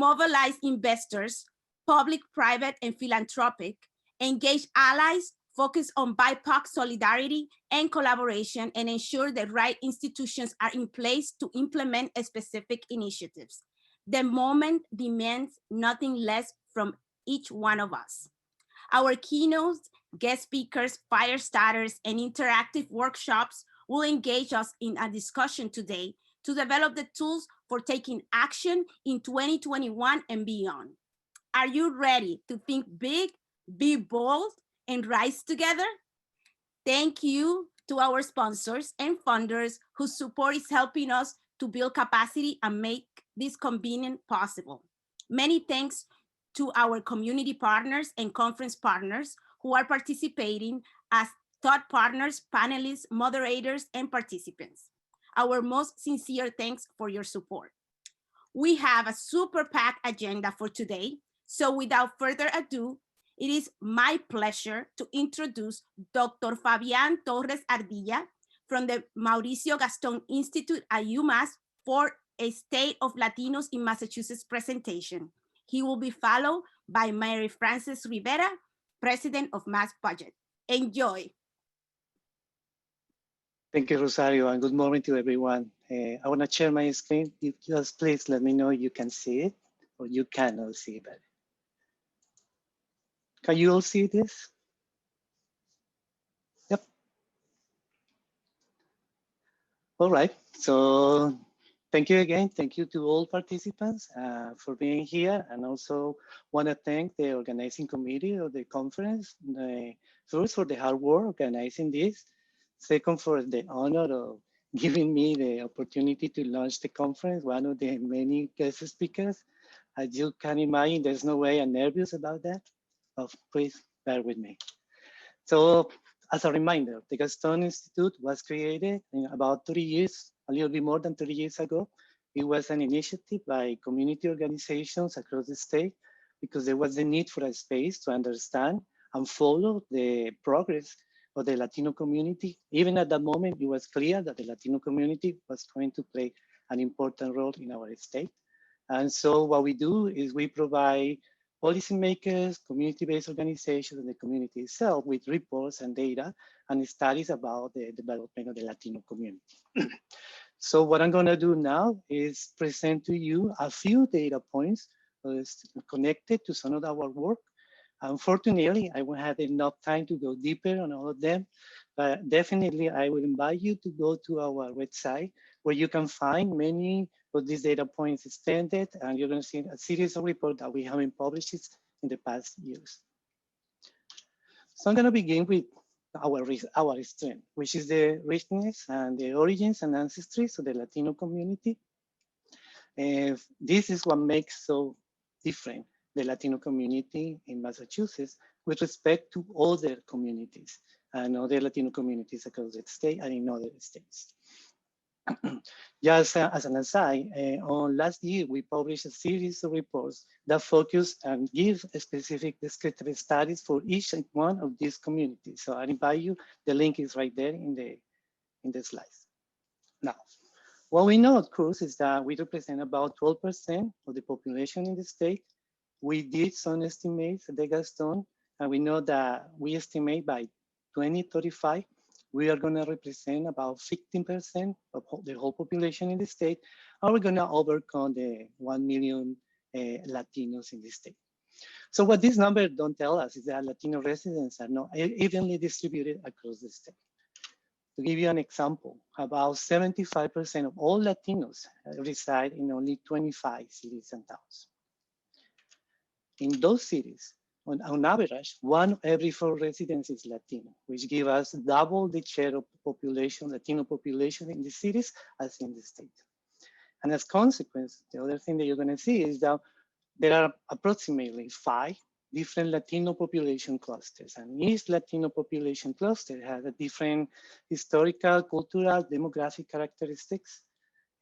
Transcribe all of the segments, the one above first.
mobilize investors, public, private, and philanthropic, engage allies, focus on BIPOC solidarity and collaboration, and ensure the right institutions are in place to implement specific initiatives. The moment demands nothing less from each one of us. Our keynotes, guest speakers, fire starters, and interactive workshops will engage us in a discussion today to develop the tools for taking action in 2021 and beyond. Are you ready to think big, be bold, and rise together? Thank you to our sponsors and funders whose support is helping us to build capacity and make this convenient possible. Many thanks to our community partners and conference partners who are participating as thought partners, panelists, moderators, and participants. Our most sincere thanks for your support. We have a super packed agenda for today, so without further ado, it is my pleasure to introduce Dr. Fabián Torres Ardilla from the Mauricio Gastón Institute at UMass for a State of Latinos in Massachusetts presentation. He will be followed by Mary Frances Rivera, President of Mass Budget. Enjoy. Thank you, Rosario, and good morning to everyone. I want to share my screen. Just please let me know you can see it or you cannot see it. Can you all see this? Yep. All right, so thank you again. Thank you to all participants for being here, and also want to thank the organizing committee of the conference, first for the hard work organizing this, second for the honor of giving me the opportunity to launch the conference, one of the many guest speakers. As you can imagine, there's no way I'm nervous about that, but please bear with me. So as a reminder, the Gastón Institute was created in about 3 years, a little bit more than 3 years ago. It was an initiative by community organizations across the state because there was a need for a space to understand and follow the progress of the Latino community. Even at that moment, it was clear that the Latino community was going to play an important role in our state. And so what we do is we provide policymakers, community-based organizations, and the community itself with reports and data and studies about the development of the Latino community. So what I'm gonna do now is present to you a few data points connected to some of our work. Unfortunately, I won't have enough time to go deeper on all of them, but definitely I will invite you to go to our website where you can find many of these data points extended, and you're going to see a series of reports that we haven't published in the past years. So I'm going to begin with our strength, which is the richness and the origins and ancestries of the Latino community. This is what makes so different the Latino community in Massachusetts with respect to other communities and other Latino communities across the state and in other states. Just as an aside, on last year, we published a series of reports that focus and give specific descriptive studies for each one of these communities. So I invite you, the link is right there in the slides. Now, what we know, of course, is that we represent about 12% of the population in the state. We did some estimates at the Gastón, and we know that we estimate by 2035, we are going to represent about 15% of the whole population in the state, and we're going to overcome the 1 million Latinos in the state. So what these numbers don't tell us is that Latino residents are not evenly distributed across the state. To give you an example, about 75% of all Latinos reside in only 25 cities and towns. In those cities, on average, 1 every 4 residents is Latino, which gives us double the share of population, Latino population in the cities as in the state. And as a consequence, the other thing that you're going to see is that there are approximately 5 different Latino population clusters, and each Latino population cluster has a different historical, cultural, demographic characteristics.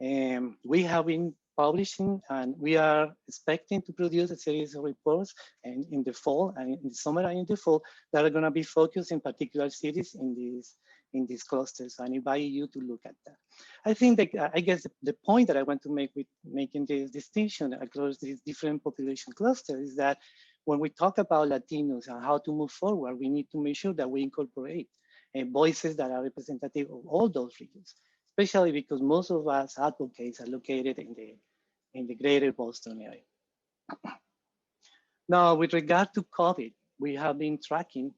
We have been publishing, and we are expecting to produce a series of reports and in the fall and in the summer and in the fall that are going to be focused in particular cities in these clusters. So I invite you to look at that. I think that I guess the point that I want to make with making this distinction across these different population clusters is that when we talk about Latinos and how to move forward, we need to make sure that we incorporate voices that are representative of all those regions, especially because most of us advocates are located in the greater Boston area. Now, with regard to COVID, we have been tracking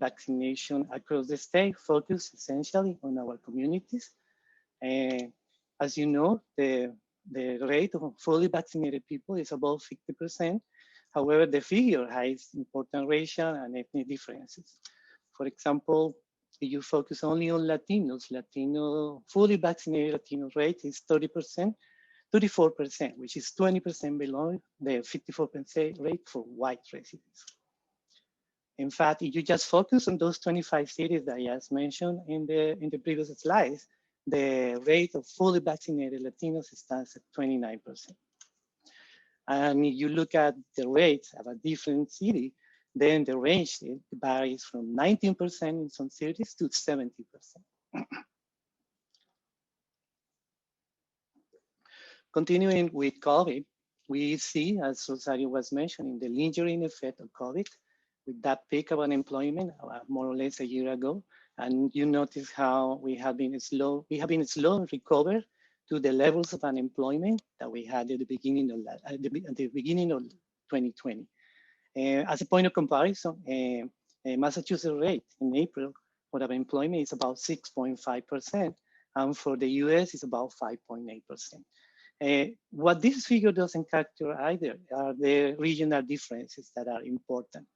vaccination across the state, focused essentially on our communities. As you know, the rate of fully vaccinated people is above 50%. However, the figure hides important racial and ethnic differences. For example, if you focus only on Latinos, fully vaccinated Latino rate is 30%, 34%, which is 20% below the 54% rate for white residents. In fact, if you just focus on those 25 cities that I just mentioned in the previous slides, the rate of fully vaccinated Latinos stands at 29%. And if you look at the rates of a different city, then the range varies from 19% in some cities to 70%. Continuing with COVID, we see, as Rosario was mentioning, the lingering effect of COVID with that peak of unemployment more or less a year ago. And you notice how we have been slow in recover to the levels of unemployment that we had at the beginning of 2020. As a point of comparison, Massachusetts rate in April for unemployment is about 6.5%, and for the US is about 5.8%. What this figure doesn't capture either are the regional differences that are important.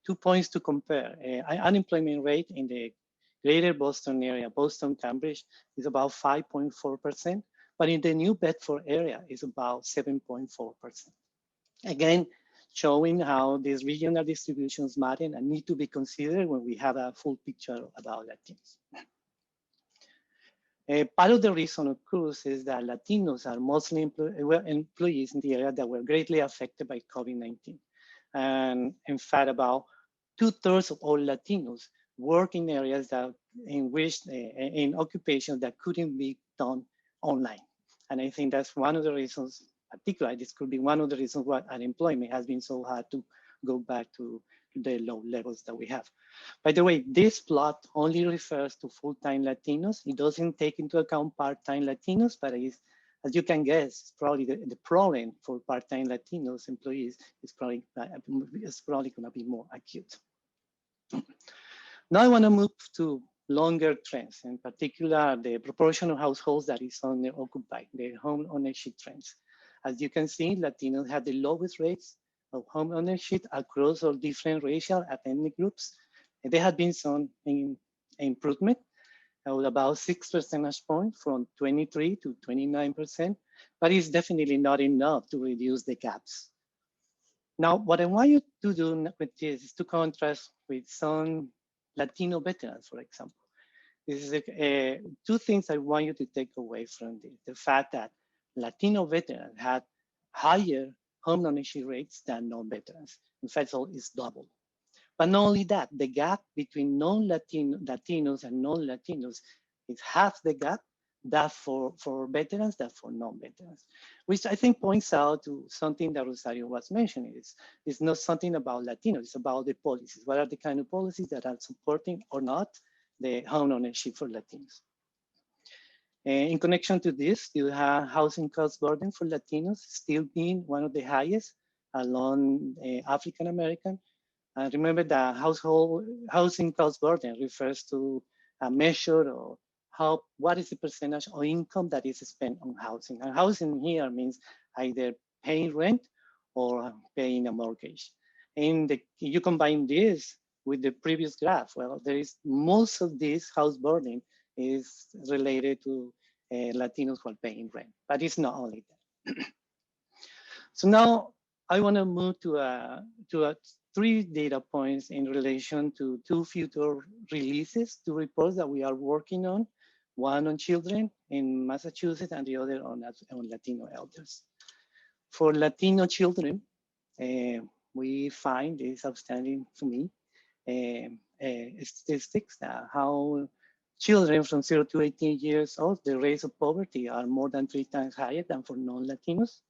2 points to compare. Unemployment rate in the greater Boston area, Boston, Cambridge, is about 5.4%, but in the New Bedford area is about 7.4%. Again, showing how these regional distributions matter and need to be considered when we have a full picture about Latinos. Part of the reason, of course, is that Latinos are mostly employees in the area that were greatly affected by COVID-19. And in fact, about 2/3 of all Latinos work in areas that in occupations that couldn't be done online. And I think that's one of the reasons, particularly this could be one of the reasons why unemployment has been so hard to go back to the low levels that we have. By the way, this plot only refers to full-time Latinos. It doesn't take into account part-time Latinos, but as you can guess, probably the problem for part-time Latinos employees is probably going to be more acute. Now I want to move to longer trends, in particular the proportion of households that is owner-occupied, the home ownership trends. As you can see, Latinos have the lowest rates of home ownership across all different racial and ethnic groups. And there have been some improvement, about 6 percentage points from 23 to 29%, but it's definitely not enough to reduce the gaps. Now, what I want you to do with this is to contrast with some Latino veterans, for example. This is two things I want you to take away from this. The fact that Latino veterans had higher home ownership rates than non-veterans. In fact, it's double. But not only that, the gap between Latinos and non-Latinos is half the gap that for veterans than for non-veterans, which I think points out to something that Rosario was mentioning. It's not something about Latinos, it's about the policies. What are the kind of policies that are supporting or not the home ownership for Latinos? In connection to this, you have housing cost burden for Latinos still being one of the highest along African American. Remember that housing cost burden refers to a measure of what is the percentage of income that is spent on housing. And housing here means either paying rent or paying a mortgage. And you combine this with the previous graph, well, most of this house burden is related to Latinos who are paying rent, but it's not only that. So now I want to move to 3 data points in relation to 2 future releases, 2 reports that we are working on. one on children in Massachusetts and the other on Latino elders. For Latino children, we find this outstanding to me statistics how children from 0 to 18 years old, the rates of poverty are more than 3 times higher than for non-Latinos.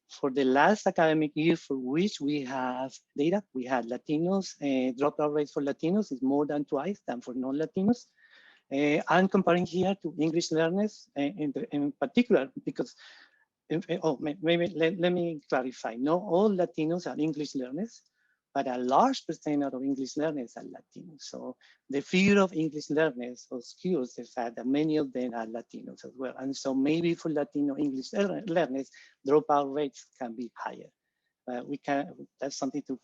For the last academic year for which we have data, we had Latinos, dropout rates for Latinos is more than twice than for non-Latinos. I'm comparing here to English learners in particular, because, maybe let me clarify. Not all Latinos are English learners, but a large percentage of English learners are Latinos. So the figure of English learners obscures the fact that many of them are Latinos as well. And so maybe for Latino English learners, dropout rates can be higher. That's something to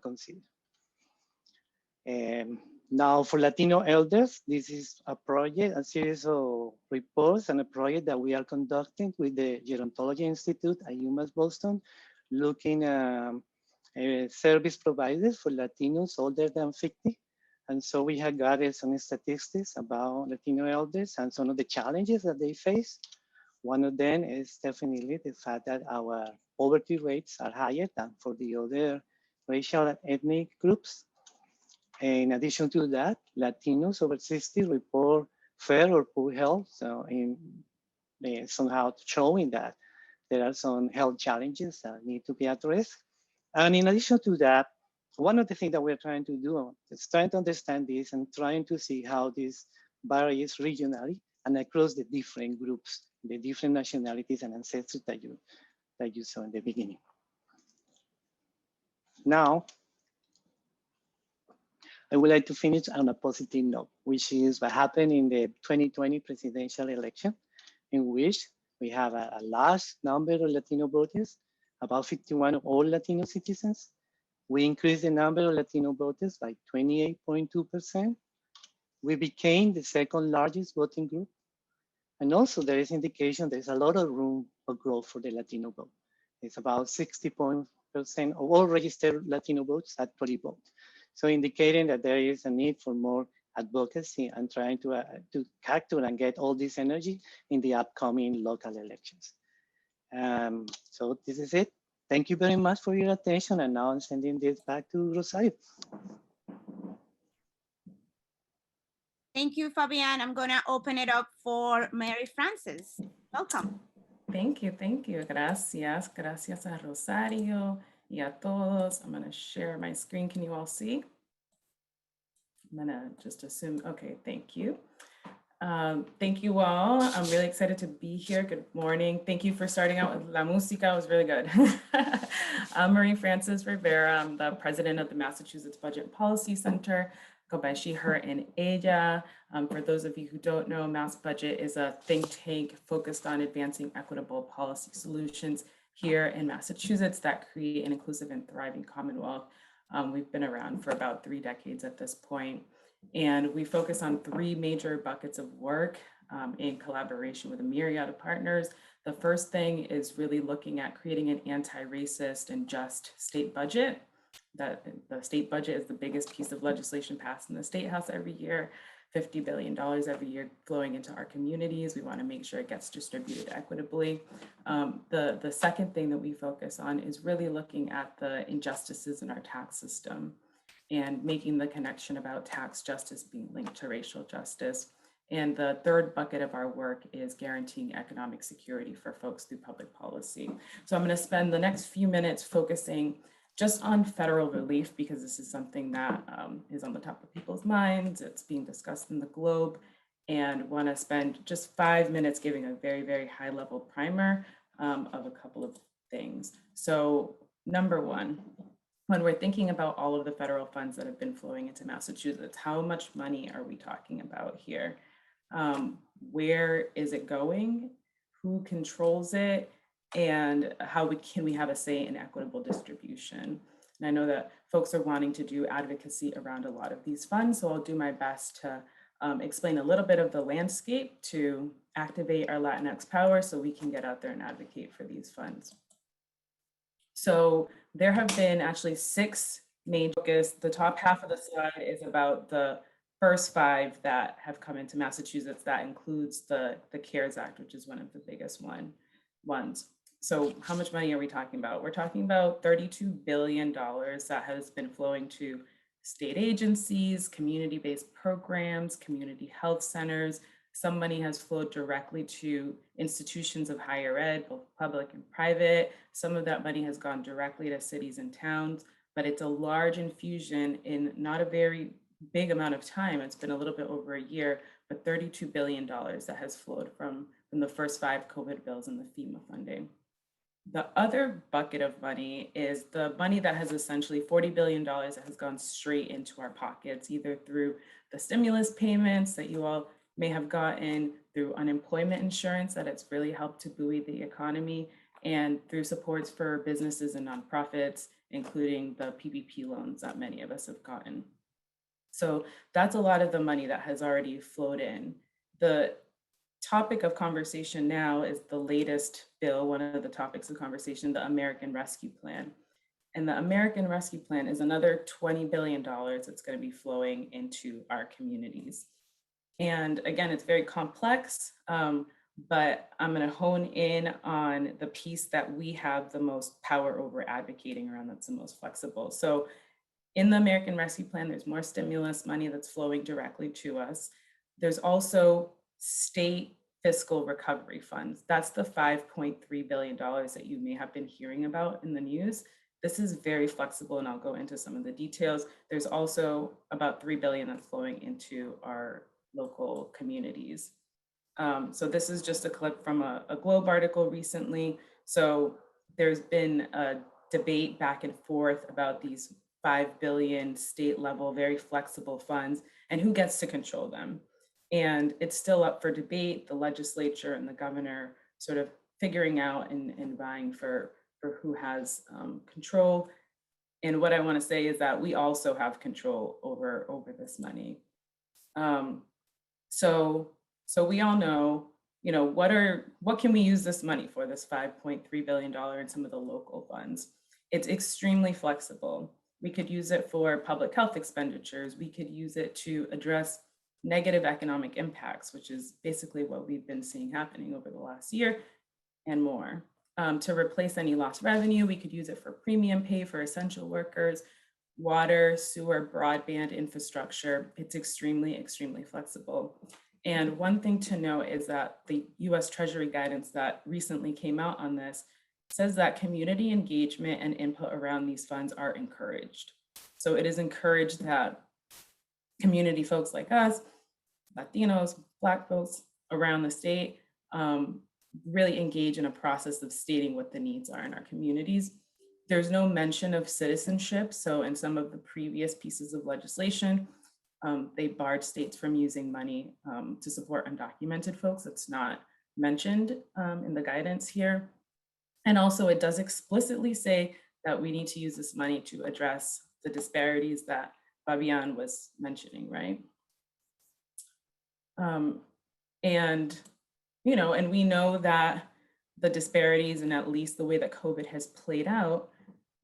consider. Now for Latino elders, this is a project, a series of reports and a project that we are conducting with the Gerontology Institute at UMass Boston, looking at service providers for Latinos older than 50. And so we have gathered some statistics about Latino elders and some of the challenges that they face. One of them is definitely the fact that our poverty rates are higher than for the other racial and ethnic groups. In addition to that, Latinos over 60 report fair or poor health, so somehow showing that there are some health challenges that need to be addressed. And in addition to that, one of the things that we're trying to do is trying to understand this and trying to see how this varies regionally and across the different groups, the different nationalities and ancestors that you saw in the beginning. Now, I would like to finish on a positive note, which is what happened in the 2020 presidential election, in which we have a large number of Latino voters, about 51 of all Latino citizens. We increased the number of Latino voters by 28.2%. We became the second largest voting group. And also there is indication there's a lot of room for growth for the Latino vote. It's about 60% of all registered Latino votes actually vote. So indicating that there is a need for more advocacy and trying to capture and get all this energy in the upcoming local elections. So this is it. Thank you very much for your attention. And now I'm sending this back to Rosario. Thank you, Fabian. I'm gonna open it up for Mary Frances. Welcome. Thank you, thank you. Gracias, gracias a Rosario y a todos. I'm gonna share my screen. Can you all see? I'm gonna just assume, okay, thank you. Thank you all. I'm really excited to be here. Good morning. Thank you for starting out with La Música. It was really good. I'm Marie Frances Rivera. I'm the president of the Massachusetts Budget and Policy Center. Go by she, her, and ella. For those of you who don't know, Mass Budget is a think tank focused on advancing equitable policy solutions here in Massachusetts that create an inclusive and thriving Commonwealth. We've been around for about 3 decades at this point. And we focus on 3 major buckets of work in collaboration with a myriad of partners. The first thing is really looking at creating an anti-racist and just state budget. That the state budget is the biggest piece of legislation passed in the State House every year, $50 billion every year flowing into our communities. We want to make sure it gets distributed equitably. The second thing that we focus on is really looking at the injustices in our tax system and making the connection about tax justice being linked to racial justice. And the third bucket of our work is guaranteeing economic security for folks through public policy. So I'm going to spend the next few minutes focusing just on federal relief, because this is something that is on the top of people's minds. It's being discussed in the globe, and want to spend just 5 minutes giving a very, very high level primer of a couple of things. So number one, when we're thinking about all of the federal funds that have been flowing into Massachusetts, how much money are we talking about here? Where is it going? Who controls it? And how can we have a say in equitable distribution? And I know that folks are wanting to do advocacy around a lot of these funds, so I'll do my best to explain a little bit of the landscape to activate our Latinx power so we can get out there and advocate for these funds. So there have been actually 6 main focus. The top half of the slide is about the first 5 that have come into Massachusetts. That includes the CARES Act, which is one of the biggest ones. So how much money are we talking about? We're talking about $32 billion that has been flowing to state agencies, community-based programs, community health centers. Some money has flowed directly to institutions of higher ed, both public and private. Some of that money has gone directly to cities and towns, but it's a large infusion in not a very big amount of time. It's been a little bit over a year, but $32 billion that has flowed from the first 5 COVID bills and the FEMA funding. The other bucket of money is the money that has essentially $40 billion that has gone straight into our pockets, either through the stimulus payments that you all may have gotten, through unemployment insurance that it's really helped to buoy the economy, and through supports for businesses and nonprofits, including the PPP loans that many of us have gotten. So that's a lot of the money that has already flowed in. The topic of conversation now is the latest bill, one of the topics of conversation, the American Rescue Plan. And the American Rescue Plan is another $20 billion that's going to be flowing into our communities. And again, it's very complex, but I'm going to hone in on the piece that we have the most power over advocating around, that's the most flexible. So in the American Rescue Plan, there's more stimulus money that's flowing directly to us. There's also state fiscal recovery funds. That's the $5.3 billion that you may have been hearing about in the news. This is very flexible, and I'll go into some of the details. There's also about $3 billion that's flowing into our local communities. So this is just a clip from a Globe article recently. So there's been a debate back and forth about these 5 billion state level, very flexible funds and who gets to control them. And it's still up for debate, the legislature and the governor sort of figuring out and vying for who has control. And what I want to say is that we also have control over this money. So we all know, what can we use this money for, this $5.3 billion and some of the local funds? It's extremely flexible. We could use it for public health expenditures. We could use it to address negative economic impacts, which is basically what we've been seeing happening over the last year and more. To replace any lost revenue, we could use it for premium pay for essential workers, water, sewer, broadband infrastructure. It's extremely, extremely flexible. And one thing to note is that the US Treasury guidance that recently came out on this says that community engagement and input around these funds are encouraged. So it is encouraged that community folks like us, Latinos, Black folks around the state, really engage in a process of stating what the needs are in our communities. There's no mention of citizenship. So in some of the previous pieces of legislation, they barred states from using money to support undocumented folks. It's not mentioned in the guidance here. And also it does explicitly say that we need to use this money to address the disparities that Fabian was mentioning, right? And we know that the disparities, and at least the way that COVID has played out,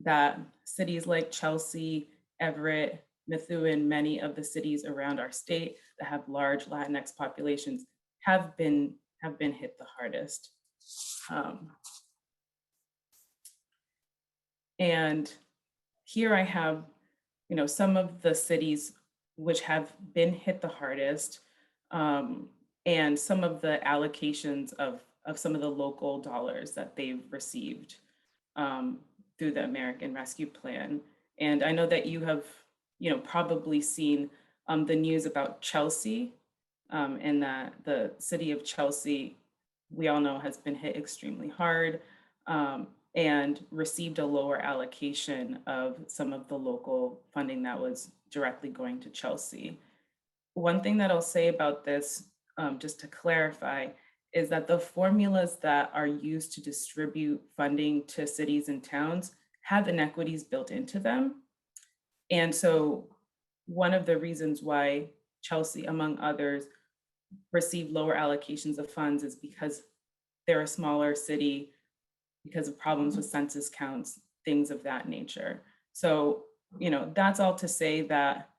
that cities like Chelsea, Everett, Methuen, many of the cities around our state that have large Latinx populations have been hit the hardest. And here I have, some of the cities which have been hit the hardest, and some of the allocations of some of the local dollars that they've received through the American Rescue Plan. And I know that you have, probably seen the news about Chelsea, and that the city of Chelsea, we all know, has been hit extremely hard, and received a lower allocation of some of the local funding that was directly going to Chelsea. One thing that I'll say about this, just to clarify, is that the formulas that are used to distribute funding to cities and towns have inequities built into them. And so one of the reasons why Chelsea, among others, received lower allocations of funds is because they're a smaller city, because of problems with census counts, things of that nature. So, that's all to say that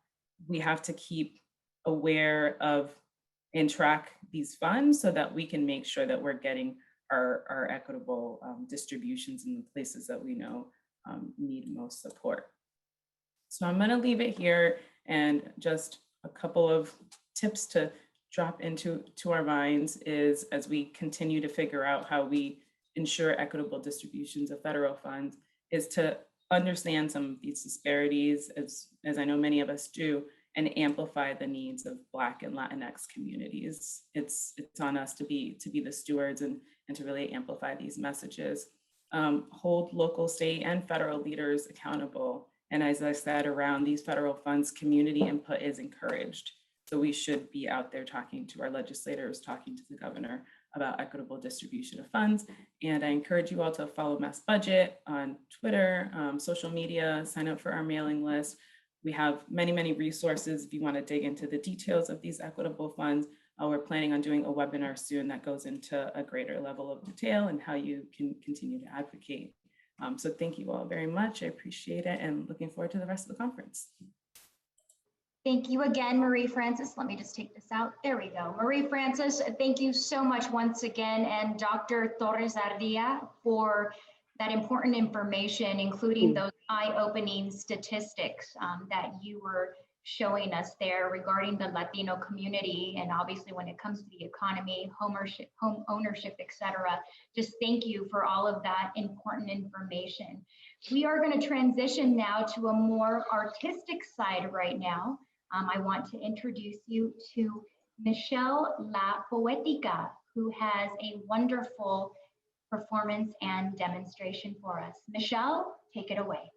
we have to keep aware of and track these funds so that we can make sure that we're getting our equitable distributions in the places that we know need most support. So I'm going to leave it here, and just a couple of tips to drop into our minds is, as we continue to figure out how we ensure equitable distributions of federal funds, is to understand some of these disparities, as I know many of us do, and amplify the needs of Black and Latinx communities. It's on us to be the stewards and to really amplify these messages. Hold local, state, and federal leaders accountable. And as I said, around these federal funds, community input is encouraged. So we should be out there talking to our legislators, talking to the governor about equitable distribution of funds. And I encourage you all to follow Mass Budget on Twitter, social media, sign up for our mailing list. We have many, many resources if you want to dig into the details of these equitable funds. We're planning on doing a webinar soon that goes into a greater level of detail and how you can continue to advocate. So thank you all very much. I appreciate it, and looking forward to the rest of the conference. Thank you again, Marie Frances. Let me just take this out. There we go. Marie Frances, thank you so much once again, and Dr. Torres Ardilla for that important information, including those eye-opening statistics that you were showing us there regarding the Latino community, and obviously when it comes to the economy, home ownership, et cetera. Just thank you for all of that important information. We are going to transition now to a more artistic side right now. I want to introduce you to Michelle La Poetica, who has a wonderful performance and demonstration for us. Michelle, take it away.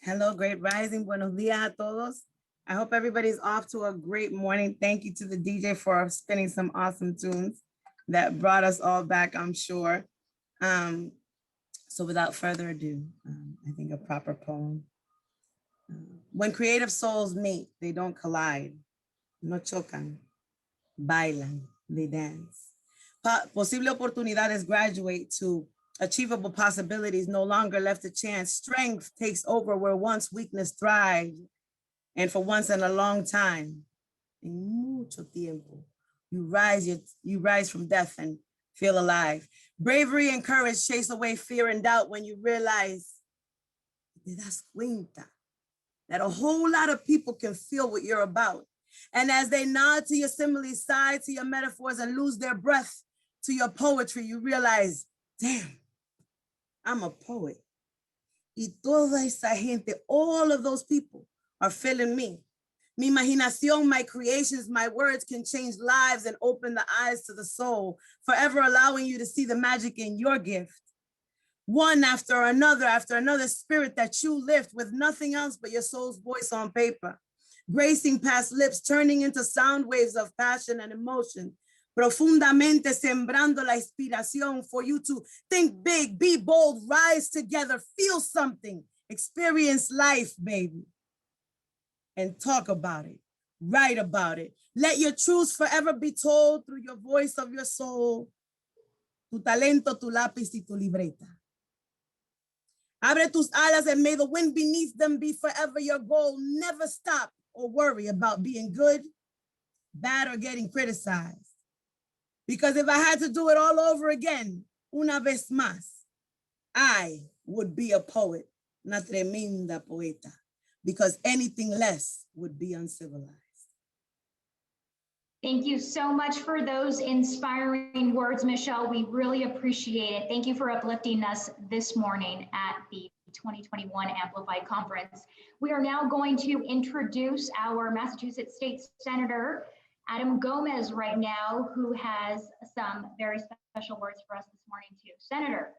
Hello, great rising. Buenos días a todos. I hope everybody's off to a great morning. Thank you to the DJ for spinning some awesome tunes that brought us all back, I'm sure. So without further ado, I think a proper poem. When creative souls meet, they don't collide. No chocan, bailan, they dance. Posible oportunidades graduate to achievable possibilities, no longer left to chance. Strength takes over where once weakness thrived. And for once in a long time, en mucho tiempo, you rise from death and feel alive. Bravery and courage chase away fear and doubt when you realize, te das cuenta, that a whole lot of people can feel what you're about. And as they nod to your similes, sigh to your metaphors, and lose their breath to your poetry, you realize, damn, I'm a poet. Y toda esa gente, all of those people are feeling me. Mi imaginación, my creations, my words can change lives and open the eyes to the soul, forever allowing you to see the magic in your gift. One after another spirit that you lift with nothing else but your soul's voice on paper, gracing past lips, turning into sound waves of passion and emotion, profundamente sembrando la inspiración for you to think big, be bold, rise together, feel something, experience life, baby, and talk about it, write about it. Let your truths forever be told through your voice of your soul, tu talento, tu lápiz y tu libreta. Abre tus alas and may the wind beneath them be forever your goal. Never stop or worry about being good, bad, or getting criticized. Because if I had to do it all over again, una vez más, I would be a poet, una tremenda poeta, because anything less would be uncivilized. Thank you so much for those inspiring words, Michelle. We really appreciate it. Thank you for uplifting us this morning at the 2021 Amplify Conference. We are now going to introduce our Massachusetts State Senator, Adam Gomez, right now, who has some very special words for us this morning too. Senator.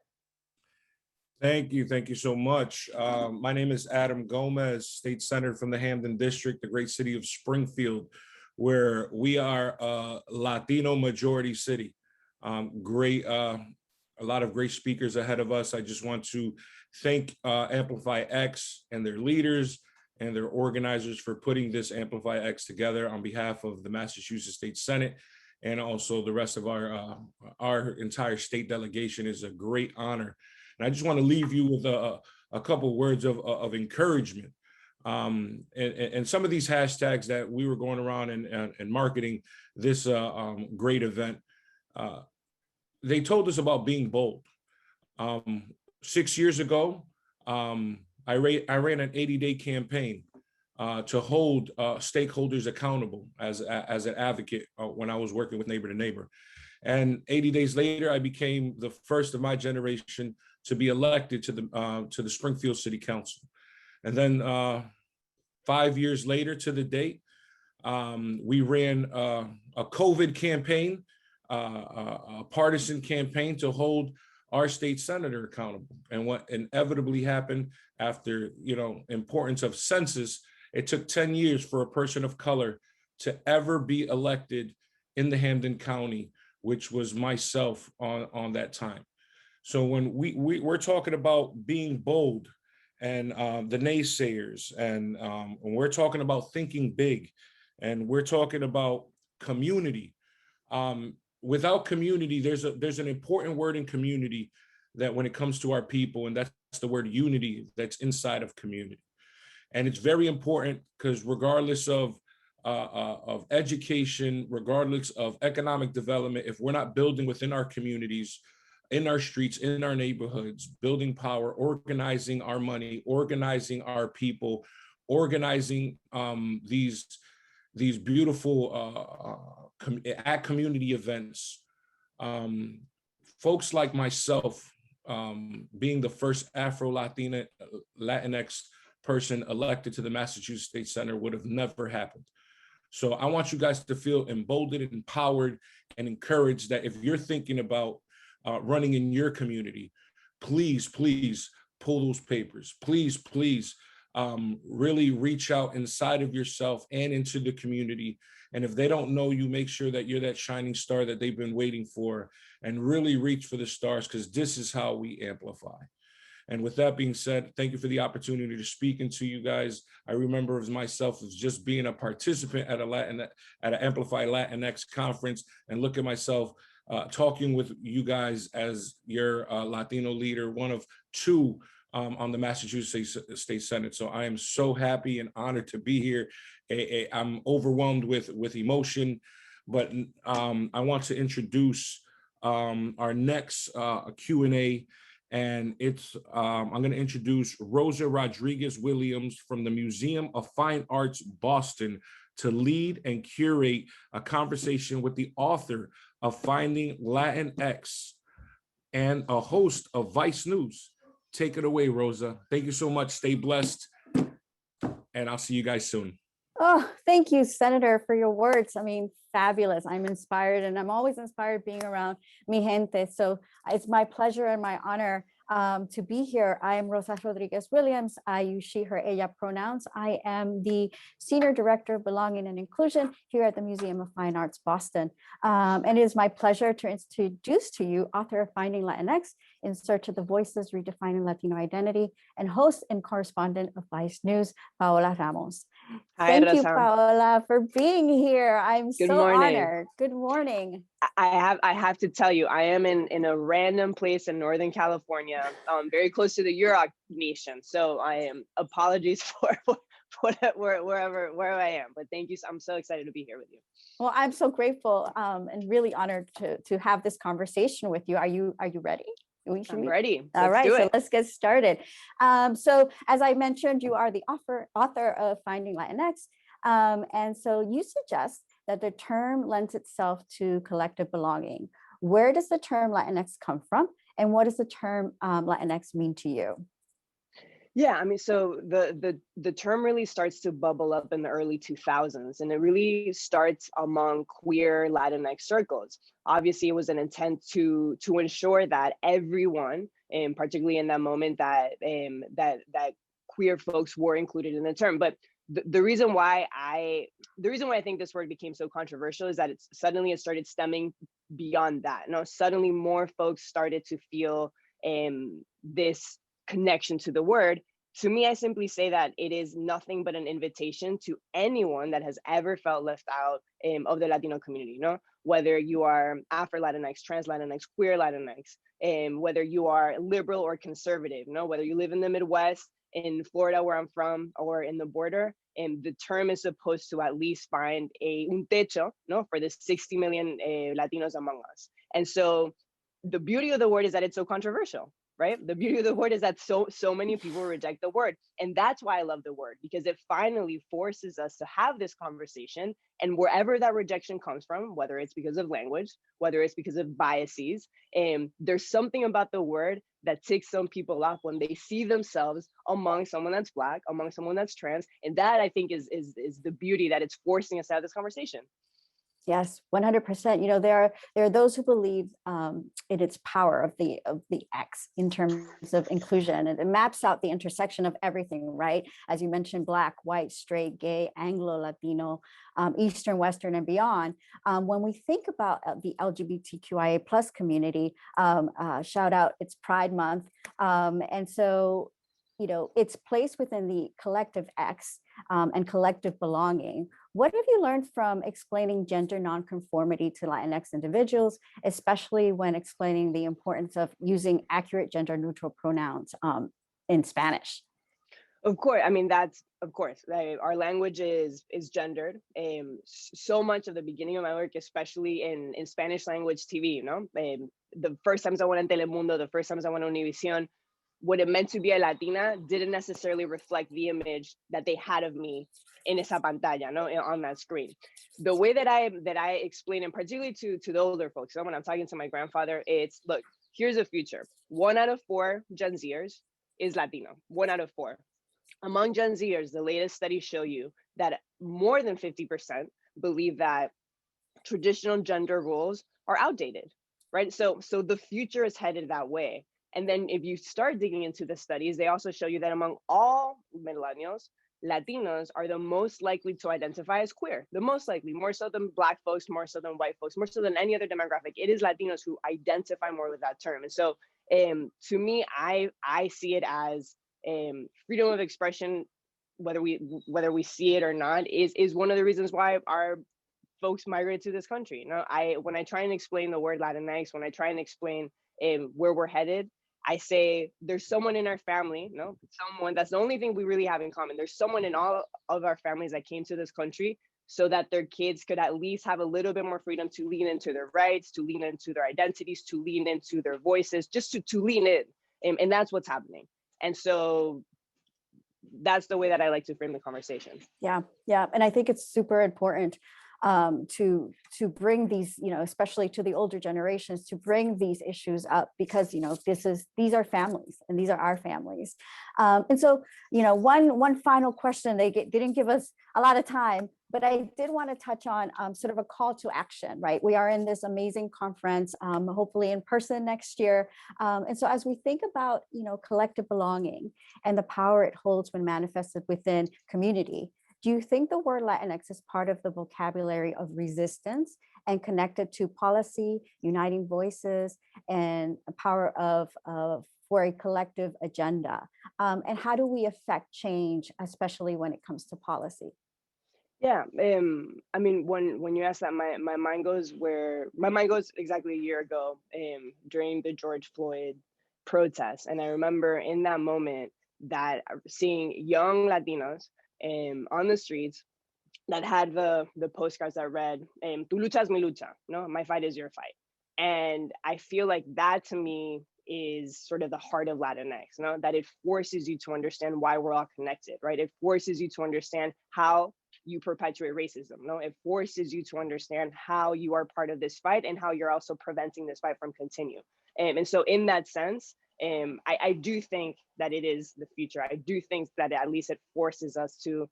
Thank you so much. My name is Adam Gomez, State Senator from the Hampden District, the great city of Springfield, where we are a Latino majority city. A lot of great speakers ahead of us. I just want to thank Amplify X and their leaders and their organizers for putting this Amplify X together on behalf of the Massachusetts State Senate, and also the rest of our entire state delegation. Is a great honor. And I just want to leave you with a couple words of encouragement. And some of these hashtags that we were going around and marketing this great event, they told us about being bold. 6 years ago, I ran an 80-day campaign to hold stakeholders accountable as an advocate when I was working with Neighbor to Neighbor. And 80 days later, I became the first of my generation to be elected to the Springfield City Council. And then 5 years later to the date, we ran a COVID campaign, a partisan campaign to hold our state senator accountable. And what inevitably happened after, importance of census, it took 10 years for a person of color to ever be elected in the Hampden County, which was myself on that time. So when we're talking about being bold and the naysayers, and when we're talking about thinking big, and we're talking about community, without community, there's an important word in community that when it comes to our people, and that's the word unity that's inside of community. And it's very important because regardless of education, regardless of economic development, if we're not building within our communities, in our streets, in our neighborhoods, building power, organizing our money, organizing our people, organizing these beautiful at community events, folks like myself, being the first Latinx person elected to the Massachusetts State Senate would have never happened. So I want you guys to feel emboldened, empowered, and encouraged that if you're thinking about running in your community, please pull those papers. Please really reach out inside of yourself and into the community. And if they don't know you, make sure that you're that shining star that they've been waiting for, and really reach for the stars, because this is how we amplify. And with that being said, thank you for the opportunity to speak into you guys. I remember as myself as just being a participant at an Amplify Latinx conference, and look at myself talking with you guys as your Latino leader, one of two on the Massachusetts State Senate. So I am so happy and honored to be here. I'm overwhelmed with emotion, but I want to introduce our next Q&A. And it's, I'm going to introduce Rosa Rodriguez Williams from the Museum of Fine Arts, Boston, to lead and curate a conversation with the author of Finding Latinx and a host of Vice News. Take it away, Rosa. Thank you so much. Stay blessed. And I'll see you guys soon. Oh, thank you, Senator, for your words. I mean, fabulous. I'm inspired, and I'm always inspired being around mi gente. So it's my pleasure and my honor to be here. I am Rosa Rodriguez Williams. I use she, her, ella pronouns. I am the Senior Director of Belonging and Inclusion here at the Museum of Fine Arts, Boston. And it is my pleasure to introduce to you author of Finding Latinx, In Search of the Voices, Redefining Latino Identity, and host and correspondent of Vice News, Paola Ramos. Hi, Thank Rosa. you, Paola, for being here. I'm Good so morning. honored. Good morning. I have to tell you, I am in a random place in Northern California, very close to the Yurok Nation. So I am apologies for wherever I am. But thank you. I'm so excited to be here with you. Well, I'm so grateful and really honored to have this conversation with you. Are you ready? I'm ready. All right, so it. let's get started. So as I mentioned, you are the author of Finding Latinx. And so you suggest that the term lends itself to collective belonging. Where does the term Latinx come from? And what does the term Latinx mean to you? Yeah, I mean, so the term really starts to bubble up in the early 2000s, and it really starts among queer Latinx circles. Obviously, it was an intent to ensure that everyone, and particularly in that moment, that queer folks were included in the term. But the reason why I think this word became so controversial is that it started stemming beyond that. Suddenly more folks started to feel this connection to the word. To me, I simply say that it is nothing but an invitation to anyone that has ever felt left out of the Latino community, whether you are Afro Latinx, trans Latinx, queer Latinx, whether you are liberal or conservative, whether you live in the Midwest, in Florida, where I'm from, or in the border, and the term is supposed to at least find un techo, no, for the 60 million Latinos among us. And so the beauty of the word is that it's so controversial, right? The beauty of the word is that so many people reject the word. And that's why I love the word, because it finally forces us to have this conversation. And wherever that rejection comes from, whether it's because of language, whether it's because of biases, there's something about the word that ticks some people off when they see themselves among someone that's Black, among someone that's trans. And that, I think, is the beauty that it's forcing us to have this conversation. Yes, 100%. You know, there are those who believe in its power of the X in terms of inclusion, and it maps out the intersection of everything, right? As you mentioned, Black, white, straight, gay, Anglo, Latino, Eastern, Western, and beyond. When we think about the LGBTQIA plus community, shout out, it's Pride Month, and so, you know, it's placed within the collective X and collective belonging. What have you learned from explaining gender nonconformity to Latinx individuals, especially when explaining the importance of using accurate gender neutral pronouns in Spanish? Of course, I mean, that's, of course, our language is gendered. So much of the beginning of my work, especially in Spanish language TV, you know, the first times I went on Telemundo, the first times I went on Univision, what it meant to be a Latina didn't necessarily reflect the image that they had of me in esa pantalla, no, on that screen. The way that I explain, and particularly to the older folks, so when I'm talking to my grandfather, it's, look, here's a future. 1 out of 4 Gen Zers is Latino, 1 out of 4. Among Gen Zers, the latest studies show you that more than 50% believe that traditional gender roles are outdated, right? So the future is headed that way. And then if you start digging into the studies, they also show you that among all millennials, Latinos are the most likely to identify as queer, the most likely, more so than Black folks, more so than white folks, more so than any other demographic. It is Latinos who identify more with that term. And so to me, I see it as freedom of expression, whether we see it or not, is one of the reasons why our folks migrated to this country. You know, when I try and explain the word Latinx, when I try and explain where we're headed, I say there's someone in our family, no, someone, that's the only thing we really have in common. There's someone in all of our families that came to this country so that their kids could at least have a little bit more freedom to lean into their rights, to lean into their identities, to lean into their voices, just to lean in. And that's what's happening. And so that's the way that I like to frame the conversation. Yeah. And I think it's super important to bring these, you know, especially to the older generations, to bring these issues up, because, you know, these are families and these are our families. And so, you know, one final question, they didn't give us a lot of time, but I did want to touch on sort of a call to action, right? We are in this amazing conference, hopefully in person next year. And so as we think about, you know, collective belonging and the power it holds when manifested within community, do you think the word Latinx is part of the vocabulary of resistance and connected to policy, uniting voices, and a power for a collective agenda? And how do we affect change, especially when it comes to policy? Yeah, I mean, when you ask that, my mind goes exactly a year ago during the George Floyd protests. And I remember in that moment that seeing young Latinos on the streets that had the postcards that read, tu lucha es mi lucha, no, my fight is your fight. And I feel like that to me is sort of the heart of Latinx, no? That it forces you to understand why we're all connected, right? It forces you to understand how you perpetuate racism, no? It forces you to understand how you are part of this fight and how you're also preventing this fight from continue. And so in that sense, I do think that it is the future. I do think that at least it forces us to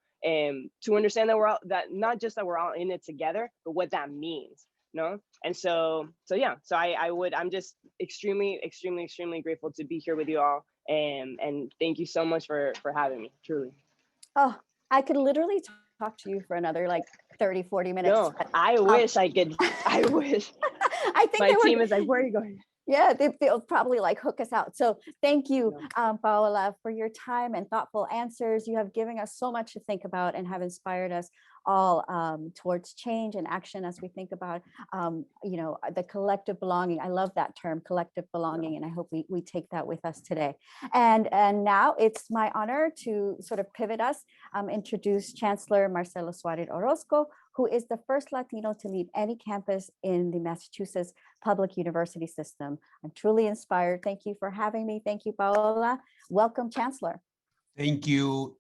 understand that we're all, that not just that we're all in it together, but what that means, no? And so yeah, so I'm just extremely grateful to be here with you all, and thank you so much for having me, truly. Oh, I could literally talk to you for another like 30, 40 minutes. No, I wish I could. I wish. I think my team is like, where are you going? Yeah, they'll probably like hook us out. So thank you, Paola, for your time and thoughtful answers. You have given us so much to think about and have inspired us all towards change and action as we think about, the collective belonging. I love that term, collective belonging, and I hope we take that with us today. And now it's my honor to sort of pivot us, introduce Chancellor Marcelo Suarez Orozco, who is the first Latino to lead any campus in the Massachusetts public university system. I'm truly inspired. Thank you for having me. Thank you, Paola. Welcome, Chancellor. Thank you.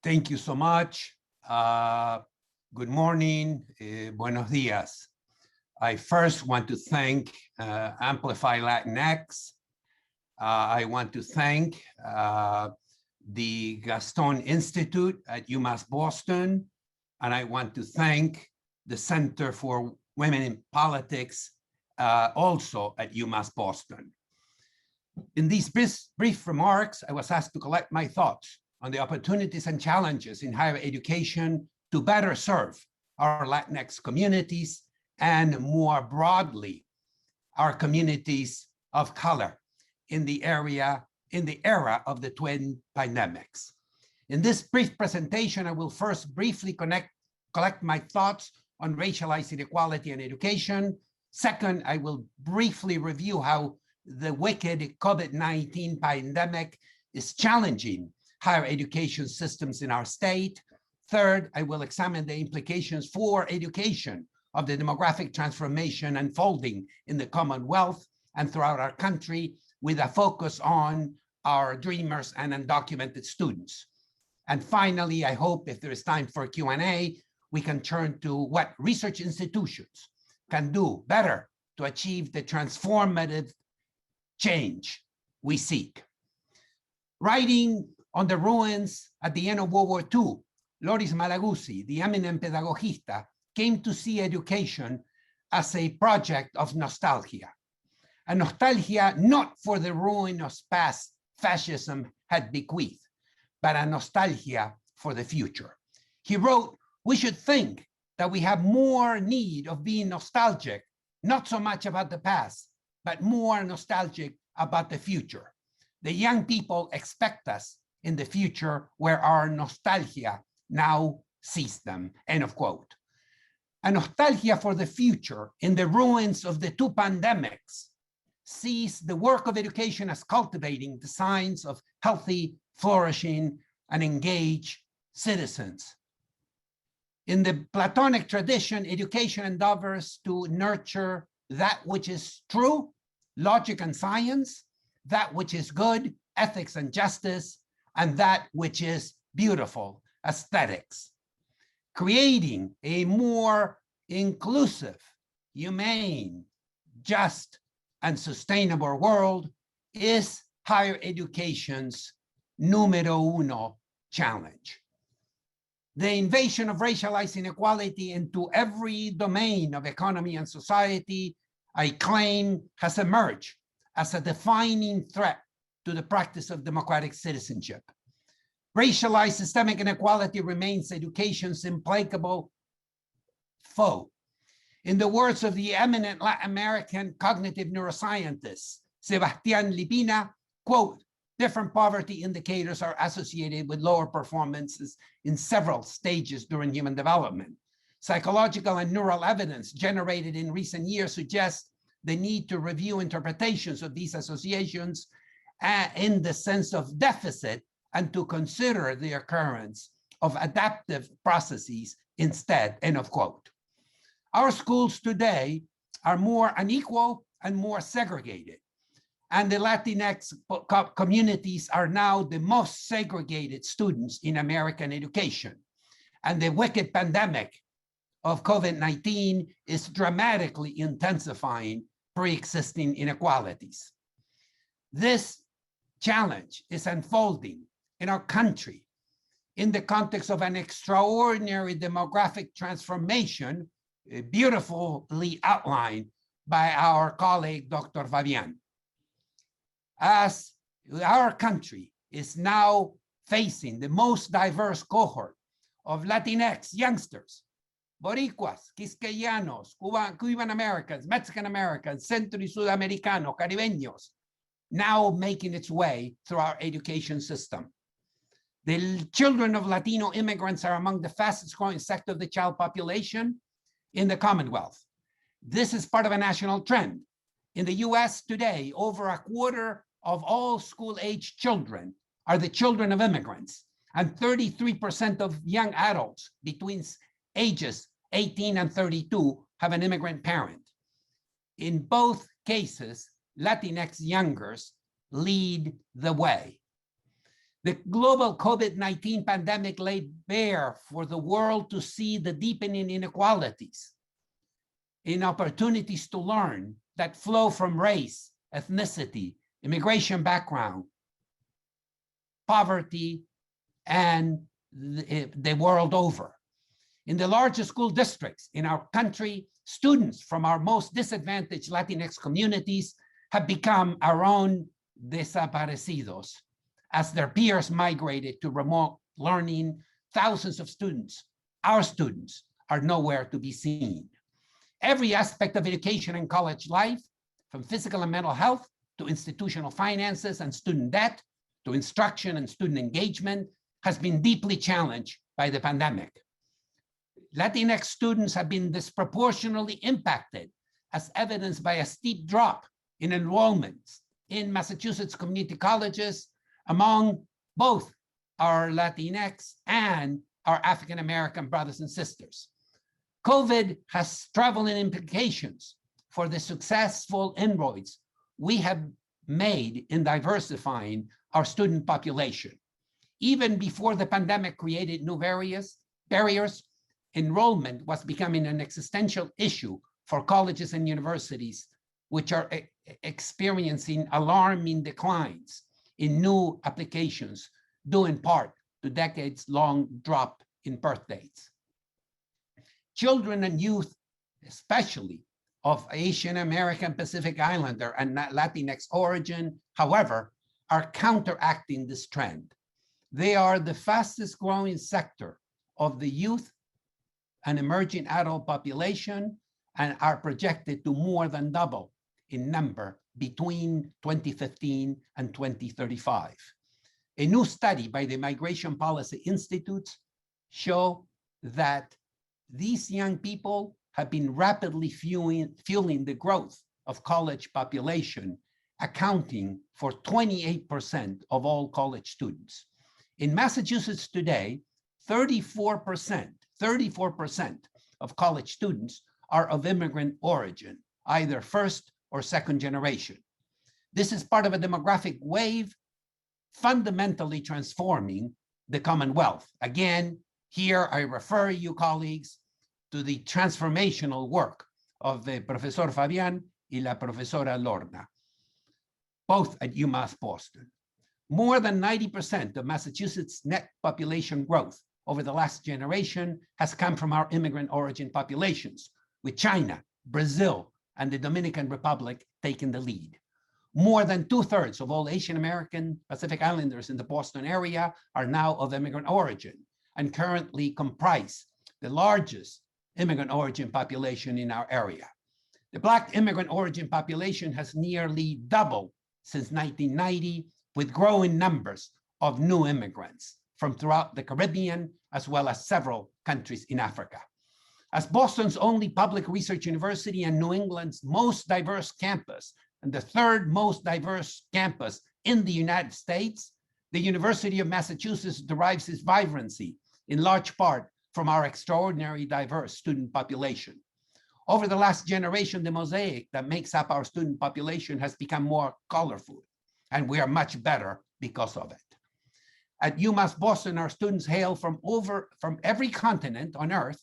Thank you so much. Good morning. Buenos dias. I first want to thank Amplify Latinx. I want to thank the Gastón Institute at UMass Boston. And I want to thank the Center for Women in Politics, also at UMass Boston. In these brief remarks, I was asked to collect my thoughts on the opportunities and challenges in higher education to better serve our Latinx communities and more broadly, our communities of color in the era of the twin pandemics. In this brief presentation, I will first briefly collect my thoughts on racialized inequality in education. Second, I will briefly review how the wicked COVID-19 pandemic is challenging higher education systems in our state. Third, I will examine the implications for education of the demographic transformation unfolding in the Commonwealth and throughout our country, with a focus on our dreamers and undocumented students. And finally, I hope if there is time for Q&A, we can turn to what research institutions can do better to achieve the transformative change we seek. Writing on the ruins at the end of World War II, Loris Malaguzzi, the eminent pedagogista, came to see education as a project of nostalgia. A nostalgia not for the ruin of past fascism had bequeathed, but a nostalgia for the future. He wrote, "We should think that we have more need of being nostalgic, not so much about the past, but more nostalgic about the future. The young people expect us in the future where our nostalgia now sees them," end of quote. A nostalgia for the future in the ruins of the two pandemics sees the work of education as cultivating the signs of healthy, flourishing, and engaged citizens. In the Platonic tradition, education endeavors to nurture that which is true, logic and science, that which is good, ethics and justice, and that which is beautiful, aesthetics. Creating a more inclusive, humane, just, and sustainable world is higher education's numero uno challenge. The invasion of racialized inequality into every domain of economy and society, I claim, has emerged as a defining threat to the practice of democratic citizenship. Racialized systemic inequality remains education's implacable foe. In the words of the eminent Latin American cognitive neuroscientist, Sebastián Lipina, quote, "Different poverty indicators are associated with lower performances in several stages during human development. Psychological and neural evidence generated in recent years suggests the need to review interpretations of these associations in the sense of deficit and to consider the occurrence of adaptive processes instead," end of quote. Our schools today are more unequal and more segregated. And the Latinx communities are now the most segregated students in American education. And the wicked pandemic of COVID-19 is dramatically intensifying pre-existing inequalities. This challenge is unfolding in our country in the context of an extraordinary demographic transformation, beautifully outlined by our colleague, Dr. Fabian. As our country is now facing the most diverse cohort of Latinx youngsters, Boricuas, Quisqueyanos, Cuban Americans, Mexican Americans, Centro y Sudamericanos, Caribeños, now making its way through our education system. The children of Latino immigrants are among the fastest growing sector of the child population in the Commonwealth. This is part of a national trend. In the US today, over a quarter of all school-age children are the children of immigrants, and 33% of young adults between ages 18 and 32 have an immigrant parent. In both cases, Latinx youngers lead the way. The global COVID-19 pandemic laid bare for the world to see the deepening inequalities in opportunities to learn that flow from race, ethnicity, immigration background, poverty, and the world over. In the largest school districts in our country, students from our most disadvantaged Latinx communities have become our own desaparecidos. As their peers migrated to remote learning, thousands of students, our students, are nowhere to be seen. Every aspect of education and college life, from physical and mental health to institutional finances and student debt, to instruction and student engagement, has been deeply challenged by the pandemic. Latinx students have been disproportionately impacted, as evidenced by a steep drop in enrollments in Massachusetts community colleges among both our Latinx and our African-American brothers and sisters. COVID has traveling implications for the successful inroads we have made in diversifying our student population. Even before the pandemic created new barriers, enrollment was becoming an existential issue for colleges and universities, which are experiencing alarming declines in new applications, due in part to decades-long drop in birth dates. Children and youth, especially of Asian American, Pacific Islander, and Latinx origin, however, are counteracting this trend. They are the fastest growing sector of the youth and emerging adult population and are projected to more than double in number between 2015 and 2035. A new study by the Migration Policy Institute show that these young people have been rapidly fueling the growth of college population, accounting for 28% of all college students. In Massachusetts today, 34% of college students are of immigrant origin, either first or second generation. This is part of a demographic wave fundamentally transforming the Commonwealth. Again, here I refer you, colleagues, to the transformational work of the Professor Fabian y la Profesora Lorna, both at UMass Boston. More than 90% of Massachusetts' net population growth over the last generation has come from our immigrant origin populations, with China, Brazil, and the Dominican Republic taking the lead. More than 2/3 of all Asian American Pacific Islanders in the Boston area are now of immigrant origin and currently comprise the largest immigrant origin population in our area. The Black immigrant origin population has nearly doubled since 1990, with growing numbers of new immigrants from throughout the Caribbean, as well as several countries in Africa. As Boston's only public research university and New England's most diverse campus, and the third most diverse campus in the United States, the University of Massachusetts derives its vibrancy in large part from our extraordinary diverse student population. Over the last generation, the mosaic that makes up our student population has become more colorful, and we are much better because of it. At UMass Boston, our students hail from every continent on Earth.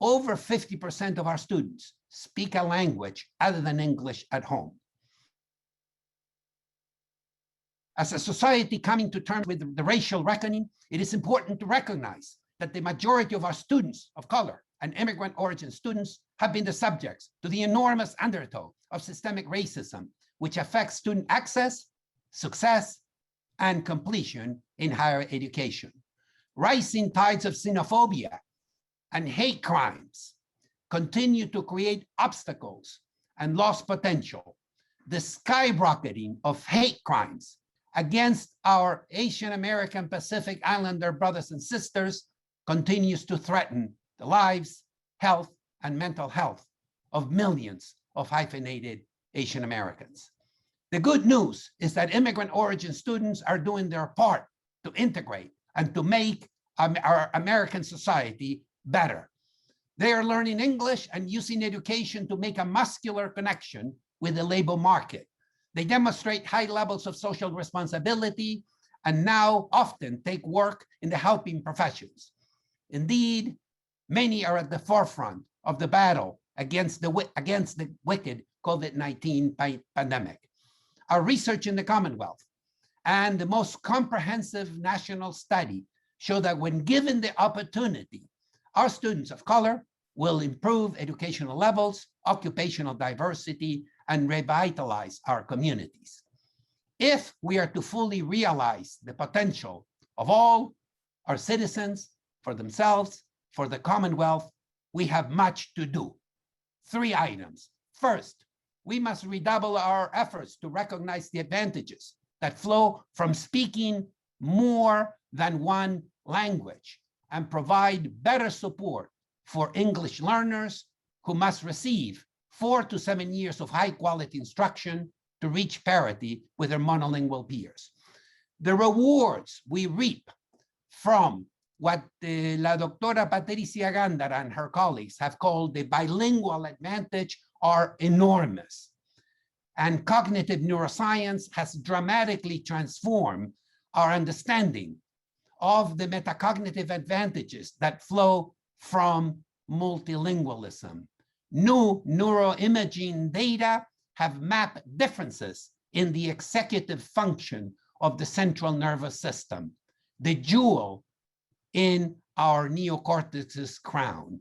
Over 50% of our students speak a language other than English at home. As a society coming to terms with the racial reckoning, it is important to recognize that the majority of our students of color and immigrant origin students have been the subjects to the enormous undertow of systemic racism, which affects student access, success, and completion in higher education. Rising tides of xenophobia and hate crimes continue to create obstacles and lost potential. The skyrocketing of hate crimes against our Asian American Pacific Islander brothers and sisters continues to threaten the lives, health, and mental health of millions of hyphenated Asian Americans. The good news is that immigrant origin students are doing their part to integrate and to make our American society better. They are learning English and using education to make a muscular connection with the labor market. They demonstrate high levels of social responsibility and now often take work in the helping professions. Indeed, many are at the forefront of the battle against the wicked COVID-19 pandemic. Our research in the Commonwealth and the most comprehensive national study show that when given the opportunity, our students of color will improve educational levels, occupational diversity, and revitalize our communities. If we are to fully realize the potential of all our citizens for themselves, for the Commonwealth, we have much to do. 3 items. First, we must redouble our efforts to recognize the advantages that flow from speaking more than one language and provide better support for English learners who must receive 4 to 7 years of high quality instruction to reach parity with their monolingual peers. The rewards we reap from what la doctora Patricia Gándara and her colleagues have called the bilingual advantage are enormous. And cognitive neuroscience has dramatically transformed our understanding of the metacognitive advantages that flow from multilingualism. New neuroimaging data have mapped differences in the executive function of the central nervous system, the jewel in our neocortex's crown.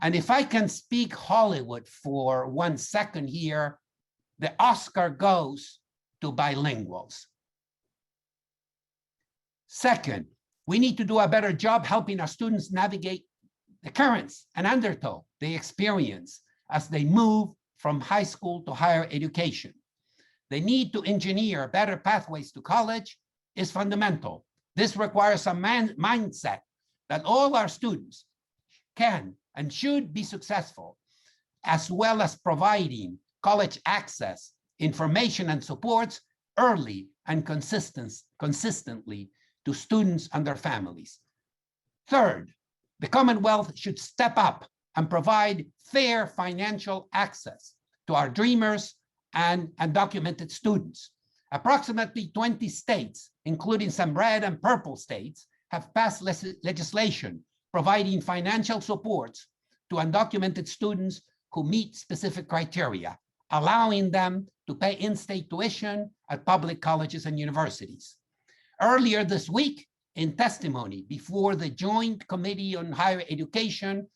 And if I can speak Hollywood for 1 second here, the Oscar goes to bilinguals. Second, we need to do a better job helping our students navigate the currents and undertow they experience as they move from high school to higher education. The need to engineer better pathways to college is fundamental. This requires a mindset that all our students can and should be successful, as well as providing college access, information, and supports early and consistently to students and their families. Third, the Commonwealth should step up and provide fair financial access to our dreamers and undocumented students. Approximately 20 states, including some red and purple states, have passed legislation providing financial supports to undocumented students who meet specific criteria, allowing them to pay in-state tuition at public colleges and universities. Earlier this week, in testimony before the Joint Committee on Higher Education,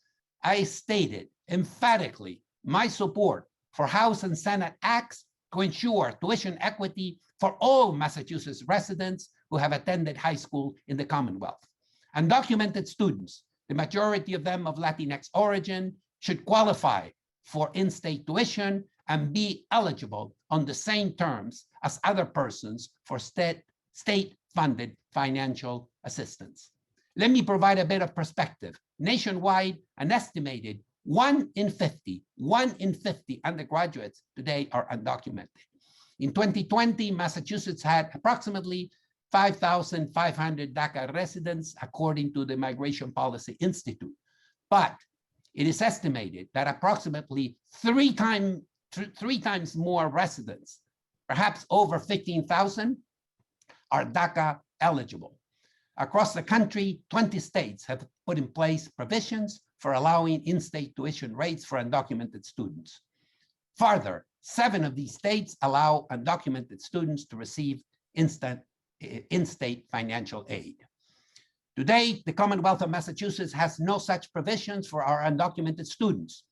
I stated emphatically my support for House and Senate acts to ensure tuition equity for all Massachusetts residents who have attended high school in the Commonwealth. Undocumented students, the majority of them of Latinx origin, should qualify for in-state tuition and be eligible on the same terms as other persons for state-funded financial assistance. Let me provide a bit of perspective. Nationwide, an estimated 1 in 50 undergraduates today are undocumented. In 2020, Massachusetts had approximately 5,500 DACA residents, according to the Migration Policy Institute. But it is estimated that approximately three times more residents, perhaps over 15,000, are DACA eligible. Across the country, 20 states have put in place provisions for allowing in-state tuition rates for undocumented students. Further, 7 of these states allow undocumented students to receive in-state financial aid. To date, the Commonwealth of Massachusetts has no such provisions for our undocumented students.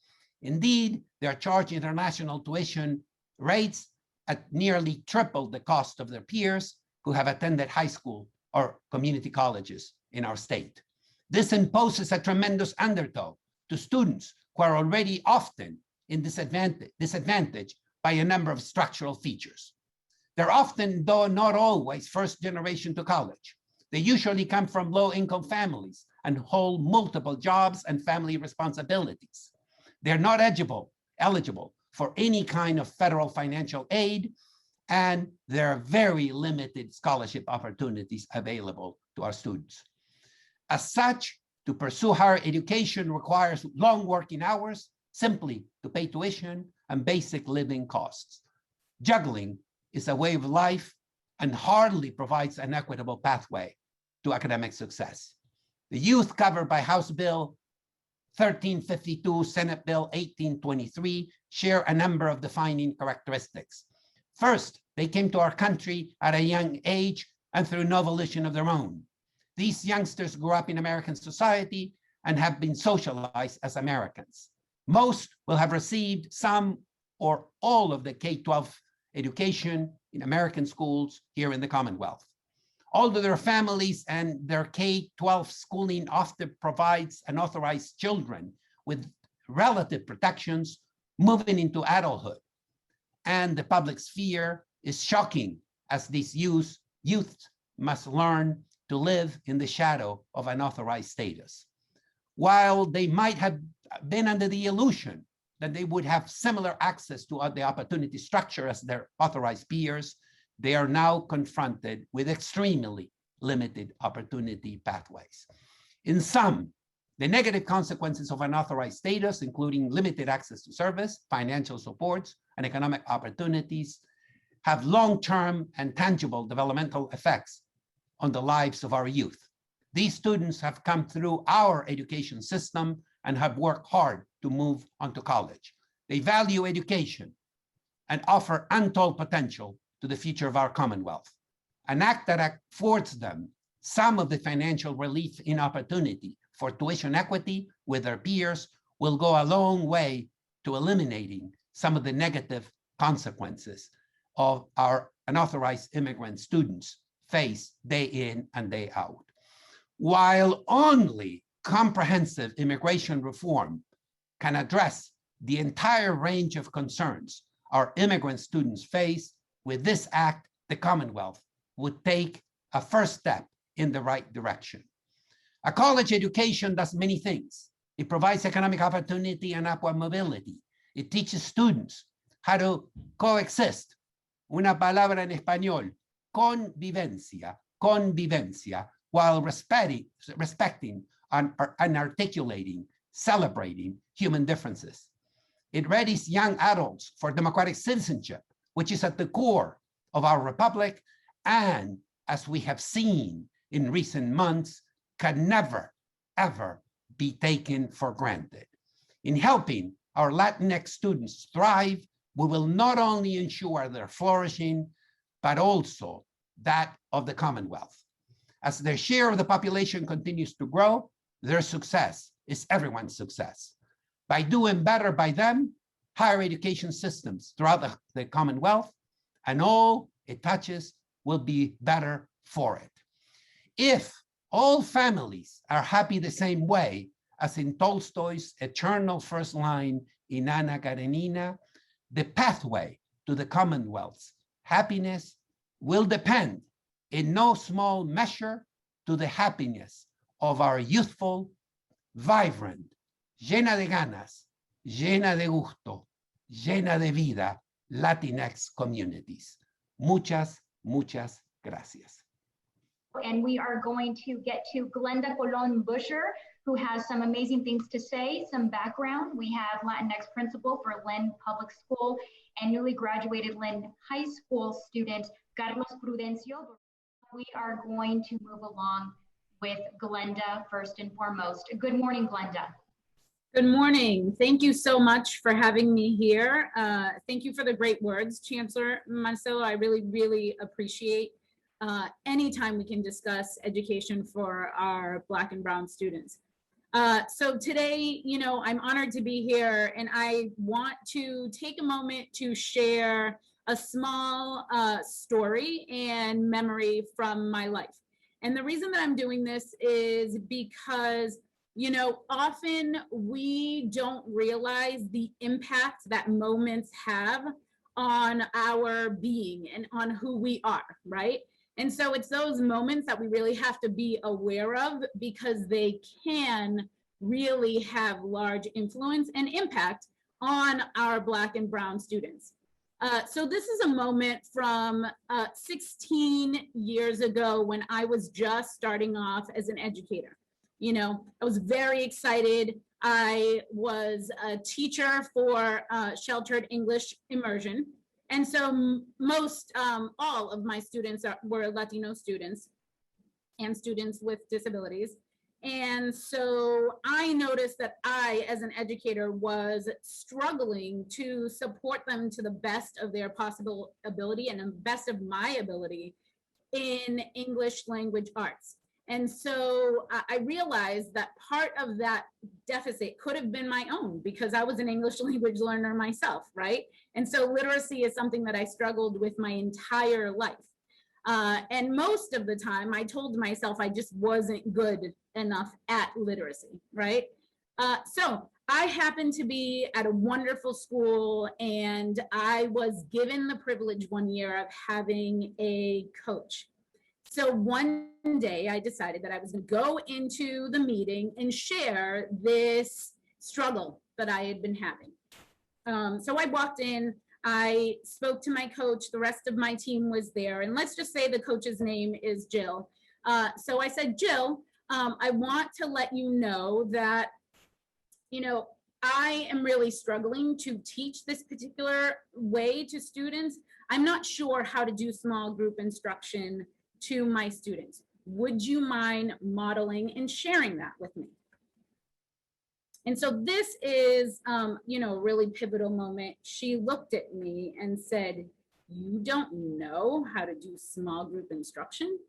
Indeed, they are charged international tuition rates at nearly triple the cost of their peers who have attended high school or community colleges in our state. This imposes a tremendous undertow to students who are already often in disadvantage by a number of structural features. They're often, though not always, first generation to college. They usually come from low-income families and hold multiple jobs and family responsibilities. They're not eligible for any kind of federal financial aid, and there are very limited scholarship opportunities available to our students. As such, to pursue higher education requires long working hours simply to pay tuition and basic living costs. Juggling is a way of life and hardly provides an equitable pathway to academic success. The youth covered by House Bill 1352, Senate Bill 1823 share a number of defining characteristics. First, they came to our country at a young age and through no volition of their own. These youngsters grew up in American society and have been socialized as Americans. Most will have received some or all of the K-12 education in American schools here in the Commonwealth. Although their families and their K-12 schooling often provides unauthorized children with relative protections moving into adulthood, and the public sphere is shocking as these youth must learn to live in the shadow of unauthorized status. While they might have been under the illusion that they would have similar access to the opportunity structure as their authorized peers, they are now confronted with extremely limited opportunity pathways. In sum, the negative consequences of unauthorized status, including limited access to service, financial supports, and economic opportunities, have long-term and tangible developmental effects on the lives of our youth. These students have come through our education system and have worked hard to move on to college. They value education and offer untold potential to the future of our Commonwealth. An act that affords them some of the financial relief in opportunity for tuition equity with their peers will go a long way to eliminating some of the negative consequences of our unauthorized immigrant students face day in and day out. While only comprehensive immigration reform can address the entire range of concerns our immigrant students face, with this act, the Commonwealth would take a first step in the right direction. A college education does many things. It provides economic opportunity and upward mobility. It teaches students how to coexist. Una palabra en español, convivencia, while respecting and articulating, celebrating human differences. It readies young adults for democratic citizenship, which is at the core of our republic, and as we have seen in recent months, can never, ever be taken for granted. In helping our Latinx students thrive, we will not only ensure their flourishing, but also that of the Commonwealth. As their share of the population continues to grow, their success is everyone's success. By doing better by them, higher education systems throughout the Commonwealth and all it touches will be better for it. If all families are happy the same way as in Tolstoy's eternal first line in Anna Karenina, the pathway to the Commonwealth's happiness will depend in no small measure to the happiness of our youthful, vibrant, llena de ganas, llena de gusto, llena de vida Latinx communities. Muchas, muchas gracias. And we are going to get to Glenda Colon Busher, who has some amazing things to say, some background. We have Latinx principal for Lynn Public School and newly graduated Lynn High School student, Carlos Prudencio. We are going to move along with Glenda first and foremost. Good morning, Glenda. Good morning. Thank you so much for having me here. Thank you for the great words, Chancellor Marcelo. I really, really appreciate anytime we can discuss education for our Black and Brown students. So today, you know, I'm honored to be here, and I want to take a moment to share a small story and memory from my life. And the reason that I'm doing this is because, you know, often we don't realize the impact that moments have on our being and on who we are, right? And so it's those moments that we really have to be aware of, because they can really have large influence and impact on our Black and Brown students. So this is a moment from 16 years ago when I was just starting off as an educator. You know, I was very excited. I was a teacher for sheltered English immersion. And so most, all of my students were Latino students and students with disabilities. And so I noticed that I, as an educator, was struggling to support them to the best of their possible ability and the best of my ability in English language arts. And so I realized that part of that deficit could have been my own, because I was an English language learner myself, right? And so literacy is something that I struggled with my entire life. And most of the time I told myself I just wasn't good enough at literacy, right? So I happened to be at a wonderful school, and I was given the privilege one year of having a coach. So one day I decided that I was going to go into the meeting and share this struggle that I had been having. So I walked in, I spoke to my coach, the rest of my team was there, and let's just say the coach's name is Jill. So I said, Jill, I want to let you know that, you know, I am really struggling to teach this particular way to students. I'm not sure how to do small group instruction to my students. Would you mind modeling and sharing that with me? And so this is, you know, a really pivotal moment. She looked at me and said, you don't know how to do small group instruction?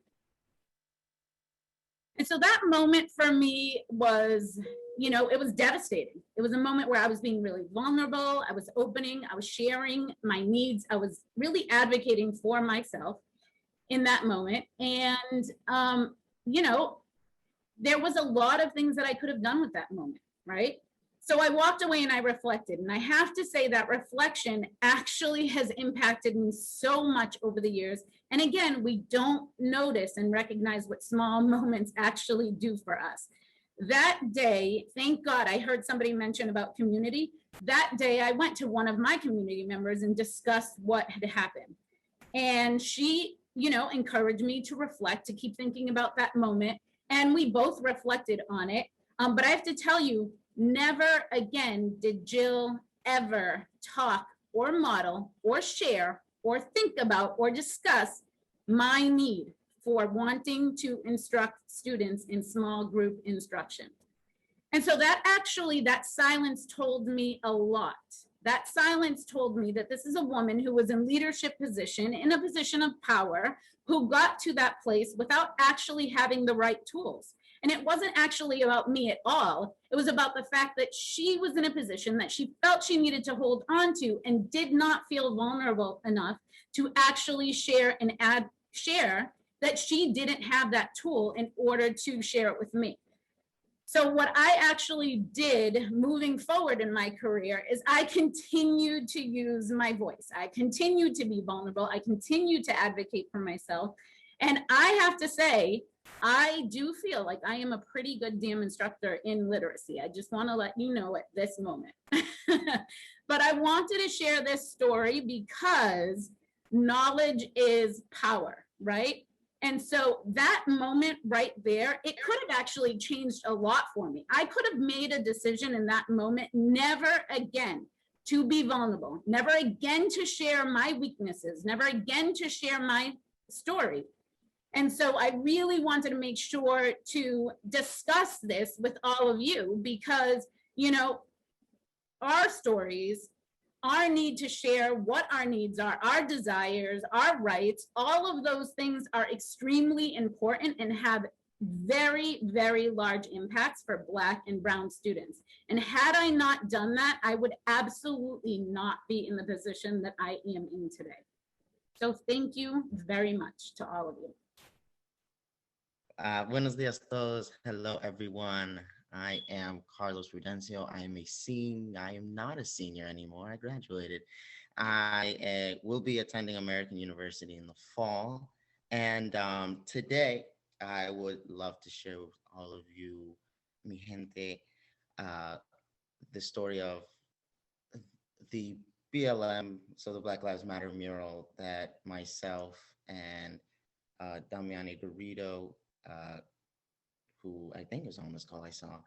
And so that moment for me was, you know, it was devastating. It was a moment where I was being really vulnerable. I was opening, I was sharing my needs. I was really advocating for myself in that moment. And, you know, there was a lot of things that I could have done with that moment, right? So I walked away and I reflected. And I have to say that reflection actually has impacted me so much over the years. And again, we don't notice and recognize what small moments actually do for us. That day, thank God, I heard somebody mention about community. That day, I went to one of my community members and discussed what had happened. And she, you know, encouraged me to reflect, to keep thinking about that moment. And we both reflected on it. But I have to tell you, never again did Jill ever talk or model or share or think about or discuss my need for wanting to instruct students in small group instruction. And so that actually, that silence told me a lot. That silence told me that this is a woman who was in leadership position, in a position of power, who got to that place without actually having the right tools. And it wasn't actually about me at all. It was about the fact that she was in a position that she felt she needed to hold on to and did not feel vulnerable enough to actually share and share that she didn't have that tool in order to share it with me. So what I actually did moving forward in my career is I continued to use my voice. I continued to be vulnerable. I continued to advocate for myself. And I have to say, I do feel like I am a pretty good damn instructor in literacy. I just want to let you know at this moment. But I wanted to share this story because knowledge is power, right? And so that moment right there, it could have actually changed a lot for me. I could have made a decision in that moment, never again to be vulnerable, never again to share my weaknesses, never again to share my story. And so I really wanted to make sure to discuss this with all of you because, you know, our stories, our need to share what our needs are, our desires, our rights, all of those things are extremely important and have very, very large impacts for Black and Brown students. And had I not done that, I would absolutely not be in the position that I am in today. So thank you very much to all of you. Buenos dias a todos. Hello, everyone. I am Carlos Prudencio. I am not a senior anymore. I graduated. I will be attending American University in the fall. And today, I would love to share with all of you, mi gente, the story of the BLM, so the Black Lives Matter mural that myself and Damiani Garrido, who I think is on this call, I saw,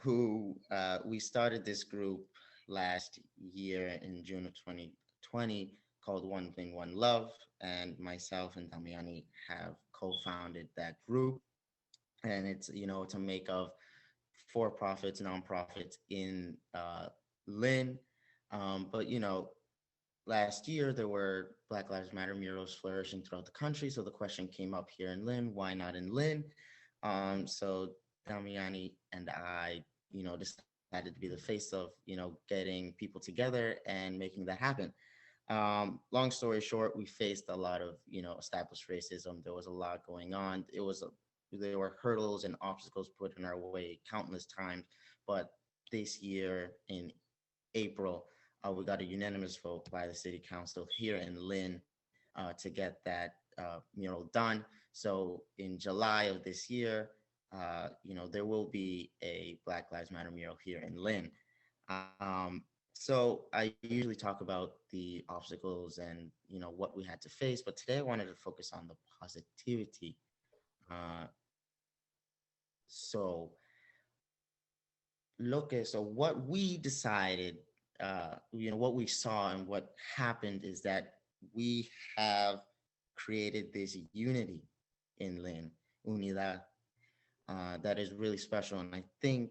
who we started this group last year in June of 2020 called One Thing, One Love. And myself and Damiani have co-founded that group. And it's, it's a make of for-profits, nonprofits in Lynn. But, last year there were Black Lives Matter murals flourishing throughout the country. So the question came up here in Lynn, why not in Lynn? So Damiani and I, decided to be the face of, getting people together and making that happen. Long story short, we faced a lot of, established racism. There was a lot going on. There were hurdles and obstacles put in our way countless times. But this year in April, we got a unanimous vote by the city council here in Lynn to get that mural done. So in July of this year, there will be a Black Lives Matter mural here in Lynn. So I usually talk about the obstacles and, what we had to face, but today I wanted to focus on the positivity. So what we decided, what we saw and what happened is that we have created this unity in Lynn, unidad, that is really special. And I think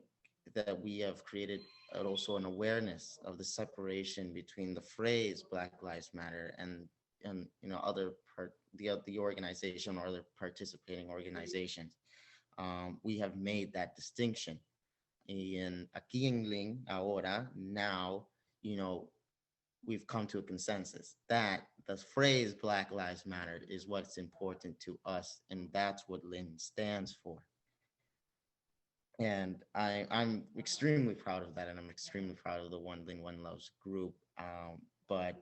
that we have created also an awareness of the separation between the phrase Black Lives Matter and the organization or other participating organizations. We have made that distinction. Aquí en Lynn, ahora, now, we've come to a consensus that the phrase Black Lives Matter is what's important to us, and that's what Lynn stands for. And I'm extremely proud of that, and I'm extremely proud of the One Thing, One Loves group. But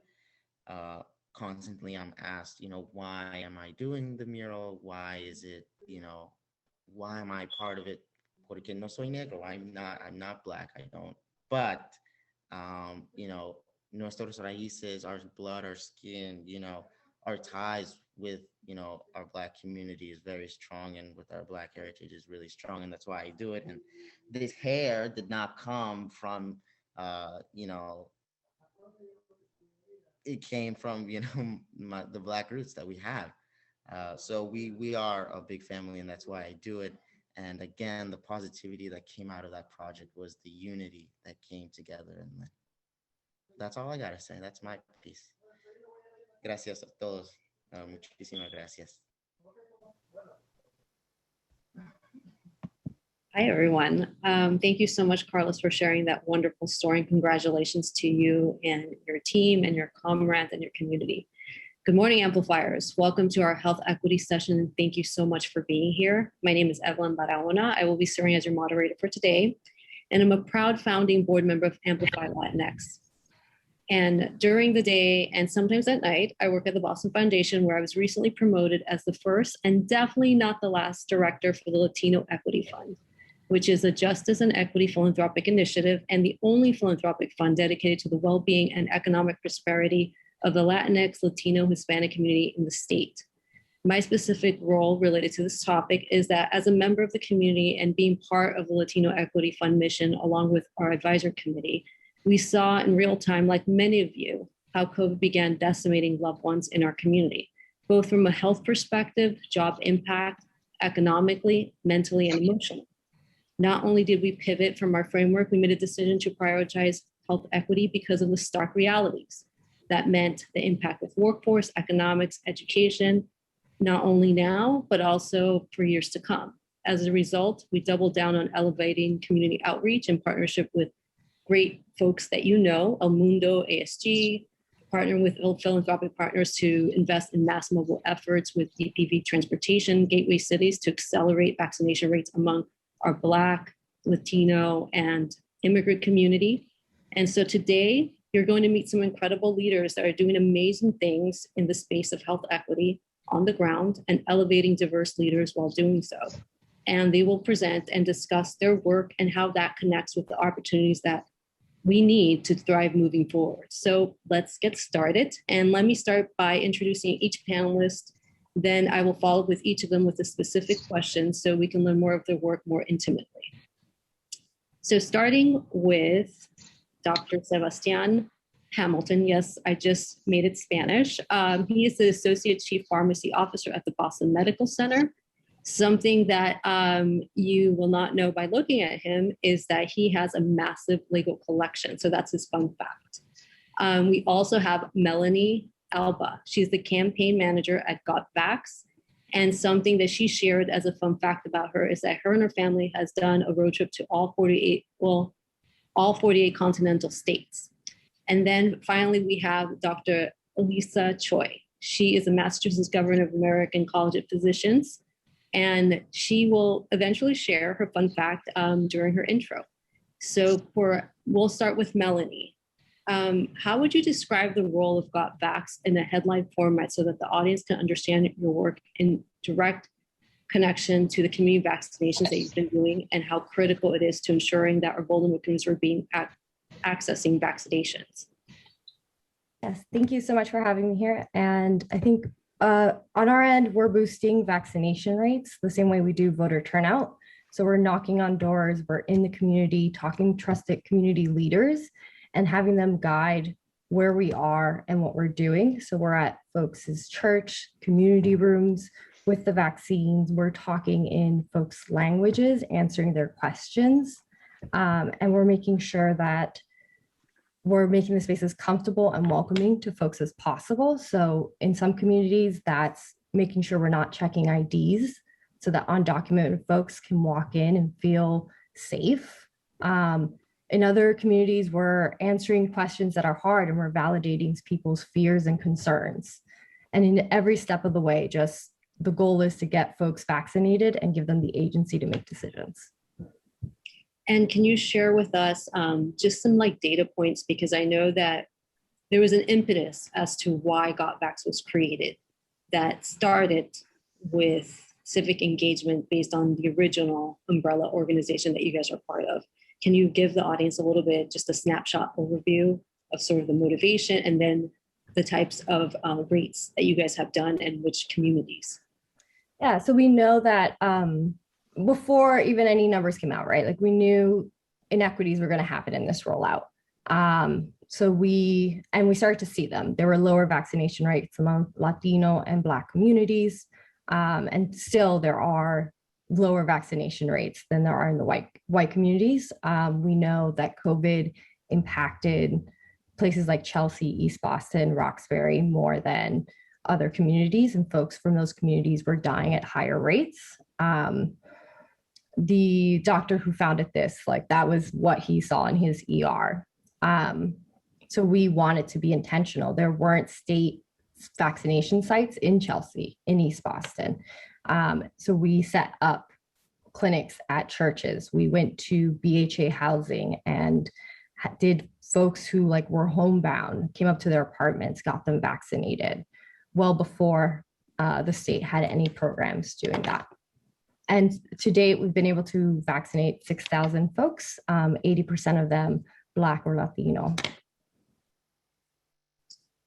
constantly I'm asked, why am I doing the mural? Why is it, why am I part of it? Porque no soy negro. I'm not Black. I don't. But, nuestros raíces, our blood, our skin, our ties with, our Black community is very strong, and with our Black heritage is really strong. And that's why I do it. And this hair did not come from, it came from, the Black roots that we have. So we are a big family, and that's why I do it. And again, the positivity that came out of that project was the unity that came together. And that's all I gotta say. That's my piece. Gracias a todos. Muchísimas gracias. Hi, everyone. Thank you so much, Carlos, for sharing that wonderful story, and congratulations to you and your team and your comrades and your community. Good morning, Amplifiers. Welcome to our health equity session, and thank you so much for being here. My name is Evelyn Barahona. I will be serving as your moderator for today, and I'm a proud founding board member of Amplify Latinx. And during the day and sometimes at night, I work at the Boston Foundation, where I was recently promoted as the first and definitely not the last director for the Latino Equity Fund, which is a justice and equity philanthropic initiative and the only philanthropic fund dedicated to the well-being and economic prosperity of the Latinx, Latino, Hispanic community in the state. My specific role related to this topic is that as a member of the community and being part of the Latino Equity Fund mission, along with our advisory committee, we saw in real time, like many of you, how COVID began decimating loved ones in our community, both from a health perspective, job impact, economically, mentally, and emotionally. Not only did we pivot from our framework, we made a decision to prioritize health equity because of the stark realities. That meant the impact with workforce, economics, education, not only now, but also for years to come. As a result, we doubled down on elevating community outreach in partnership with great folks that you know, El Mundo, ASG, partnering with philanthropic partners to invest in mass mobile efforts with DPV transportation, gateway cities to accelerate vaccination rates among our Black, Latino, and immigrant community. And so today, You're going to meet some incredible leaders that are doing amazing things in the space of health equity on the ground and elevating diverse leaders while doing so. And they will present and discuss their work and how that connects with the opportunities that we need to thrive moving forward. So let's get started. And let me start by introducing each panelist. Then I will follow up with each of them with a specific question so we can learn more of their work more intimately. So starting with Dr. Sebastián Hamilton. Yes, I just made it Spanish. He is the Associate Chief Pharmacy Officer at the Boston Medical Center. Something that you will not know by looking at him is that he has a massive legal collection. So that's his fun fact. We also have Melanie Alba. She's the campaign manager at Got Vax. And something that she shared as a fun fact about her is that her and her family has done a road trip to all 48 continental states. And then finally, we have Dr. Elisa Choi. She is a Massachusetts Governor of American College of Physicians, and she will eventually share her fun fact during her intro. So we'll start with Melanie. How would you describe the role of Got Vax in a headline format so that the audience can understand your work in direct connection to the community vaccinations that you've been doing and how critical it is to ensuring that our vulnerable communities are being accessing vaccinations? Yes, thank you so much for having me here. And I think on our end, we're boosting vaccination rates the same way we do voter turnout. So we're knocking on doors, we're in the community, talking to trusted community leaders and having them guide where we are and what we're doing. So we're at folks' church, community rooms with the vaccines. We're talking in folks' languages, answering their questions. And we're making sure that we're making the spaces comfortable and welcoming to folks as possible. So in some communities, that's making sure we're not checking IDs so that undocumented folks can walk in and feel safe. In other communities, we're answering questions that are hard and we're validating people's fears and concerns. And in every step of the way, just the goal is to get folks vaccinated and give them the agency to make decisions. And can you share with us just some data points? Because I know that there was an impetus as to why Got Vax was created that started with civic engagement based on the original umbrella organization that you guys are part of. Can you give the audience a little bit, just a snapshot overview of sort of the motivation and then the types of rates that you guys have done and which communities? Yeah, so we know that before even any numbers came out, right? We knew inequities were going to happen in this rollout. So we started to see them. There were lower vaccination rates among Latino and Black communities. And still there are lower vaccination rates than there are in the white communities. We know that COVID impacted places like Chelsea, East Boston, Roxbury more than other communities, and folks from those communities were dying at higher rates. The doctor who founded this, that was what he saw in his ER. So we wanted to be intentional. There weren't state vaccination sites in Chelsea, in East Boston. So we set up clinics at churches. We went to BHA housing and did folks who were homebound, came up to their apartments, got them vaccinated well before the state had any programs doing that. And to date, we've been able to vaccinate 6,000 folks, 80% of them Black or Latino.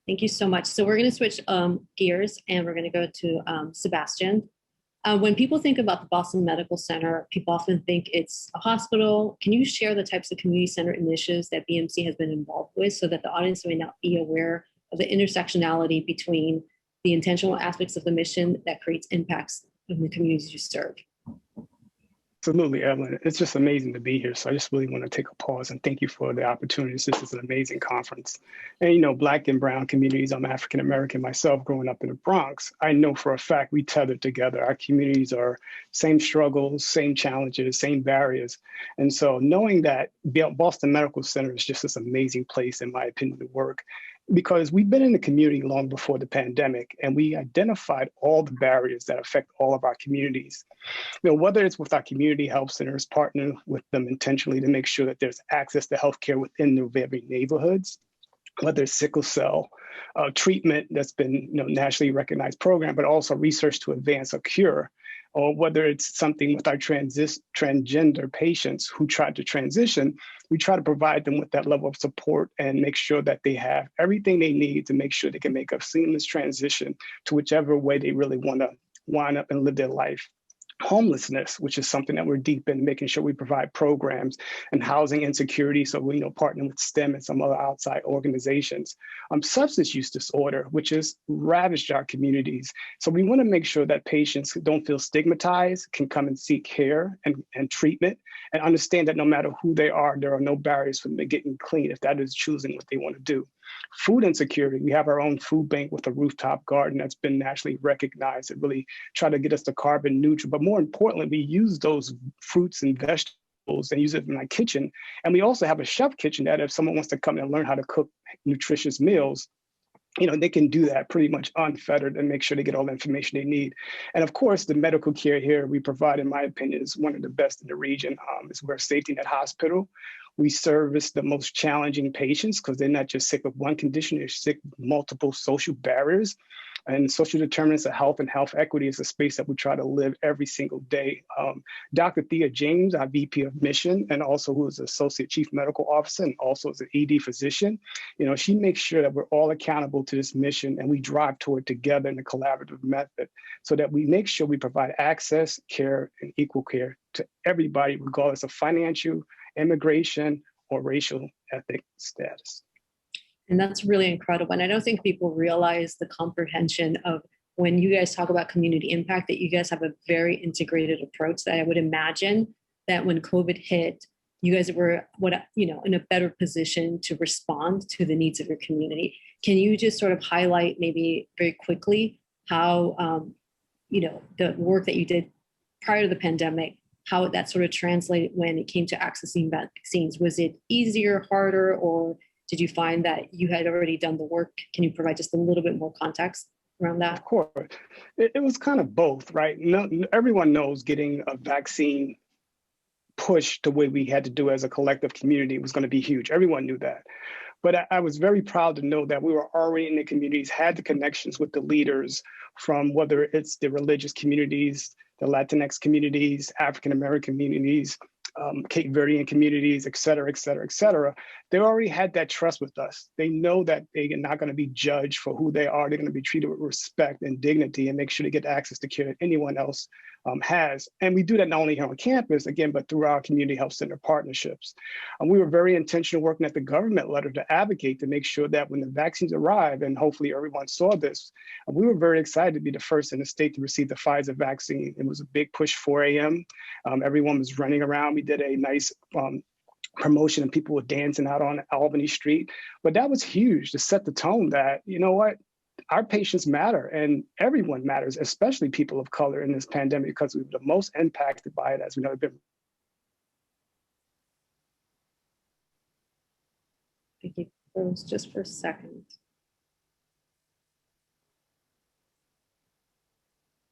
Thank you so much. So we're going to switch gears and we're going to go to Sebastián. When people think about the Boston Medical Center, people often think it's a hospital. Can you share the types of community center initiatives that BMC has been involved with so that the audience may not be aware of the intersectionality between the intentional aspects of the mission that creates impacts in the communities you serve? Absolutely, Evelyn. It's just amazing to be here. So I just really want to take a pause and thank you for the opportunity. This is an amazing conference. And Black and brown communities, I'm African American myself growing up in the Bronx. I know for a fact we tethered together. Our communities are same struggles, same challenges, same barriers. And so knowing that Boston Medical Center is just this amazing place, in my opinion, to work, because we've been in the community long before the pandemic, and we identified all the barriers that affect all of our communities. Whether it's with our community health centers, partner with them intentionally to make sure that there's access to healthcare within their very neighborhoods, whether it's sickle cell treatment that's been nationally recognized program, but also research to advance a cure, or whether it's something with our transgender patients who try to transition, we try to provide them with that level of support and make sure that they have everything they need to make sure they can make a seamless transition to whichever way they really want to wind up and live their life. Homelessness, which is something that we're deep in, making sure we provide programs, and housing insecurity. So we partner with STEM and some other outside organizations. Substance use disorder, which has ravaged our communities. So we want to make sure that patients who don't feel stigmatized can come and seek care and treatment, and understand that no matter who they are, there are no barriers for them getting clean if that is choosing what they want to do. Food insecurity, we have our own food bank with a rooftop garden that's been nationally recognized and really try to get us to carbon neutral. But more importantly, we use those fruits and vegetables and use it in my kitchen. And we also have a chef kitchen that if someone wants to come and learn how to cook nutritious meals, they can do that pretty much unfettered and make sure they get all the information they need. And of course, the medical care here we provide, in my opinion, is one of the best in the region. We're a safety net hospital. We service the most challenging patients because they're not just sick with one condition, they're sick with multiple social barriers. And social determinants of health and health equity is a space that we try to live every single day. Dr. Thea James, our VP of Mission, and also who is Associate Chief Medical Officer and also is an ED physician, she makes sure that we're all accountable to this mission and we drive toward together in a collaborative method so that we make sure we provide access, care, and equal care to everybody, regardless of financial, immigration, or racial ethnic status. And that's really incredible. And I don't think people realize the comprehension of when you guys talk about community impact, that you guys have a very integrated approach that I would imagine that when COVID hit, you guys were in a better position to respond to the needs of your community. Can you just sort of highlight maybe very quickly how, the work that you did prior to the pandemic, how that sort of translated when it came to accessing vaccines? Was it easier, harder, or did you find that you had already done the work? Can you provide just a little bit more context around that? Of course. It was kind of both, right? Everyone knows getting a vaccine push the way we had to do as a collective community was going to be huge. Everyone knew that. But I was very proud to know that we were already in the communities, had the connections with the leaders from whether it's the religious communities, the Latinx communities, African-American communities, Cape Verdean communities, et cetera, et cetera, et cetera. They already had that trust with us. They know that they are not going to be judged for who they are. They're going to be treated with respect and dignity and make sure they get access to care that anyone else has. And we do that not only here on campus, again, but through our community health center partnerships. We were very intentional working at the government level to advocate to make sure that when the vaccines arrive, and hopefully everyone saw this, we were very excited to be the first in the state to receive the Pfizer vaccine. It was a big push, 4 a.m. Everyone was running around. We did a nice promotion and people were dancing out on Albany Street. But that was huge to set the tone that, our patients matter and everyone matters, especially people of color in this pandemic, because we were the most impacted by it as we've never been. Thank you. Froze just for a second.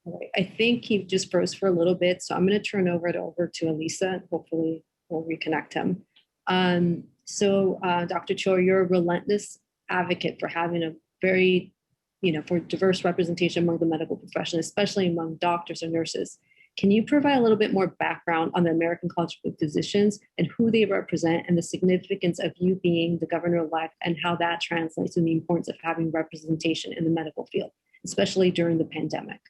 All right. I think he just froze for a little bit, so I'm going to turn it over to Elisa and hopefully we'll reconnect him. Dr. Cho, you're a relentless advocate for having a very for diverse representation among the medical profession, especially among doctors and nurses. Can you provide a little bit more background on the American College of Physicians and who they represent and the significance of you being the governor-elect and how that translates in the importance of having representation in the medical field, especially during the pandemic?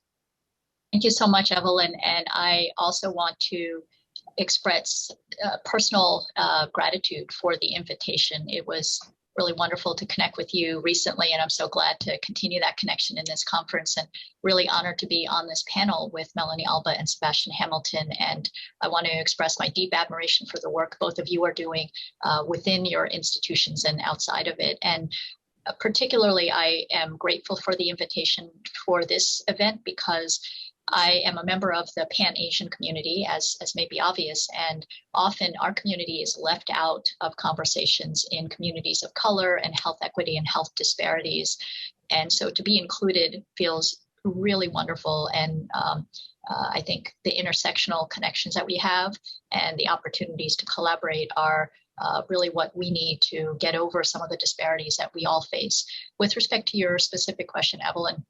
Thank you so much, Evelyn. And I also want to express personal gratitude for the invitation. It was really wonderful to connect with you recently, and I'm so glad to continue that connection in this conference, and really honored to be on this panel with Melanie Alba and Sebastian Hamilton. And I want to express my deep admiration for the work both of you are doing within your institutions and outside of it. And particularly, I am grateful for the invitation for this event because I am a member of the Pan-Asian community, as may be obvious, and often our community is left out of conversations in communities of color and health equity and health disparities. And so to be included feels really wonderful. And I think the intersectional connections that we have and the opportunities to collaborate are really what we need to get over some of the disparities that we all face. With respect to your specific question, Evelyn,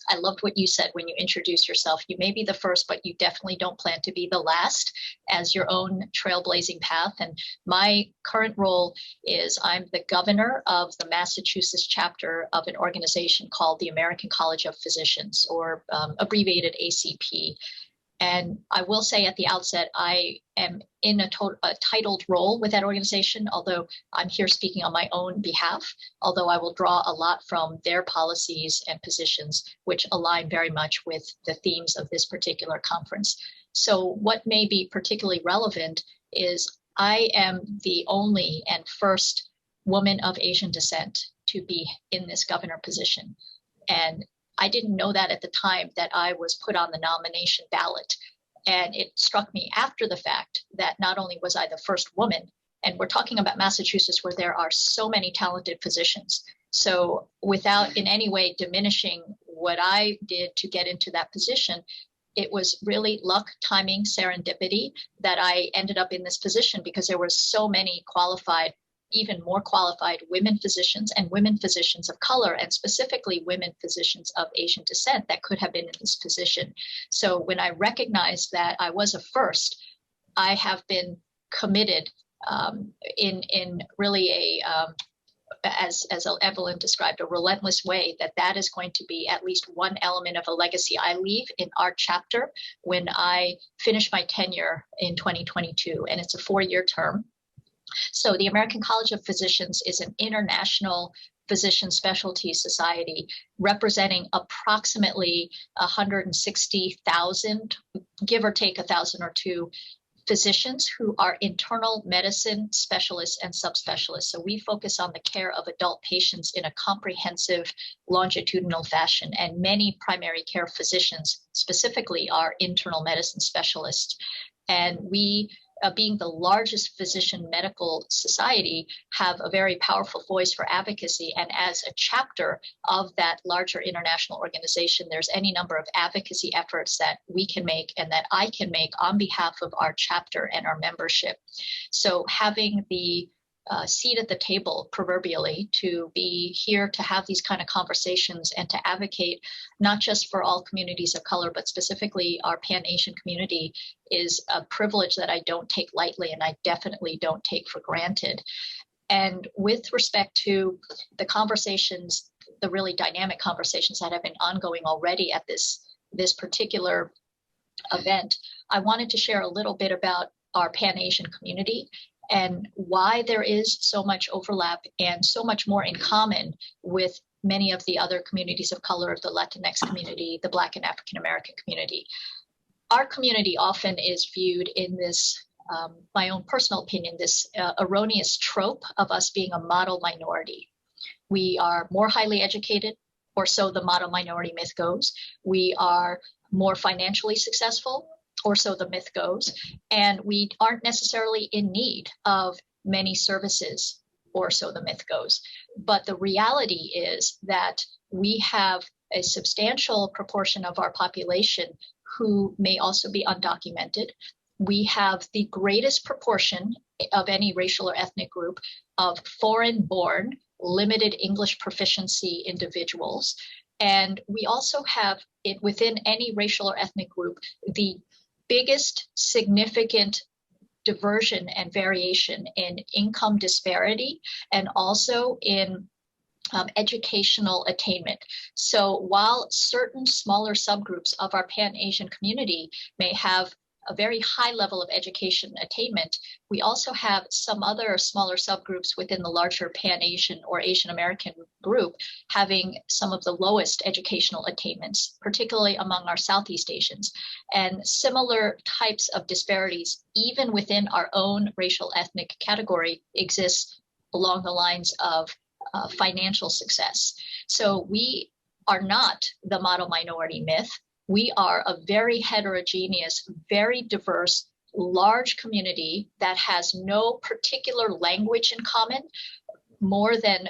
I loved what you said when you introduced yourself. You may be the first, but you definitely don't plan to be the last as your own trailblazing path. And my current role is I'm the governor of the Massachusetts chapter of an organization called the American College of Physicians, or abbreviated ACP. And I will say at the outset, I am in a titled role with that organization, although I'm here speaking on my own behalf, although I will draw a lot from their policies and positions, which align very much with the themes of this particular conference. So what may be particularly relevant is I am the only and first woman of Asian descent to be in this governor position. And I didn't know that at the time that I was put on the nomination ballot. And it struck me after the fact that not only was I the first woman, and we're talking about Massachusetts where there are so many talented physicians. So without in any way diminishing what I did to get into that position, it was really luck, timing, serendipity that I ended up in this position, because there were so many qualified, even more qualified women physicians and women physicians of color, and specifically women physicians of Asian descent that could have been in this position. So when I recognized that I was a first, I have been committed in really a, as Evelyn described, a relentless way, that is going to be at least one element of a legacy I leave in our chapter when I finish my tenure in 2022, and it's a 4-year term. So the American College of Physicians is an international physician specialty society representing approximately 160,000, give or take 1,000 or 2, physicians who are internal medicine specialists and subspecialists. So we focus on the care of adult patients in a comprehensive, longitudinal fashion, and many primary care physicians specifically are internal medicine specialists. And we, being the largest physician medical society, have a very powerful voice for advocacy. And as a chapter of that larger international organization, there's any number of advocacy efforts that we can make and that I can make on behalf of our chapter and our membership. So having the seat at the table, proverbially, to be here to have these kind of conversations and to advocate not just for all communities of color, but specifically our Pan-Asian community, is a privilege that I don't take lightly, and I definitely don't take for granted. And with respect to the conversations, the really dynamic conversations that have been ongoing already at this particular event, I wanted to share a little bit about our Pan-Asian community and why there is so much overlap and so much more in common with many of the other communities of color, the Latinx community, the Black and African American community. Our community often is viewed in this, my own personal opinion, this erroneous trope of us being a model minority. We are more highly educated, or so the model minority myth goes. We are more financially successful, or so the myth goes, and we aren't necessarily in need of many services, or so the myth goes. But the reality is that we have a substantial proportion of our population who may also be undocumented. We have the greatest proportion of any racial or ethnic group of foreign-born, limited English proficiency individuals. And we also have, within any racial or ethnic group, the biggest significant diversion and variation in income disparity and also in educational attainment. So while certain smaller subgroups of our Pan-Asian community may have a very high level of education attainment, we also have some other smaller subgroups within the larger Pan-Asian or Asian American group having some of the lowest educational attainments, particularly among our Southeast Asians. And similar types of disparities, even within our own racial ethnic category, exists along the lines of financial success. So we are not the model minority myth. We are a very heterogeneous, very diverse, large community that has no particular language in common, more than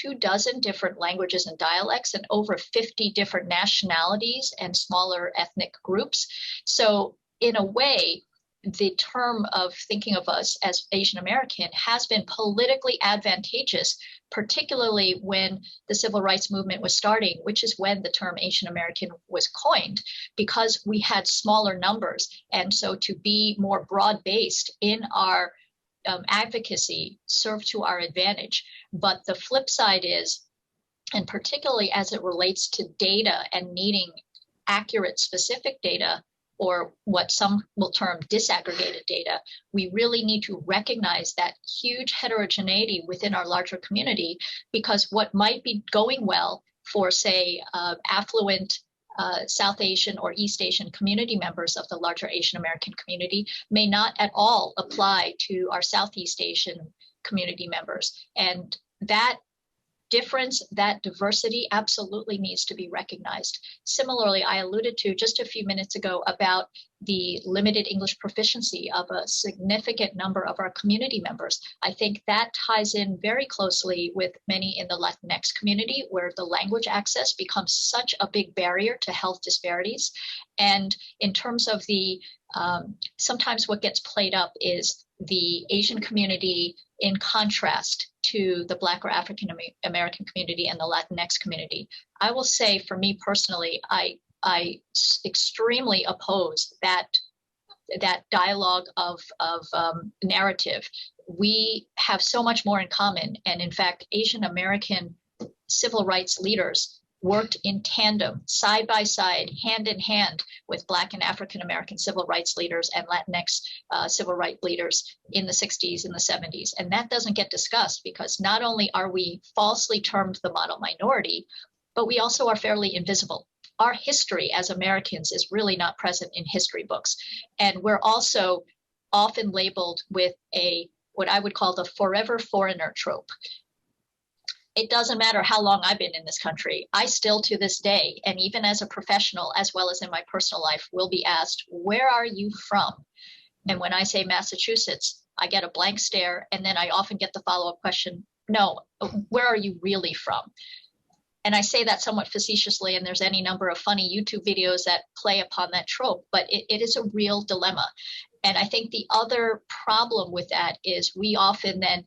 24 different languages and dialects, and over 50 different nationalities and smaller ethnic groups. So in a way, the term of thinking of us as Asian American has been politically advantageous, particularly when the civil rights movement was starting, which is when the term Asian American was coined, because we had smaller numbers. And so to be more broad-based in our advocacy served to our advantage. But the flip side is, and particularly as it relates to data and needing accurate, specific data, or what some will term disaggregated data, we really need to recognize that huge heterogeneity within our larger community, because what might be going well for, say, affluent South Asian or East Asian community members of the larger Asian American community may not at all apply to our Southeast Asian community members. And that difference, that diversity absolutely needs to be recognized. Similarly, I alluded to just a few minutes ago about the limited English proficiency of a significant number of our community members. I think that ties in very closely with many in the Latinx community, where the language access becomes such a big barrier to health disparities. And in terms of the, sometimes what gets played up is the Asian community in contrast to the Black or African American community and the Latinx community. I will say, for me personally, I extremely oppose that dialogue of narrative. We have so much more in common, and in fact, Asian American civil rights leaders worked in tandem, side by side, hand in hand with Black and African American civil rights leaders and Latinx civil rights leaders in the 60s and the 70s. And that doesn't get discussed, because not only are we falsely termed the model minority, but we also are fairly invisible. Our history as Americans is really not present in history books. And we're also often labeled with what I would call the forever foreigner trope. It doesn't matter how long I've been in this country. I still, to this day, and even as a professional, as well as in my personal life, will be asked, where are you from? And when I say Massachusetts, I get a blank stare. And then I often get the follow-up question, no, where are you really from? And I say that somewhat facetiously, and there's any number of funny YouTube videos that play upon that trope, but it is a real dilemma. And I think the other problem with that is we often then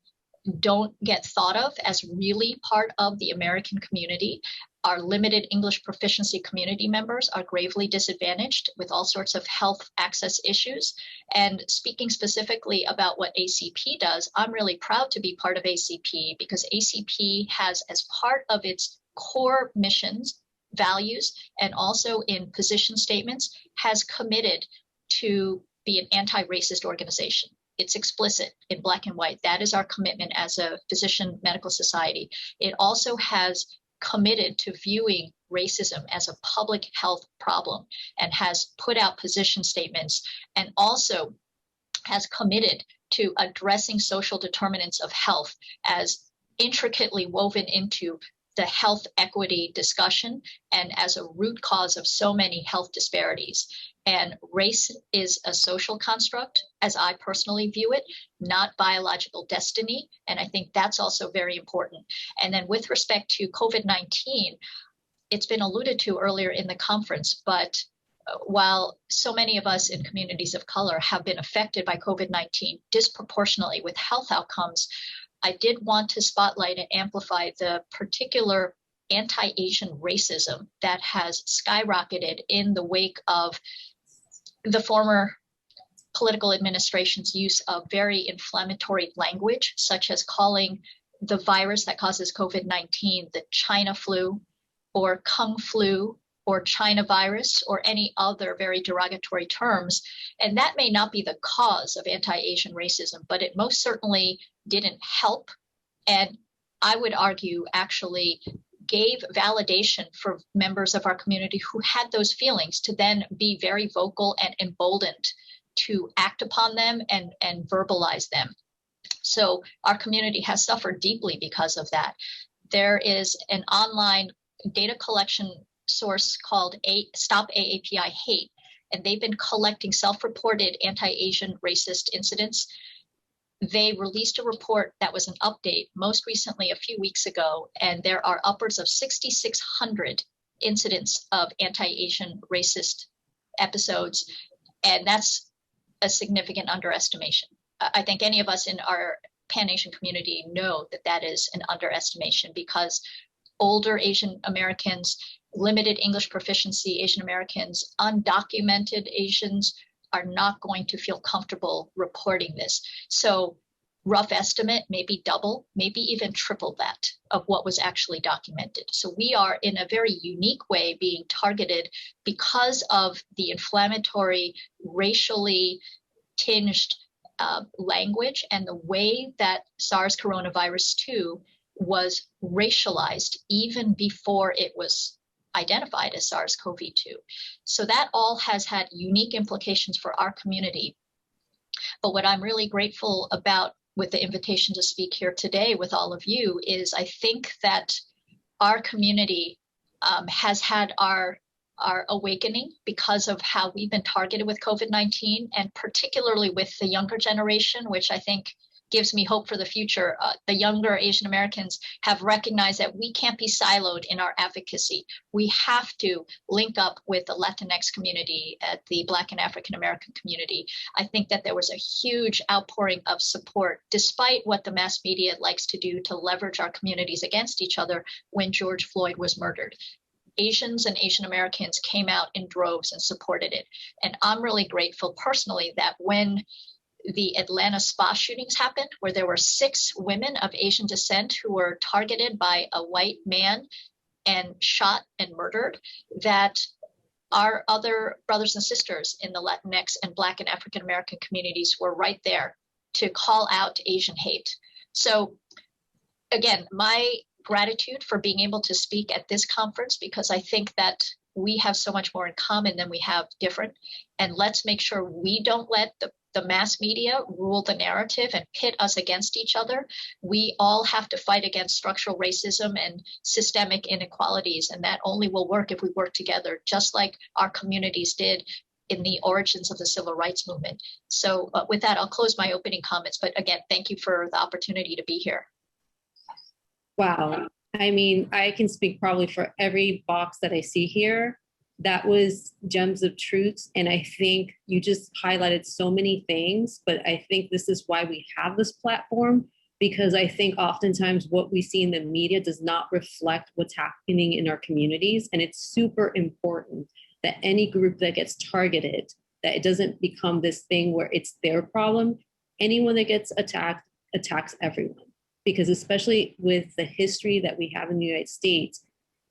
don't get thought of as really part of the American community. Our limited English proficiency community members are gravely disadvantaged with all sorts of health access issues. And speaking specifically about what ACP does, I'm really proud to be part of ACP, because ACP has, as part of its core missions, values, and also in position statements, has committed to be an anti-racist organization. It's explicit in black and white. That is our commitment as a physician medical society. It also has committed to viewing racism as a public health problem, and has put out position statements, and also has committed to addressing social determinants of health as intricately woven into the health equity discussion and as a root cause of so many health disparities. And race is a social construct, as I personally view it, not biological destiny. And I think that's also very important. And then with respect to COVID-19, it's been alluded to earlier in the conference, but while so many of us in communities of color have been affected by COVID-19 disproportionately with health outcomes, I did want to spotlight and amplify the particular anti-Asian racism that has skyrocketed in the wake of the former political administration's use of very inflammatory language, such as calling the virus that causes COVID-19 the China flu, or Kung flu, or China virus, or any other very derogatory terms. And that may not be the cause of anti-Asian racism, but it most certainly didn't help. And I would argue actually gave validation for members of our community who had those feelings to then be very vocal and emboldened to act upon them and verbalize them. So our community has suffered deeply because of that. There is an online data collection source called Stop AAPI Hate, and they've been collecting self-reported anti-Asian racist incidents. They released a report that was an update most recently a few weeks ago, and there are upwards of 6,600 incidents of anti-Asian racist episodes. And that's a significant underestimation. I think any of us in our Pan-Asian community know that that is an underestimation, because older Asian Americans, limited English proficiency Asian Americans, undocumented Asians are not going to feel comfortable reporting this. So rough estimate, maybe double, maybe even triple that of what was actually documented. So we are in a very unique way being targeted because of the inflammatory, racially tinged language and the way that SARS coronavirus 2 was racialized even before it was identified as SARS-CoV-2. So that all has had unique implications for our community. But what I'm really grateful about with the invitation to speak here today with all of you is I think that our community has had our awakening because of how we've been targeted with COVID-19, and particularly with the younger generation, which I think gives me hope for the future. The younger Asian Americans have recognized that we can't be siloed in our advocacy. We have to link up with the Latinx community, the Black and African American community. I think that there was a huge outpouring of support, despite what the mass media likes to do to leverage our communities against each other when George Floyd was murdered. Asians and Asian Americans came out in droves and supported it. And I'm really grateful personally that when the Atlanta spa shootings happened, where there were 6 women of Asian descent who were targeted by a white man and shot and murdered, that our other brothers and sisters in the Latinx and Black and African American communities were right there to call out Asian hate. So again, my gratitude for being able to speak at this conference, because I think that we have so much more in common than we have different. And let's make sure we don't let the mass media rule the narrative and pit us against each other. We all have to fight against structural racism and systemic inequalities, and that only will work if we work together, just like our communities did in the origins of the civil rights movement. So with that, I'll close my opening comments. But again, thank you for the opportunity to be here. Wow. I mean, I can speak probably for every box that I see here. That was gems of truths. And I think you just highlighted so many things, but I think this is why we have this platform, because I think oftentimes what we see in the media does not reflect what's happening in our communities. And it's super important that any group that gets targeted, that it doesn't become this thing where it's their problem. Anyone that gets attacked attacks everyone. Because especially with the history that we have in the United States,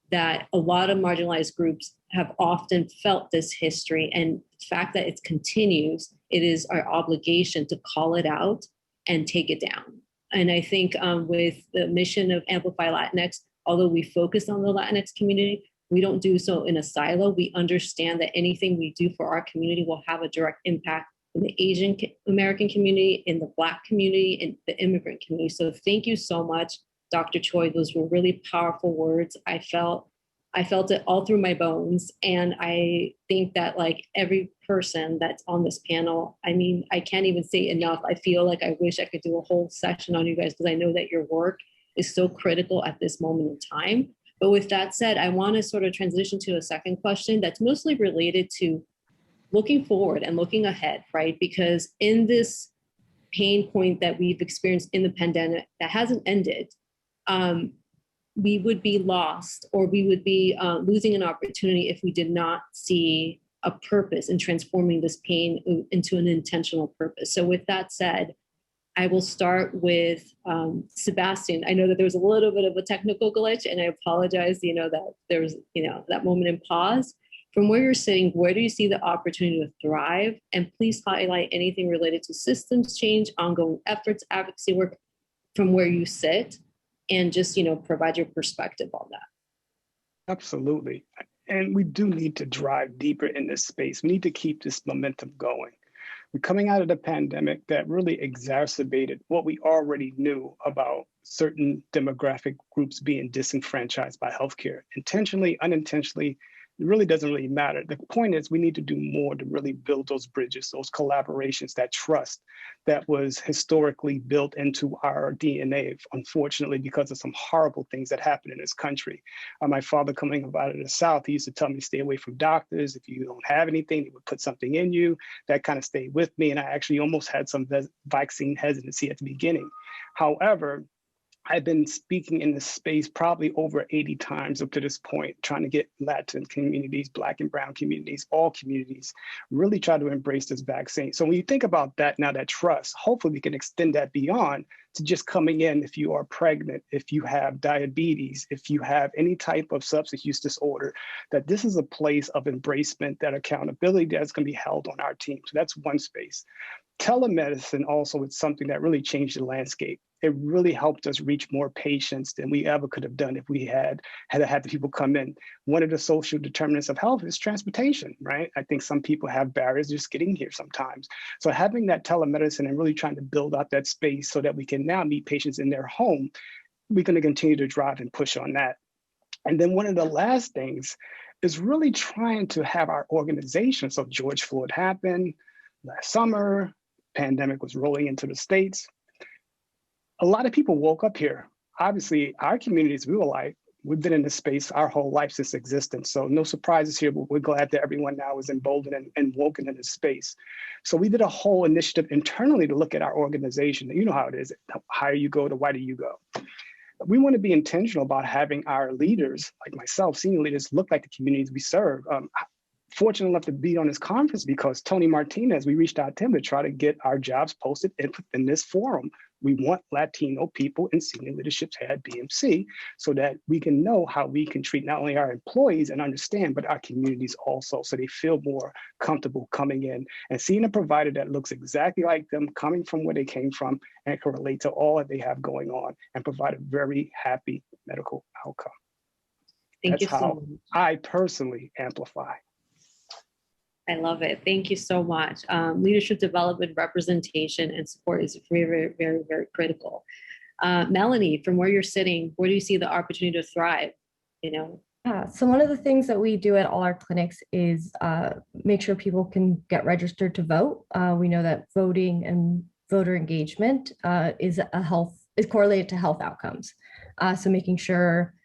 that a lot of marginalized groups have often felt this history, and the fact that it continues, it is our obligation to call it out and take it down. And I think with the mission of Amplify Latinx, although we focus on the Latinx community, we don't do so in a silo. We understand that anything we do for our community will have a direct impact in the Asian American community, in the Black community, in the immigrant community. So thank you so much, Dr. Choi. Those were really powerful words. I felt it all through my bones. And I think that like every person that's on this panel, I mean, I can't even say enough. I feel like I wish I could do a whole session on you guys, because I know that your work is so critical at this moment in time. But with that said, I want to sort of transition to a second question that's mostly related to looking forward and looking ahead, right? Because in this pain point that we've experienced in the pandemic that hasn't ended, we would be lost, or we would be losing an opportunity if we did not see a purpose in transforming this pain into an intentional purpose. So with that said, I will start with Sebastian. I know that there was a little bit of a technical glitch, and I apologize, that there was, that moment in pause. From where you're sitting, where do you see the opportunity to thrive? And please highlight anything related to systems change, ongoing efforts, advocacy work from where you sit, and just, provide your perspective on that. Absolutely. And we do need to drive deeper in this space. We need to keep this momentum going. We're coming out of the pandemic that really exacerbated what we already knew about certain demographic groups being disenfranchised by healthcare, intentionally, unintentionally. It really doesn't really matter. The point is we need to do more to really build those bridges, those collaborations, that trust that was historically built into our DNA, unfortunately, because of some horrible things that happened in this country. My father coming up out of the South, he used to tell me, stay away from doctors. If you don't have anything, they would put something in you. That kind of stayed with me. And I actually almost had some vaccine hesitancy at the beginning. However, I've been speaking in this space probably over 80 times up to this point, trying to get Latin communities, Black and Brown communities, all communities, really try to embrace this vaccine. So when you think about that now, that trust, hopefully we can extend that beyond to just coming in if you are pregnant, if you have diabetes, if you have any type of substance use disorder, that this is a place of embracement, that accountability that's going to be held on our team. So that's one space. Telemedicine also is something that really changed the landscape. It really helped us reach more patients than we ever could have done if we had the people come in. One of the social determinants of health is transportation, right? I think some people have barriers just getting here sometimes. So having that telemedicine and really trying to build out that space so that we can now meet patients in their home, we're going to continue to drive and push on that. And then one of the last things is really trying to have our organization. So George Floyd happened last summer, pandemic was rolling into the States. A lot of people woke up here. Obviously, our communities, we were like, we've been in this space our whole life since existence. So no surprises here, but we're glad that everyone now is emboldened and woken in this space. So we did a whole initiative internally to look at our organization. You know how it is, the higher you go, the wider you go. We want to be intentional about having our leaders, like myself, senior leaders, look like the communities we serve. Fortunate enough to be on this conference because Tony Martinez, we reached out to him to try to get our jobs posted in this forum. We want Latino people in senior leadership at BMC so that we can know how we can treat not only our employees and understand, but our communities also, so they feel more comfortable coming in and seeing a provider that looks exactly like them, coming from where they came from, and can relate to all that they have going on and provide a very happy medical outcome. Thank you That's so how much. I personally amplify. I love it. Thank you so much. Leadership development, representation, and support is very, very, very, very critical. Melanie, from where you're sitting, where do you see the opportunity to thrive? So one of the things that we do at all our clinics is make sure people can get registered to vote. We know that voting and voter engagement is correlated to health outcomes. So making sure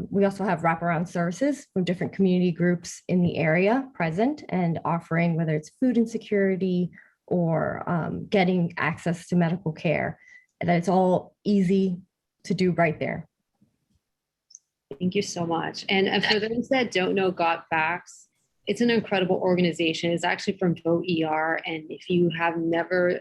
we also have wraparound services from different community groups in the area present and offering, whether it's food insecurity or getting access to medical care, and that it's all easy to do right there. Thank you so much. And for those that don't know GotVax, it's an incredible organization. It's actually from Vote ER. And if you have never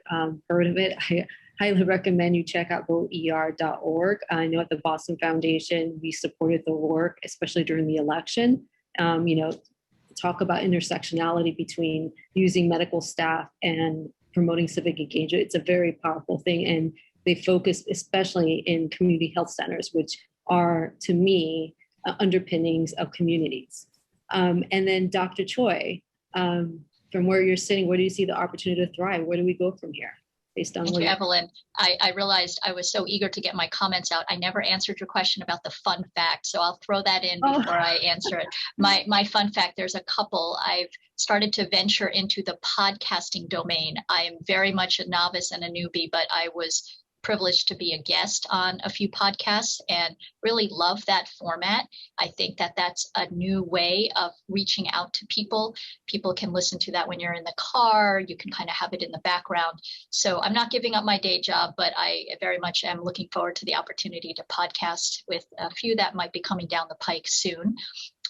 heard of it, I highly recommend you check out voteer.org. I know at the Boston Foundation, we supported the work, especially during the election. Talk about intersectionality between using medical staff and promoting civic engagement. It's a very powerful thing. And they focus especially in community health centers, which are, to me, underpinnings of communities. And then Dr. Choi, from where you're sitting, where do you see the opportunity to thrive? Where do we go from here? Based on Thank you, Evelyn. I realized I was so eager to get my comments out. I never answered your question about the fun fact, so I'll throw that in before I answer it. My fun fact, there's a couple. I've started to venture into the podcasting domain. I am very much a novice and a newbie, but I was privileged to be a guest on a few podcasts and really love that format. I think that that's a new way of reaching out to people. People can listen to that when you're in the car. You can kind of have it in the background. So I'm not giving up my day job, but I very much am looking forward to the opportunity to podcast with a few that might be coming down the pike soon.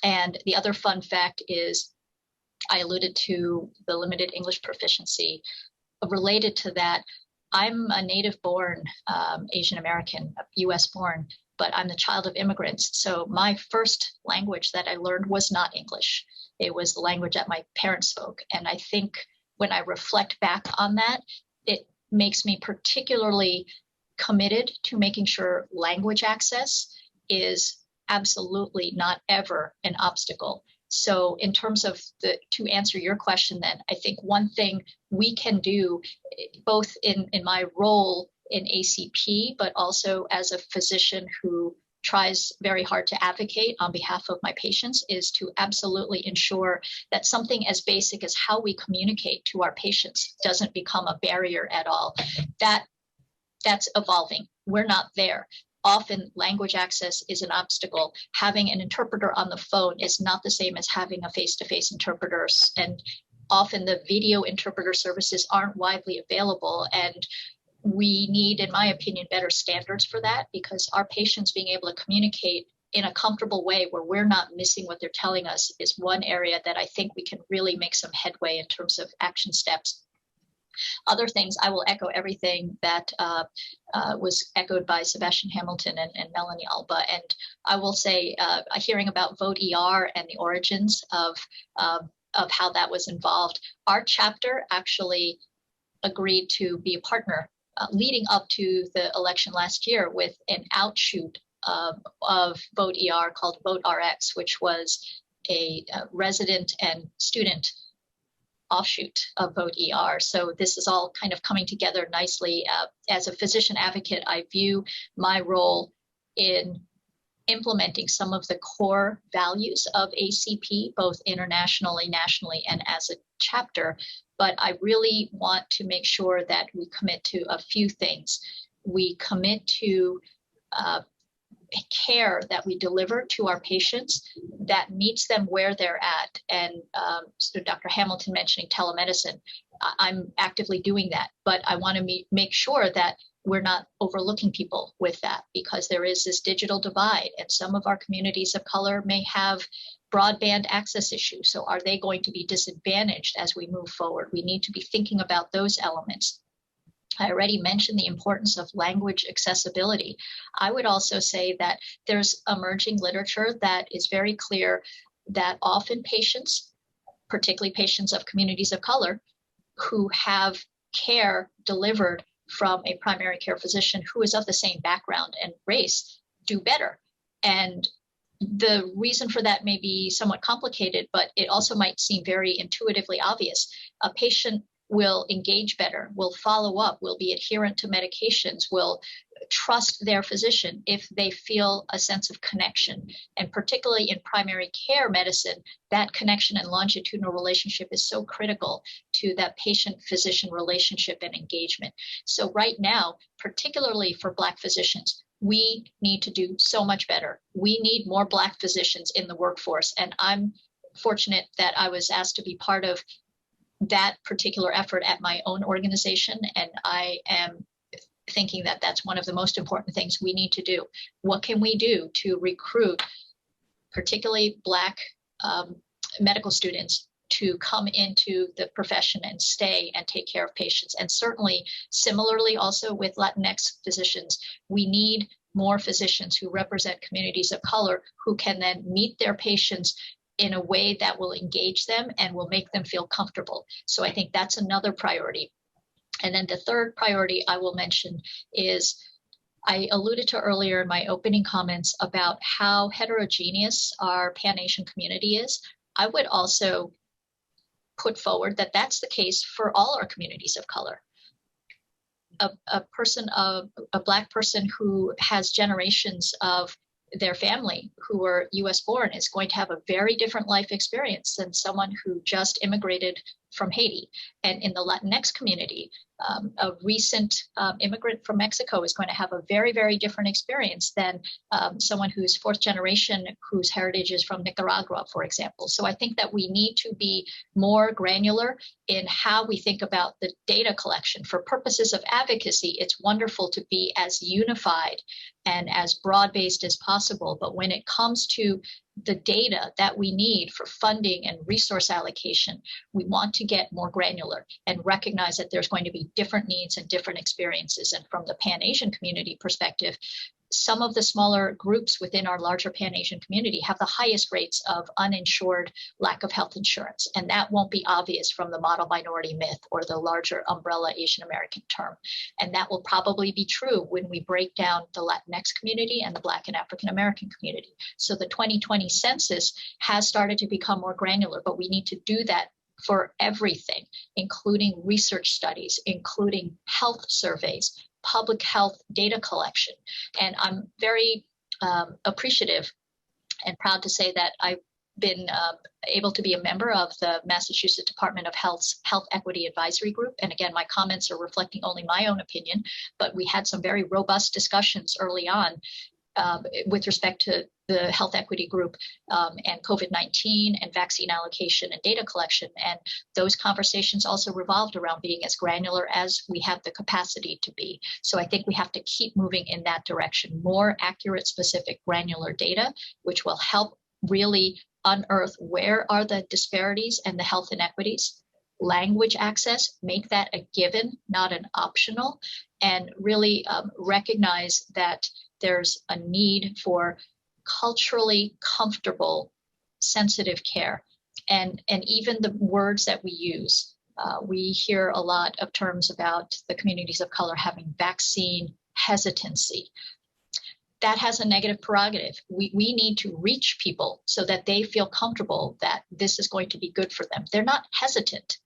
And the other fun fact is I alluded to the limited English proficiency. Related to that, I'm a native born Asian American, US born, but I'm the child of immigrants. So my first language that I learned was not English. It was the language that my parents spoke. And I think when I reflect back on that, it makes me particularly committed to making sure language access is absolutely not ever an obstacle. So in terms of to answer your question then, I think one thing we can do both in my role in ACP, but also as a physician who tries very hard to advocate on behalf of my patients is to absolutely ensure that something as basic as how we communicate to our patients doesn't become a barrier at all. That's evolving. We're not there. Often language access is an obstacle. Having an interpreter on the phone is not the same as having a face-to-face interpreter. And often the video interpreter services aren't widely available. And we need, in my opinion, better standards for that, because our patients being able to communicate in a comfortable way where we're not missing what they're telling us is one area that I think we can really make some headway in terms of action steps. Other things, I will echo everything that was echoed by Sebastian Hamilton and Melanie Alba. And I will say, hearing about Vote ER and the origins of how that was involved, our chapter actually agreed to be a partner leading up to the election last year with an outshoot of Vote ER called Vote RX, which was a resident and student offshoot of Vote ER. So this is all kind of coming together nicely. As a physician advocate, I view my role in implementing some of the core values of ACP, both internationally, nationally, and as a chapter. But I really want to make sure that we commit to a few things. We commit to care that we deliver to our patients that meets them where they're at. And so Dr. Hamilton mentioning telemedicine, I'm actively doing that, but I want to make sure that we're not overlooking people with that, because there is this digital divide, and some of our communities of color may have broadband access issues. So are they going to be disadvantaged as we move forward? We need to be thinking about those elements. I already mentioned the importance of language accessibility. I would also say that there's emerging literature that is very clear that often patients, particularly patients of communities of color, who have care delivered from a primary care physician who is of the same background and race, do better. And the reason for that may be somewhat complicated, but it also might seem very intuitively obvious. A patient will engage better, will follow up, will be adherent to medications, will trust their physician if they feel a sense of connection. And particularly in primary care medicine, that connection and longitudinal relationship is so critical to that patient-physician relationship and engagement. So right now, particularly for Black physicians, we need to do so much better. We need more Black physicians in the workforce. And I'm fortunate that I was asked to be part of that particular effort at my own organization. And I am thinking that that's one of the most important things we need to do. What can we do to recruit particularly Black medical students to come into the profession and stay and take care of patients? And certainly, similarly also with Latinx physicians, we need more physicians who represent communities of color who can then meet their patients in a way that will engage them and will make them feel comfortable. So I think that's another priority. And then the third priority I will mention is, I alluded to earlier in my opening comments about how heterogeneous our Pan-Asian community is. I would also put forward that that's the case for all our communities of color. A Black person who has generations of their family who are US born is going to have a very different life experience than someone who just immigrated from Haiti. And in the Latinx community, a recent immigrant from Mexico is going to have a very, very different experience than someone who's fourth generation, whose heritage is from Nicaragua, for example. So I think that we need to be more granular in how we think about the data collection. For purposes of advocacy, it's wonderful to be as unified and as broad-based as possible. But when it comes to the data that we need for funding and resource allocation, we want to get more granular and recognize that there's going to be different needs and different experiences. And from the Pan-Asian community perspective, some of the smaller groups within our larger Pan-Asian community have the highest rates of uninsured lack of health insurance. And that won't be obvious from the model minority myth or the larger umbrella Asian American term. And that will probably be true when we break down the Latinx community and the Black and African American community. So the 2020 census has started to become more granular, but we need to do that for everything, including research studies, including health surveys, public health data collection. And I'm very appreciative and proud to say that I've been able to be a member of the Massachusetts Department of Health's Health Equity Advisory Group. And again, my comments are reflecting only my own opinion, but we had some very robust discussions early on with respect to the health equity group and COVID-19 and vaccine allocation and data collection. And those conversations also revolved around being as granular as we have the capacity to be. So I think we have to keep moving in that direction, more accurate, specific, granular data, which will help really unearth where are the disparities and the health inequities. Language access, make that a given, not an optional, and really recognize that there's a need for culturally comfortable, sensitive care. And even the words that we use, we hear a lot of terms about the communities of color having vaccine hesitancy. That has a negative prerogative. We need to reach people so that they feel comfortable that this is going to be good for them. They're not hesitant.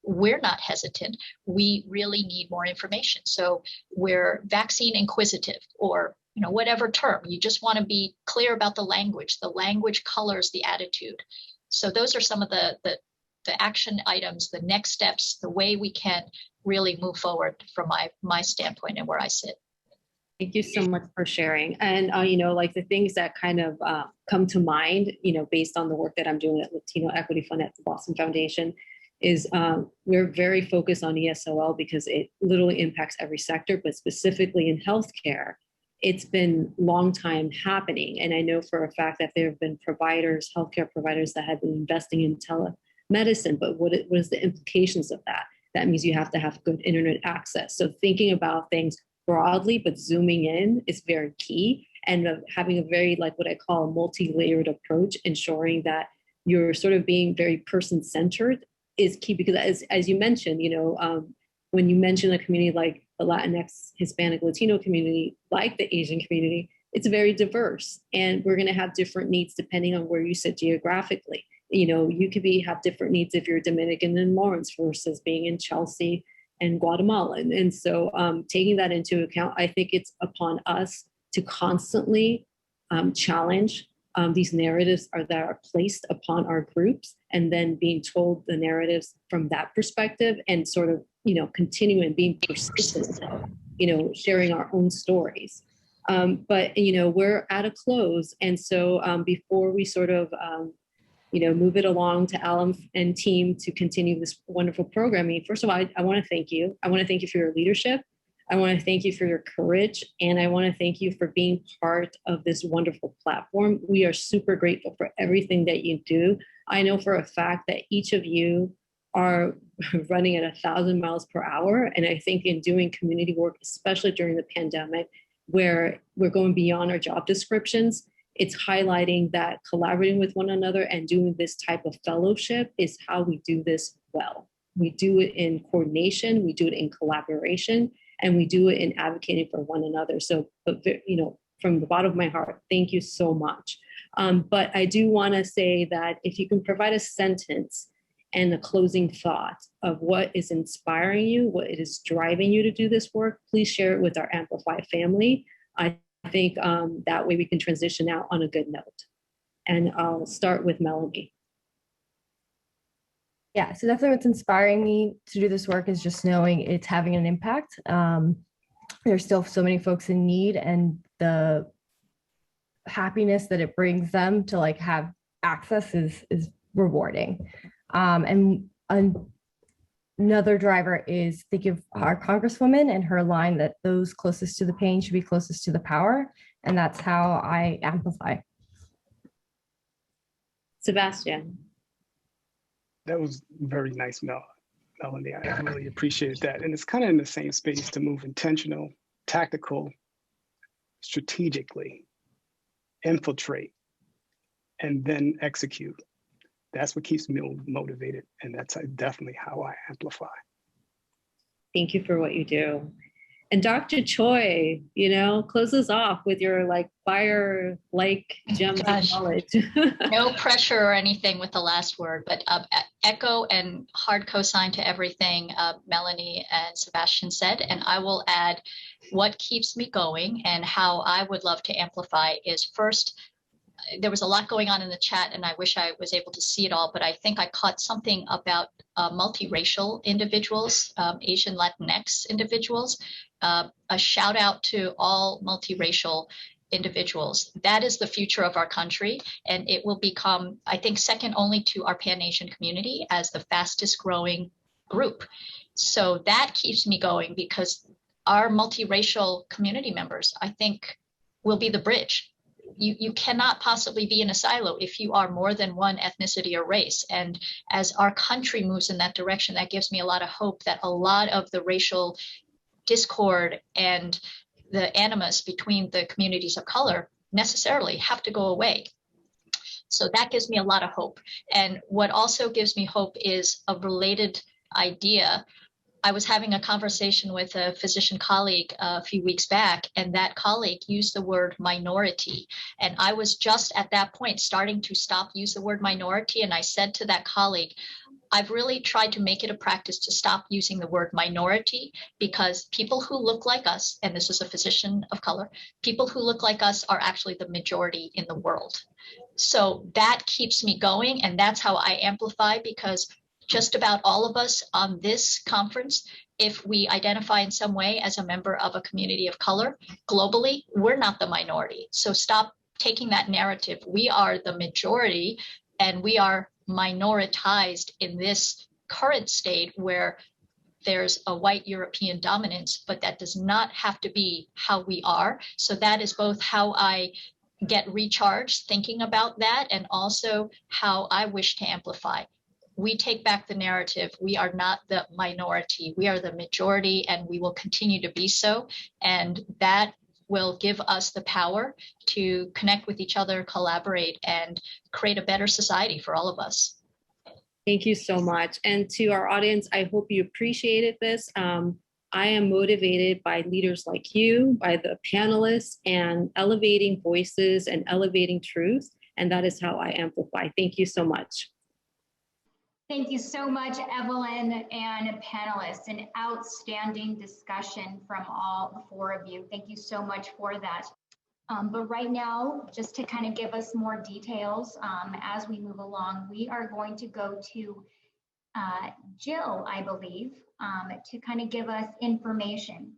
We're not hesitant. We really need more information. So we're vaccine inquisitive, or whatever term. You just want to be clear about the language. The language colors the attitude. So those are some of the action items, the next steps, the way we can really move forward from my standpoint and where I sit. Thank you so much for sharing. And, like the things that kind of come to mind, based on the work that I'm doing at Latino Equity Fund at the Boston Foundation, is we're very focused on ESOL because it literally impacts every sector, but specifically in healthcare, it's been a long time happening. And I know for a fact that there have been providers, healthcare providers that have been investing in telemedicine, but what is the implications of that? That means you have to have good internet access. So thinking about things broadly, but zooming in is very key. And having a very, what I call a multi-layered approach, ensuring that you're sort of being very person-centered is key, because as you mentioned, when you mention a community like the Latinx, Hispanic, Latino community, like the Asian community, it's very diverse. And we're going to have different needs depending on where you sit geographically. You could have different needs if you're Dominican in Lawrence versus being in Chelsea and Guatemala. And so taking that into account, I think it's upon us to constantly challenge these narratives that are placed upon our groups, and then being told the narratives from that perspective, and sort of, continuing being persistent, sharing our own stories. But, we're at a close. And so before we sort of, move it along to Alan and team to continue this wonderful programming, first of all, I want to thank you. I want to thank you for your leadership. I want to thank you for your courage. And I want to thank you for being part of this wonderful platform. We are super grateful for everything that you do. I know for a fact that each of you are running at 1,000 miles per hour. And I think in doing community work, especially during the pandemic, where we're going beyond our job descriptions, it's highlighting that collaborating with one another and doing this type of fellowship is how we do this well. We do it in coordination, we do it in collaboration, and we do it in advocating for one another. So, from the bottom of my heart, thank you so much. But I do want to say that if you can provide a sentence and a closing thought of what is inspiring you, what is driving you to do this work, please share it with our Amplify family. I think that way we can transition out on a good note. And I'll start with Melanie. Yeah, so definitely what's inspiring me to do this work is just knowing it's having an impact. There's still so many folks in need, and the happiness that it brings them to have access is rewarding. And another driver is think of our Congresswoman and her line that those closest to the pain should be closest to the power. And that's how I amplify. Sebastian. That was very nice, Melanie. I really appreciated that. And it's kind of in the same space to move intentional, tactical, strategically, infiltrate, and then execute. That's what keeps me motivated. And that's definitely how I amplify. Thank you for what you do. And Dr. Choi, you know, close us off with your like fire-like gems of knowledge. No pressure or anything with the last word, but echo and hard cosign to everything Melanie and Sebastian said. And I will add what keeps me going and how I would love to amplify is first, there was a lot going on in the chat and I wish I was able to see it all, but I think I caught something about multiracial individuals, Asian Latinx individuals. A shout out to all multiracial individuals. That is the future of our country, and it will become, I think, second only to our Pan-Asian community as the fastest growing group. So that keeps me going because our multiracial community members, I think, will be the bridge. You cannot possibly be in a silo if you are more than one ethnicity or race. And as our country moves in that direction, that gives me a lot of hope that a lot of the racial discord and the animus between the communities of color necessarily have to go away. So that gives me a lot of hope. And what also gives me hope is a related idea. I was having a conversation with a physician colleague a few weeks back, and that colleague used the word minority. And I was just at that point starting to use the word minority. And I said to that colleague, I've really tried to make it a practice to stop using the word minority because people who look like us, and this is a physician of color, people who look like us are actually the majority in the world. So that keeps me going. And that's how I amplify, because just about all of us on this conference, if we identify in some way as a member of a community of color, globally, we're not the minority. So stop taking that narrative. We are the majority and we are minoritized in this current state where there's a white European dominance, but that does not have to be how we are. So that is both how I get recharged thinking about that and also how I wish to amplify. We take back the narrative. We are not the minority. We are the majority, and we will continue to be so. And that will give us the power to connect with each other, collaborate, and create a better society for all of us. Thank you so much. And to our audience, I hope you appreciated this. I am motivated by leaders like you, by the panelists, and elevating voices and elevating truth. And that is how I amplify. Thank you so much. Thank you so much, Evelyn and panelists. An outstanding discussion from all four of you. Thank you so much for that. But right now, just to kind of give us more details as we move along, we are going to go to Jill, I believe, to kind of give us information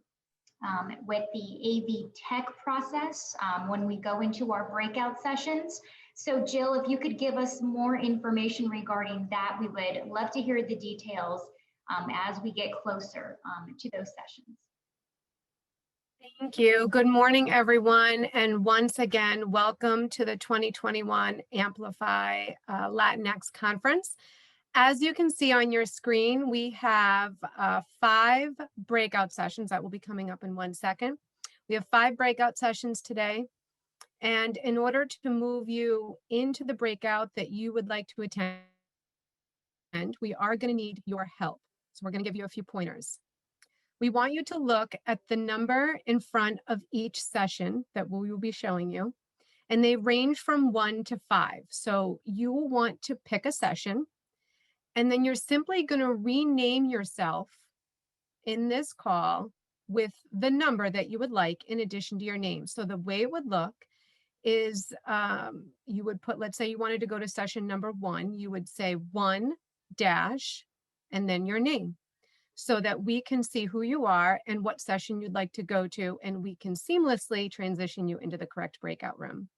with the AV Tech process when we go into our breakout sessions. So Jill, if you could give us more information regarding that, we would love to hear the details as we get closer to those sessions. Thank you. Good morning, everyone. And once again, welcome to the 2021 Amplify Latinx Conference. As you can see on your screen, we have 5 breakout sessions that will be coming up in 1 second. We have 5 breakout sessions today. And in order to move you into the breakout that you would like to attend, we are going to need your help. So we're going to give you a few pointers. We want you to look at the number in front of each session that we will be showing you, and they range from 1 to 5. So you will want to pick a session, and then you're simply going to rename yourself in this call with the number that you would like in addition to your name. So the way it would look is you would put, let's say you wanted to go to session number 1, you would say 1 dash and then your name, so that we can see who you are and what session you'd like to go to, and we can seamlessly transition you into the correct breakout room.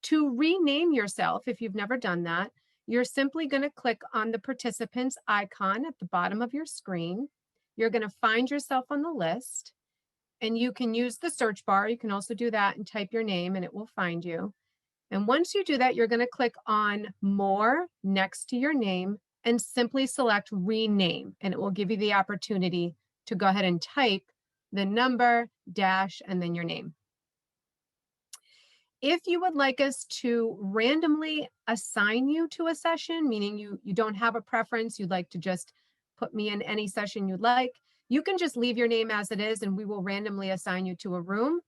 To rename yourself, if you've never done that, you're simply going to click on the participants icon at the bottom of your screen. You're going to find yourself on the list, and you can use the search bar. You can also do that and type your name and it will find you. And once you do that, you're going to click on More next to your name and simply select Rename, and it will give you the opportunity to go ahead and type the number, dash, and then your name. If you would like us to randomly assign you to a session, meaning you don't have a preference, you'd like to just put me in any session you'd like, You can just leave your name as it is and we will randomly assign you to a room.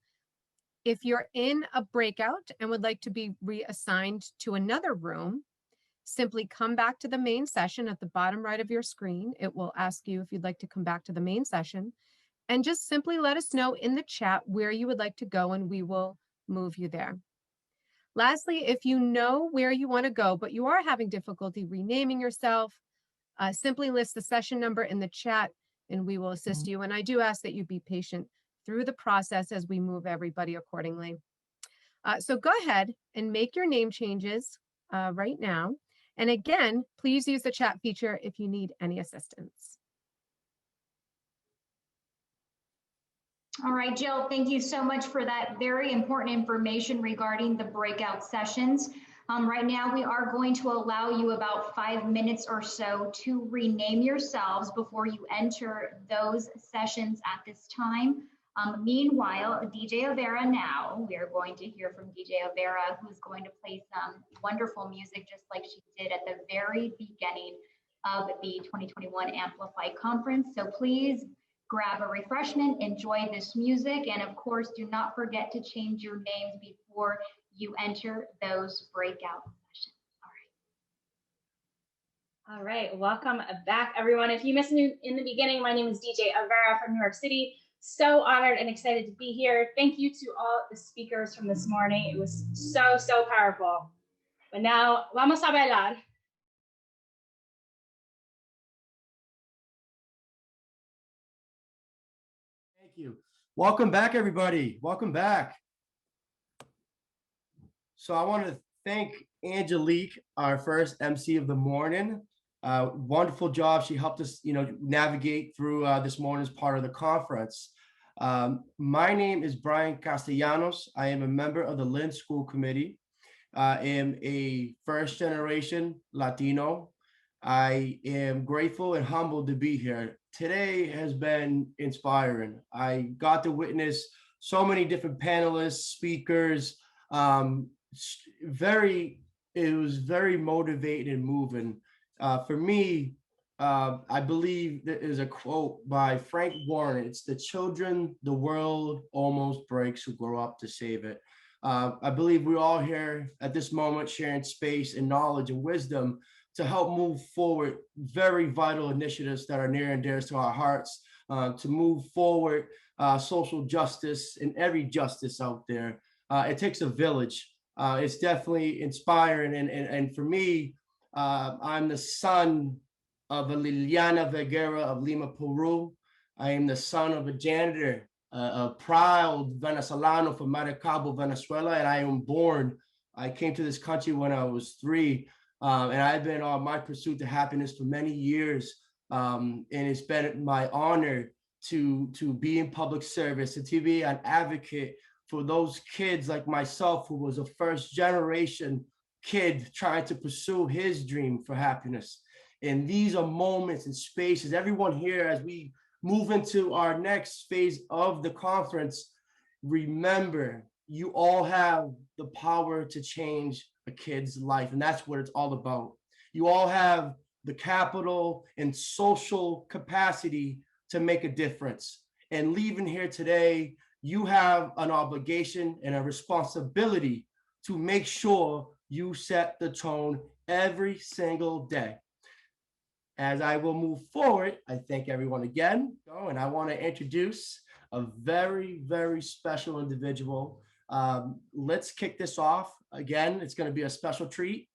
If you're in a breakout and would like to be reassigned to another room, simply come back to the main session at the bottom right of your screen. It will ask you if you'd like to come back to the main session, and just simply let us know in the chat where you would like to go and we will move you there. Lastly, if you know where you want to go, but you are having difficulty renaming yourself, simply list the session number in the chat and we will assist you. And I do ask that you be patient through the process as we move everybody accordingly. So go ahead and make your name changes right now. And again, please use the chat feature if you need any assistance. All right, Jill, thank you so much for that very important information regarding the breakout sessions. Right now, we are going to allow you about 5 minutes or so to rename yourselves before you enter those sessions at this time. Meanwhile, DJ Avera now, we are going to hear from DJ Avera, who's going to play some wonderful music just like she did at the very beginning of the 2021 Amplify Conference. So please grab a refreshment, enjoy this music, and of course, do not forget to change your names before you enter those breakout sessions. All right, welcome back, everyone. If you missed me in the beginning, my name is DJ Avera from New York City. So honored and excited to be here. Thank you to all the speakers from this morning. It was so powerful. But now, vamos a bailar. Thank you. Welcome back, everybody. Welcome back. So I want to thank Angelique, our first MC of the morning. Wonderful job. She helped us, navigate through this morning's part of the conference. My name is Brian Castellanos. I am a member of the Lynn School Committee. I am a first-generation Latino. I am grateful and humbled to be here. Today has been inspiring. I got to witness so many different panelists, speakers. It was very motivating and moving. For me, I believe there is a quote by Frank Warren. It's the children the world almost breaks who grow up to save it. I believe we're all here at this moment sharing space and knowledge and wisdom to help move forward very vital initiatives that are near and dear to our hearts, to move forward social justice and every justice out there. It takes a village. It's definitely inspiring. And for me, I'm the son of a Liliana Vergara of Lima, Peru. I am the son of a janitor, a proud Venezolano from Maracaibo, Venezuela, and I came to this country when I was 3, and I've been on my pursuit to happiness for many years, and it's been my honor to be in public service and to be an advocate for those kids like myself, who was a first-generation kid trying to pursue his dream for happiness. And these are moments and spaces. Everyone here, as we move into our next phase of the conference, remember, you all have the power to change a kid's life. And that's what it's all about. You all have the capital and social capacity to make a difference. And leaving here today, you have an obligation and a responsibility to make sure you set the tone every single day. As I will move forward, I thank everyone again. And I want to introduce a very, very special individual. Let's kick this off. Again, it's going to be a special treat.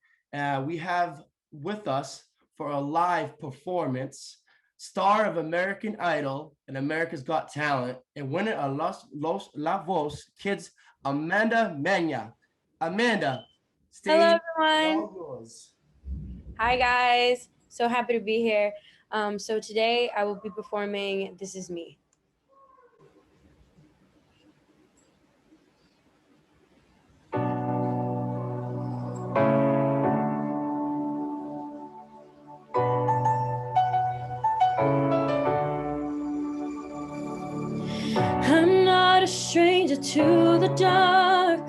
We have with us for a live performance, star of American Idol and America's Got Talent, and winner of La Voz Kids, Amanda Mena. Amanda, hello everyone. Hi guys, so happy to be here. So today I will be performing This Is Me. I'm not a stranger to the dark.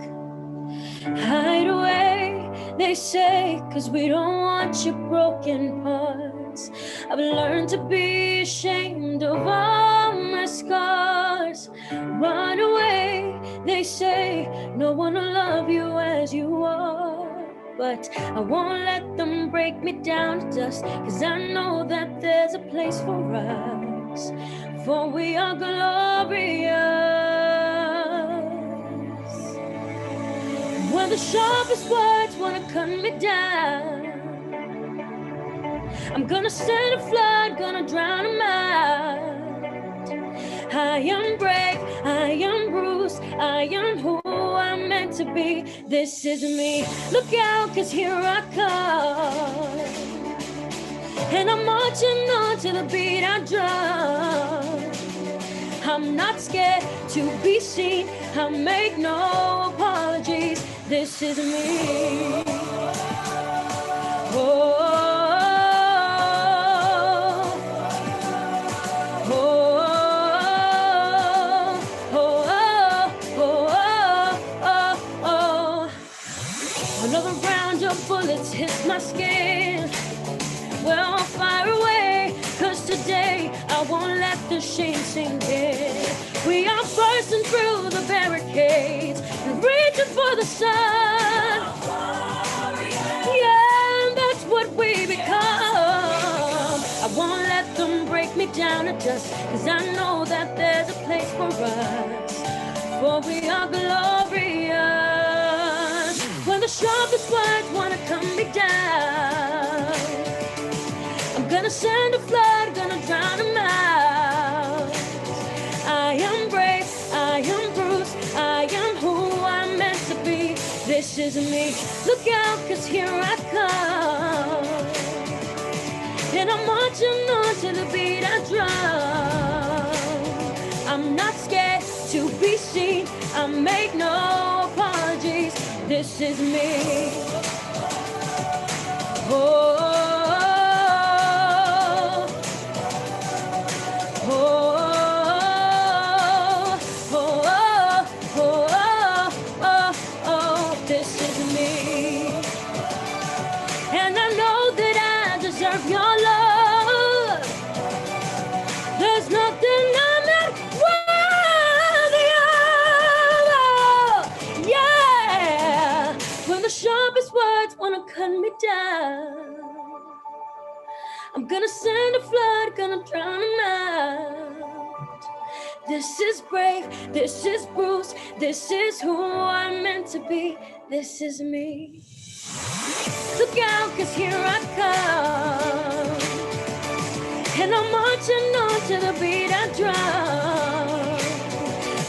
Hide away, they say, 'cause we don't want your broken parts. I've learned to be ashamed of all my scars. Run away, they say, no one will love you as you are. But I won't let them break me down to dust, 'cause I know that there's a place for us, for we are glorious. When the sharpest words wanna cut me down, I'm gonna send a flood, gonna drown them out. I am brave, I am bruised, I am who I'm meant to be. This is me. Look out, 'cause here I come. And I'm marching on to the beat I drum. I'm not scared to be seen, I make no apologies. This is me. Oh. Bullets hit my skin. Well, fire away, 'cause today I won't let the shame sink in. We are bursting through the barricades and reaching for the sun. Yeah, that's what we become. I won't let them break me down to dust, 'cause I know that there's a place for us, for we are glorious. When the sharpest words wanna cut me down, I'm gonna send a flood, gonna drown them out. I am brave, I am bruised, I am who I'm meant to be. This is me. Look out, 'cause here I come. And I'm marching on to the beat I drum. I'm not scared to be seen, I make no apologies. This is me. Oh, oh, oh, oh, oh, oh, oh, this is me. And I know that I deserve your love. There's nothing I'm not worthy of. Yeah. When the sharpest words wanna cut me down, I'm gonna send a flood, gonna drown them out. This is brave, this is bruised, this is who I'm meant to be. This is me. Look out, 'cause here I come. And I'm marching on to the beat I drum.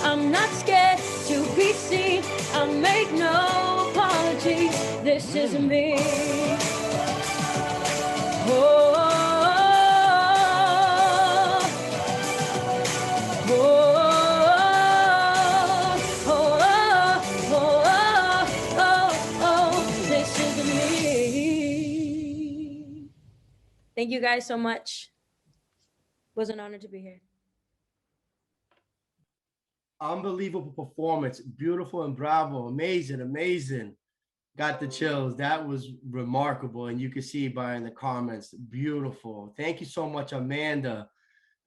I'm not scared to be seen, I make no apologies. This is me. Oh, oh, oh, oh, oh, oh, this is me. Thank you guys so much. It was an honor to be here. Unbelievable performance, beautiful and bravo, amazing, amazing. Got the chills. That was remarkable, and you can see by in the comments, beautiful. Thank you so much, Amanda.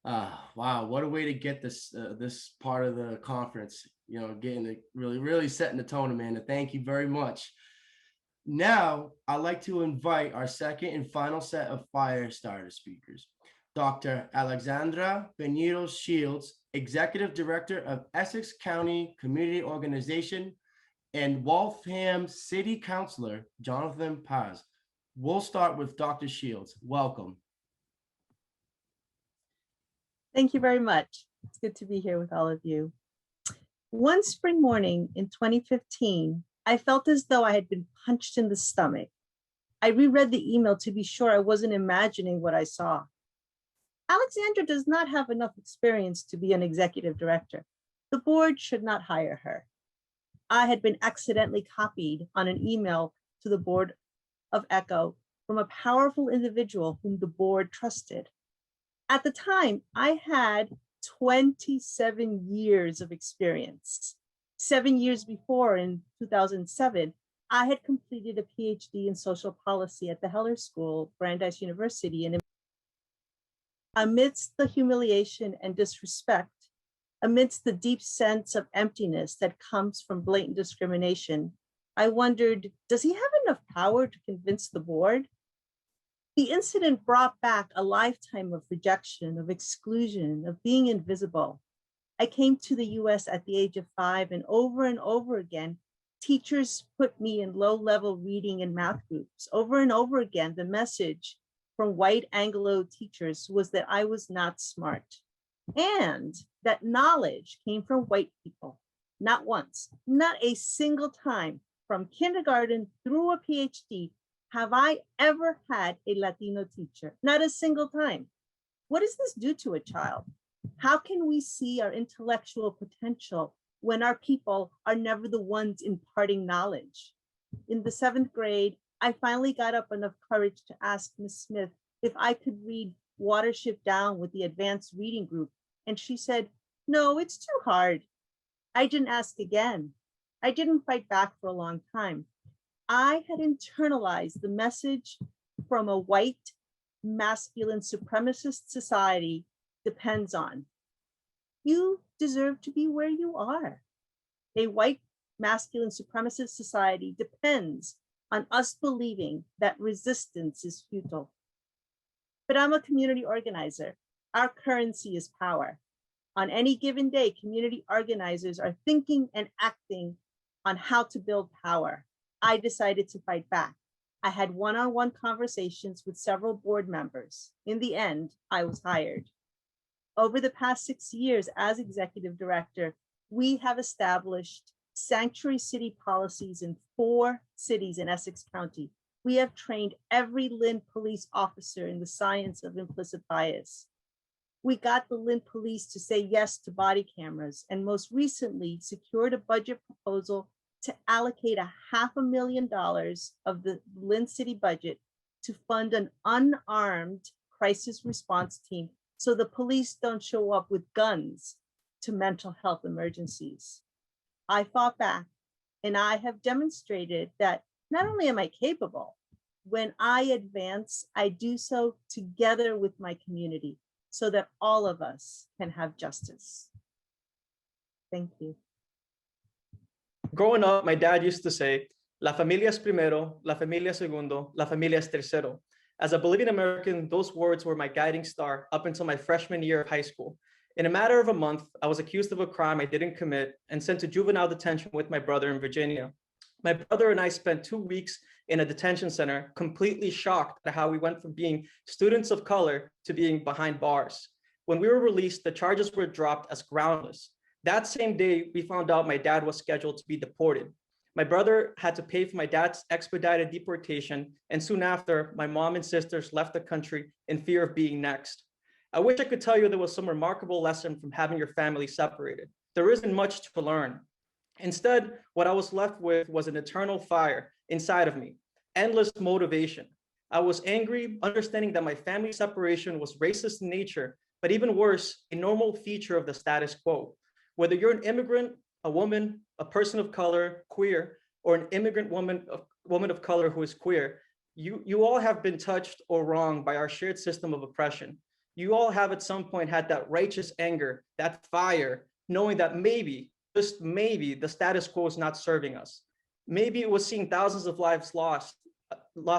Wow, what a way to get this this part of the conference. You know, getting it really setting the tone, Amanda. Thank you very much. Now, I'd like to invite our second and final set of fire starter speakers. Dr. Alexandra Benito-Shields, Executive Director of Essex County Community Organization, and Waltham City Councilor, Jonathan Paz. We'll start with Dr. Shields. Welcome. Thank you very much. It's good to be here with all of you. One spring morning in 2015, I felt as though I had been punched in the stomach. I reread the email to be sure I wasn't imagining what I saw. Alexandra does not have enough experience to be an executive director. The board should not hire her. I had been accidentally copied on an email to the board of ECHO from a powerful individual whom the board trusted. At the time, I had 27 years of experience. 7 years before, in 2007, I had completed a PhD in social policy at the Heller School, Brandeis University, and amidst the humiliation and disrespect, amidst the deep sense of emptiness that comes from blatant discrimination, I wondered, does he have enough power to convince the board? The incident brought back a lifetime of rejection, of exclusion, of being invisible. I came to the US at the age of 5, and over again, teachers put me in low-level reading and math groups. Over and over again, the message from white Anglo teachers was that I was not smart, and that knowledge came from white people. Not once, not a single time, from kindergarten through a PhD, have I ever had a Latino teacher. Not a single time. What does this do to a child? How can we see our intellectual potential when our people are never the ones imparting knowledge? In the 7th grade, I finally got up enough courage to ask Miss Smith if I could read Watership Down with the advanced reading group. And she said, no, it's too hard. I didn't ask again. I didn't fight back for a long time. I had internalized the message from a white, masculine supremacist society depends on. You deserve to be where you are. A white, masculine supremacist society depends on us believing that resistance is futile. But I'm a community organizer. Our currency is power. On any given day, community organizers are thinking and acting on how to build power. I decided to fight back. I had one-on-one conversations with several board members. In the end, I was hired. Over the past 6 years as executive director, we have established sanctuary city policies in 4 cities in Essex County. We have trained every Lynn police officer in the science of implicit bias. We got the Lynn police to say yes to body cameras, and most recently secured a budget proposal to allocate $500,000 of the Lynn City budget to fund an unarmed crisis response team so the police don't show up with guns to mental health emergencies. I fought back, and I have demonstrated that not only am I capable, when I advance, I do so together with my community so that all of us can have justice. Thank you. Growing up, my dad used to say, La familia es primero, la familia segundo, la familia es tercero. As a Bolivian American, those words were my guiding star up until my freshman year of high school. In a matter of a month, I was accused of a crime I didn't commit and sent to juvenile detention with my brother in Virginia. My brother and I spent 2 weeks in a detention center, completely shocked at how we went from being students of color to being behind bars. When we were released, the charges were dropped as groundless. That same day, we found out my dad was scheduled to be deported. My brother had to pay for my dad's expedited deportation, and soon after, my mom and sisters left the country in fear of being next. I wish I could tell you there was some remarkable lesson from having your family separated. There isn't much to learn. Instead, what I was left with was an eternal fire inside of me, endless motivation. I was angry, understanding that my family separation was racist in nature, but even worse, a normal feature of the status quo. Whether you're an immigrant, a woman, a person of color, queer, or an immigrant woman of color who is queer, you all have been touched or wronged by our shared system of oppression. You all have at some point had that righteous anger, that fire, knowing that maybe, just maybe, the status quo is not serving us. Maybe it was seeing thousands of lives lost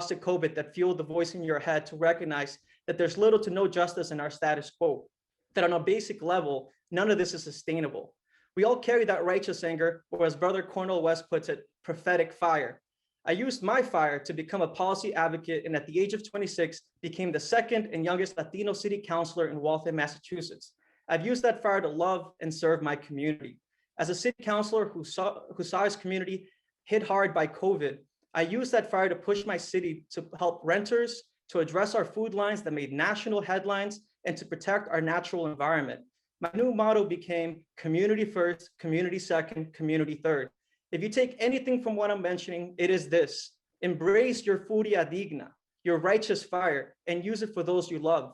to COVID that fueled the voice in your head to recognize that there's little to no justice in our status quo, that on a basic level, none of this is sustainable. We all carry that righteous anger, or as Brother Cornel West puts it, prophetic fire. I used my fire to become a policy advocate, and at the age of 26, became the second and youngest Latino city councilor in Waltham, Massachusetts. I've used that fire to love and serve my community. As a city councilor who saw his community hit hard by COVID, I used that fire to push my city to help renters, to address our food lines that made national headlines, and to protect our natural environment. My new motto became community first, community second, community third. If you take anything from what I'm mentioning, it is this: embrace your furia digna, your righteous fire, and use it for those you love.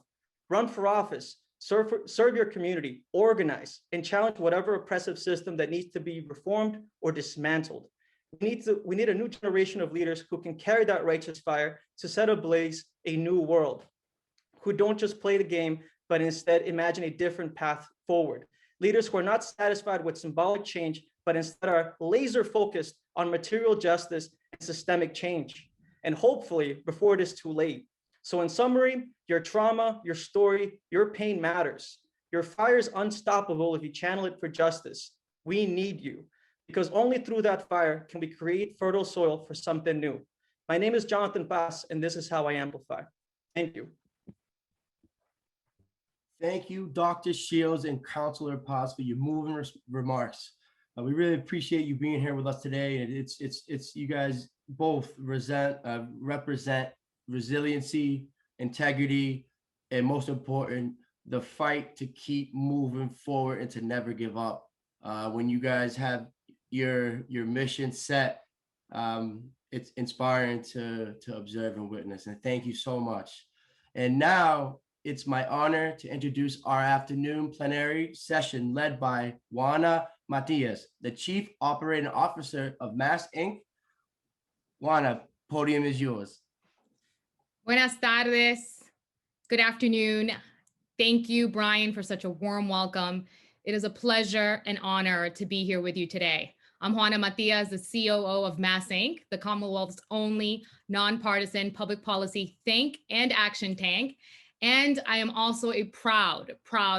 Run for office, serve your community, organize, and challenge whatever oppressive system that needs to be reformed or dismantled. We need a new generation of leaders who can carry that righteous fire to set ablaze a new world, who don't just play the game, but instead imagine a different path forward. Leaders who are not satisfied with symbolic change, but instead are laser focused on material justice and systemic change, and hopefully before it is too late. So in summary, your trauma, your story, your pain matters. Your fire is unstoppable if you channel it for justice. We need you, because only through that fire can we create fertile soil for something new. My name is Jonathan Paz, and this is how I amplify. Thank you. Thank you, Dr. Shields and Counselor Paz, for your moving remarks. We really appreciate you being here with us today. And it's you guys both represent resiliency, integrity, and most important, the fight to keep moving forward and to never give up. When you guys have your mission set, it's inspiring to observe and witness. And thank you so much. And now it's my honor to introduce our afternoon plenary session led by Juana Matias, the Chief Operating Officer of Mass Inc. Juana, podium is yours. Buenas tardes. Good afternoon. Thank you, Brian, for such a warm welcome. It is a pleasure and honor to be here with you today. I'm Juana Matias, the COO of Mass Inc., the Commonwealth's only nonpartisan public policy think and action tank. And I am also a proud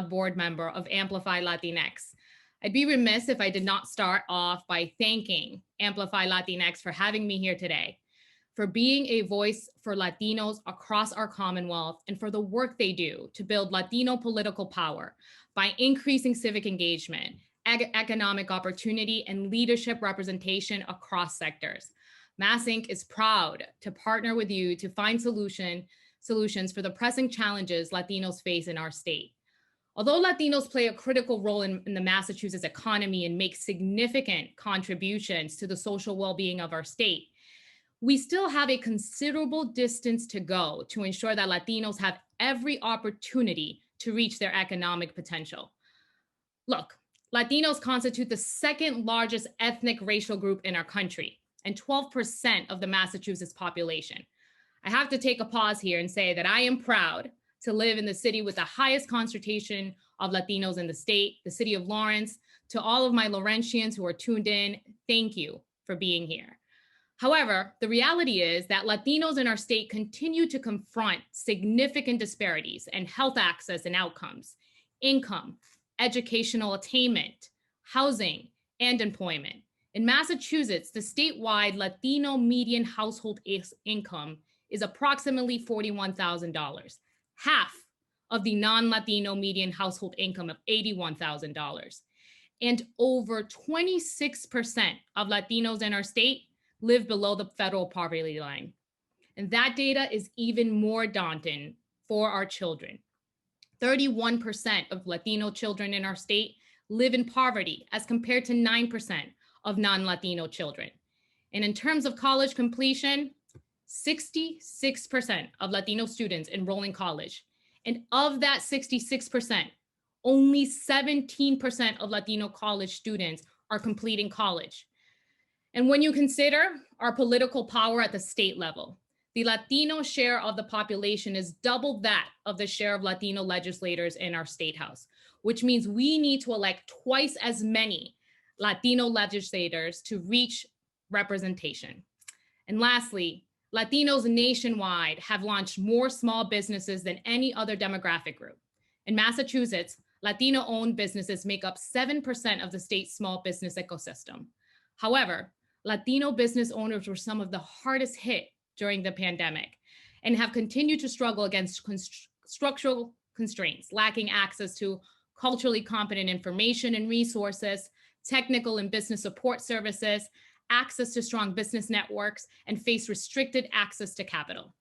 board member of Amplify Latinx. I'd be remiss if I did not start off by thanking Amplify Latinx for having me here today, for being a voice for Latinos across our Commonwealth, and for the work they do to build Latino political power by increasing civic engagement, economic opportunity, and leadership representation across sectors. Mass Inc. is proud to partner with you to find solutions for the pressing challenges Latinos face in our state. Although Latinos play a critical role in the Massachusetts economy and make significant contributions to the social well-being of our state, we still have a considerable distance to go to ensure that Latinos have every opportunity to reach their economic potential. Look, Latinos constitute the second largest ethnic racial group in our country and 12% of the Massachusetts population. I have to take a pause here and say that I am proud to live in the city with the highest concentration of Latinos in the state, the city of Lawrence. To all of my Laurentians who are tuned in, thank you for being here. However, the reality is that Latinos in our state continue to confront significant disparities in health access and outcomes, income, educational attainment, housing, and employment. In Massachusetts, the statewide Latino median household income is approximately $41,000, half of the non-Latino median household income of $81,000. And over 26% of Latinos in our state live below the federal poverty line. And that data is even more daunting for our children. 31% of Latino children in our state live in poverty as compared to 9% of non-Latino children. And in terms of college completion, 66% of Latino students enroll in college. And of that 66%, only 17% of Latino college students are completing college. And when you consider our political power at the state level, the Latino share of the population is double that of the share of Latino legislators in our state house, which means we need to elect twice as many Latino legislators to reach representation. And lastly, Latinos nationwide have launched more small businesses than any other demographic group. In Massachusetts, Latino-owned businesses make up 7% of the state's small business ecosystem. However, Latino business owners were some of the hardest hit during the pandemic and have continued to struggle against structural constraints, lacking access to culturally competent information and resources, technical and business support services, access to strong business networks, and face restricted access to capital.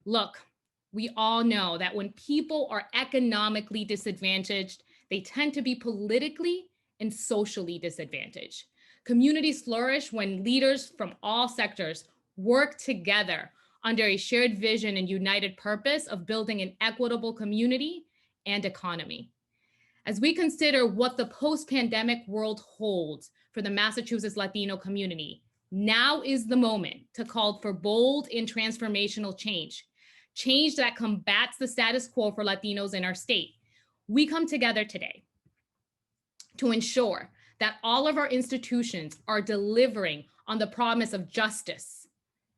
Look, we all know that when people are economically disadvantaged, they tend to be politically and socially disadvantaged. Communities flourish when leaders from all sectors work together under a shared vision and united purpose of building an equitable community and economy. As we consider what the post-pandemic world holds for the Massachusetts Latino community Now is the moment to call for bold and transformational change, change that combats the status quo for Latinos in our state. We come together today to ensure that all of our institutions are delivering on the promise of justice,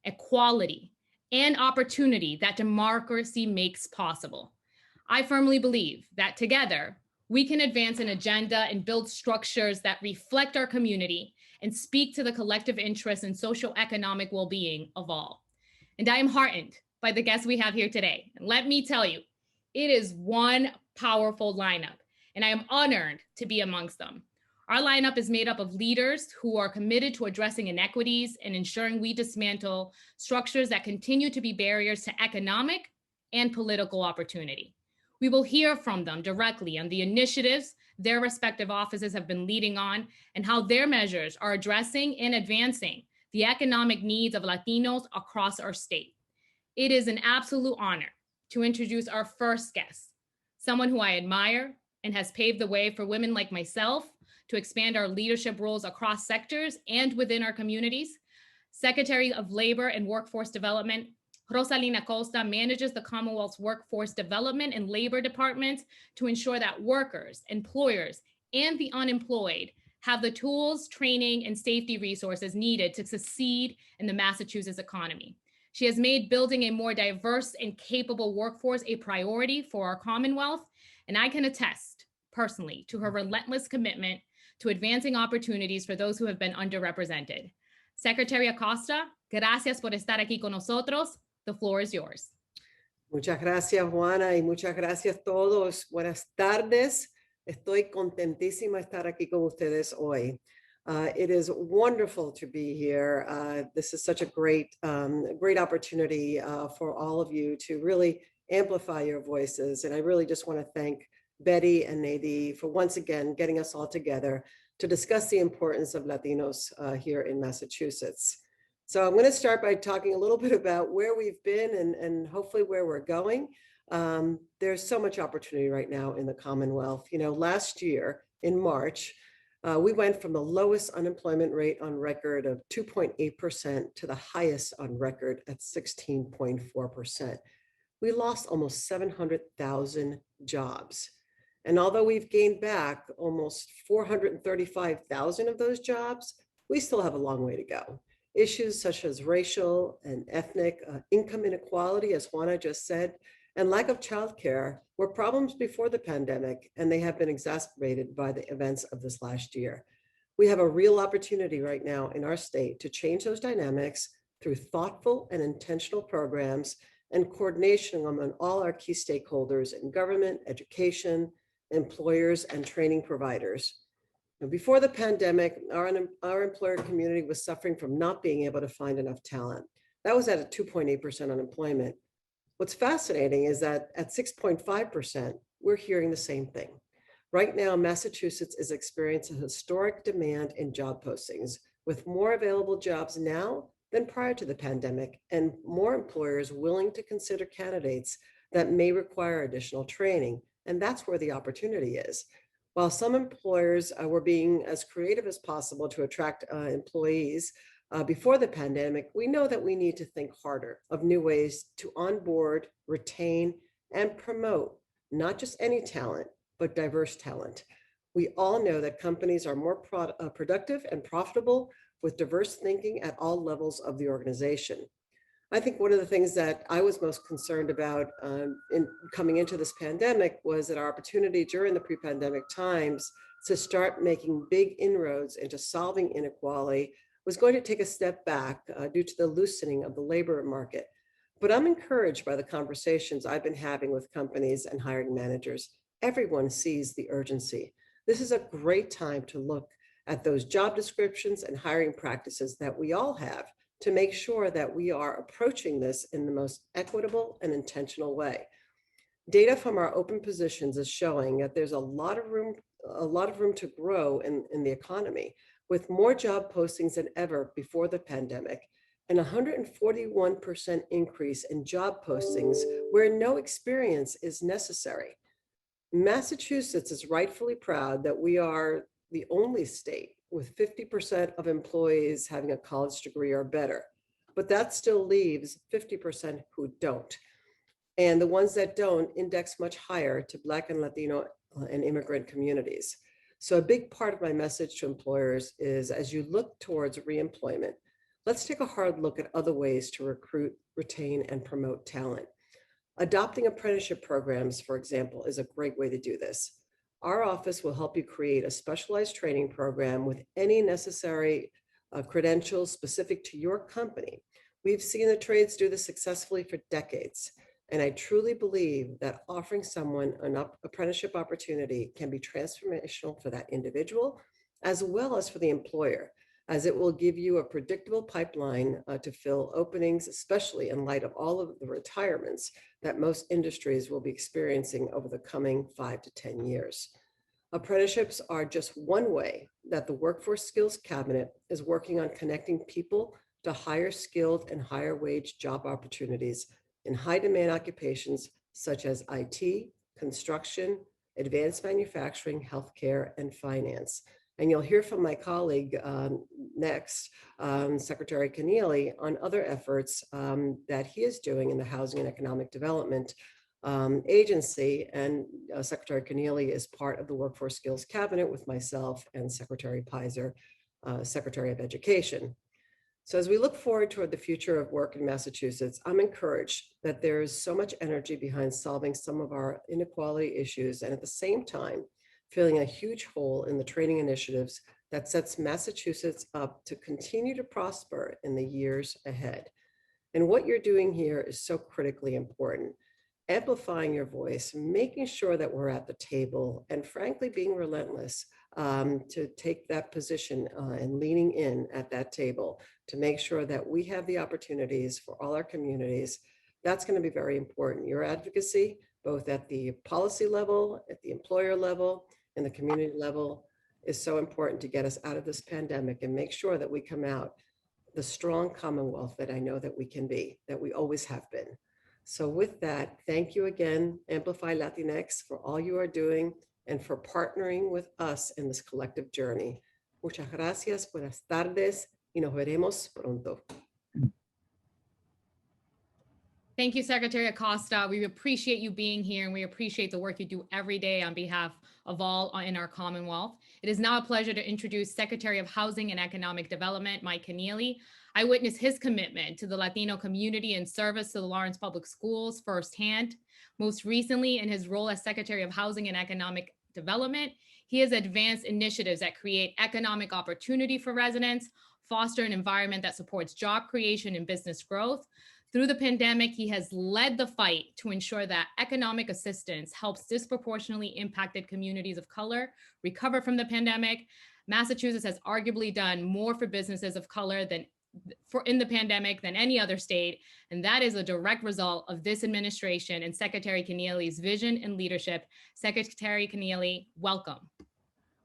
equality, and opportunity that democracy makes possible. I firmly believe that together, we can advance an agenda and build structures that reflect our community and speak to the collective interests and socioeconomic well-being of all. And I am heartened by the guests we have here today. And let me tell you, it is one powerful lineup, and I am honored to be amongst them. Our lineup is made up of leaders who are committed to addressing inequities and ensuring we dismantle structures that continue to be barriers to economic and political opportunity. We will hear from them directly on the initiatives their respective offices have been leading on and how their measures are addressing and advancing the economic needs of Latinos across our state. It is an absolute honor to introduce our first guest, someone who I admire and has paved the way for women like myself to expand our leadership roles across sectors and within our communities. Secretary of Labor and Workforce Development, Rosalina Costa manages the Commonwealth's Workforce Development and Labor Department to ensure that workers, employers, and the unemployed have the tools, training, and safety resources needed to succeed in the Massachusetts economy. She has made building a more diverse and capable workforce a priority for our Commonwealth, and I can attest personally to her relentless commitment to advancing opportunities for those who have been underrepresented. Secretary Acosta, gracias por estar aquí con nosotros. The floor is yours. Muchas gracias, Juana, y muchas gracias a todos. Buenas tardes. Estoy contentísima de estar aquí con ustedes hoy. It is wonderful to be here. This is such a great opportunity for all of you to really amplify your voices. And I really just want to thank Betty and Nadie for once again getting us all together to discuss the importance of Latinos here in Massachusetts. So I'm going to start by talking a little bit about where we've been and hopefully where we're going. There's so much opportunity right now in the Commonwealth. You know, last year in March, we went from the lowest unemployment rate on record of 2.8% to the highest on record at 16.4%. We lost almost 700,000 jobs. And although we've gained back almost 435,000 of those jobs, we still have a long way to go. Issues such as racial and ethnic income inequality, as Juana just said, and lack of childcare were problems before the pandemic, and they have been exacerbated by the events of this last year. We have a real opportunity right now in our state to change those dynamics through thoughtful and intentional programs and coordination among all our key stakeholders in government, education, employers, and training providers. Before the pandemic, our employer community was suffering from not being able to find enough talent. That was at a 2.8% unemployment. What's fascinating is that at 6.5%, we're hearing the same thing. Right now, Massachusetts is experiencing a historic demand in job postings, with more available jobs now than prior to the pandemic, and more employers willing to consider candidates that may require additional training. And that's where the opportunity is. While some employers were being as creative as possible to attract employees before the pandemic, we know that we need to think harder of new ways to onboard, retain, and promote not just any talent, but diverse talent. We all know that companies are more productive and profitable with diverse thinking at all levels of the organization. I think one of the things that I was most concerned about in coming into this pandemic was that our opportunity during the pre-pandemic times to start making big inroads into solving inequality was going to take a step back due to the loosening of the labor market. But I'm encouraged by the conversations I've been having with companies and hiring managers. Everyone sees the urgency. This is a great time to look at those job descriptions and hiring practices that we all have to make sure that we are approaching this in the most equitable and intentional way. Data from our open positions is showing that there's a lot of room to grow in the economy, with more job postings than ever before the pandemic, and 141% increase in job postings where no experience is necessary. Massachusetts is rightfully proud that we are the only state with 50% of employees having a college degree or better. But that still leaves 50% who don't. And the ones that don't index much higher to Black and Latino and immigrant communities. So a big part of my message to employers is, as you look towards reemployment, let's take a hard look at other ways to recruit, retain, and promote talent. Adopting apprenticeship programs, for example, is a great way to do this. Our office will help you create a specialized training program with any necessary credentials specific to your company. We've seen the trades do this successfully for decades. And I truly believe that offering someone an apprenticeship opportunity can be transformational for that individual, as well as for the employer, as it will give you a predictable pipeline to fill openings, especially in light of all of the retirements that most industries will be experiencing over the coming 5 to 10 years. Apprenticeships are just one way that the Workforce Skills Cabinet is working on connecting people to higher skilled and higher wage job opportunities in high demand occupations such as IT, construction, advanced manufacturing, healthcare, and finance. And you'll hear from my colleague next, Secretary Keneally, on other efforts that he is doing in the Housing and Economic Development Agency. And Secretary Keneally is part of the Workforce Skills Cabinet with myself and Secretary Pizer, Secretary of Education. So as we look forward toward the future of work in Massachusetts, I'm encouraged that there is so much energy behind solving some of our inequality issues, and at the same time, filling a huge hole in the training initiatives that sets Massachusetts up to continue to prosper in the years ahead. And what you're doing here is so critically important. Amplifying your voice, making sure that we're at the table, and frankly, being relentless to take that position and leaning in at that table to make sure that we have the opportunities for all our communities. That's going to be very important. Your advocacy, both at the policy level, at the employer level, and the community level, is so important to get us out of this pandemic and make sure that we come out the strong Commonwealth that I know that we can be, that we always have been. So with that, thank you again, Amplify Latinx, for all you are doing and for partnering with us in this collective journey. Muchas gracias, buenas tardes, y nos veremos pronto. Thank you, Secretary Acosta. We appreciate you being here, and we appreciate the work you do every day on behalf of all in our Commonwealth. It is now a pleasure to introduce Secretary of Housing and Economic Development, Mike Keneally. I witnessed his commitment to the Latino community and service to the Lawrence Public Schools firsthand. Most recently, in his role as Secretary of Housing and Economic Development, he has advanced initiatives that create economic opportunity for residents, foster an environment that supports job creation and business growth. Through the pandemic, he has led the fight to ensure that economic assistance helps disproportionately impacted communities of color recover from the pandemic. Massachusetts has arguably done more for businesses of color in the pandemic than any other state, and that is a direct result of this administration and Secretary Keneally's vision and leadership. Secretary Keneally, welcome.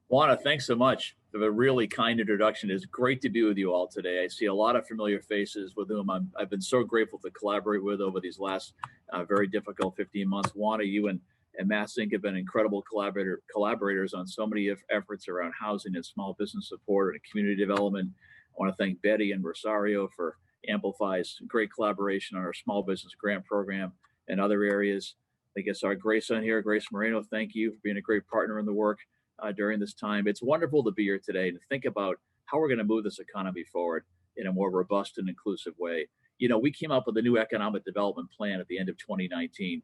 Juana, thanks so much for the really kind introduction. It's great to be with you all today. I see a lot of familiar faces with whom I've been so grateful to collaborate with over these last very difficult 15 months. Juana, you and Mass Inc. have been incredible collaborators on so many efforts around housing and small business support and community development. I want to thank Betty and Rosario for Amplify's great collaboration on our small business grant program and other areas. I guess our Grace on here, Grace Moreno, thank you for being a great partner in the work during this time. It's wonderful to be here today and to think about how we're going to move this economy forward in a more robust and inclusive way. You know, we came up with a new economic development plan at the end of 2019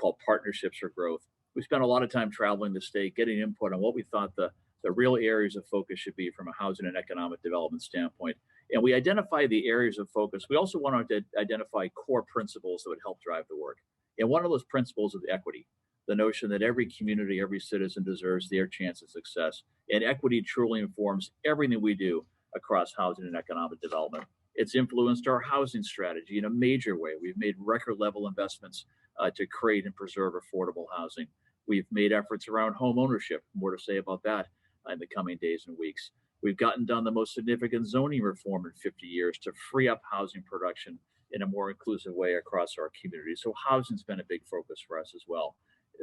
called Partnerships for Growth. We spent a lot of time traveling the state, getting input on what we thought the real areas of focus should be from a housing and economic development standpoint. And we identified the areas of focus. We also wanted to identify core principles that would help drive the work. And one of those principles is equity, the notion that every community, every citizen deserves their chance of success. And equity truly informs everything we do across housing and economic development. It's influenced our housing strategy in a major way. We've made record level investments to create and preserve affordable housing. We've made efforts around home ownership, more to say about that in the coming days and weeks. We've gotten done the most significant zoning reform in 50 years to free up housing production in a more inclusive way across our community. So housing's been a big focus for us as well.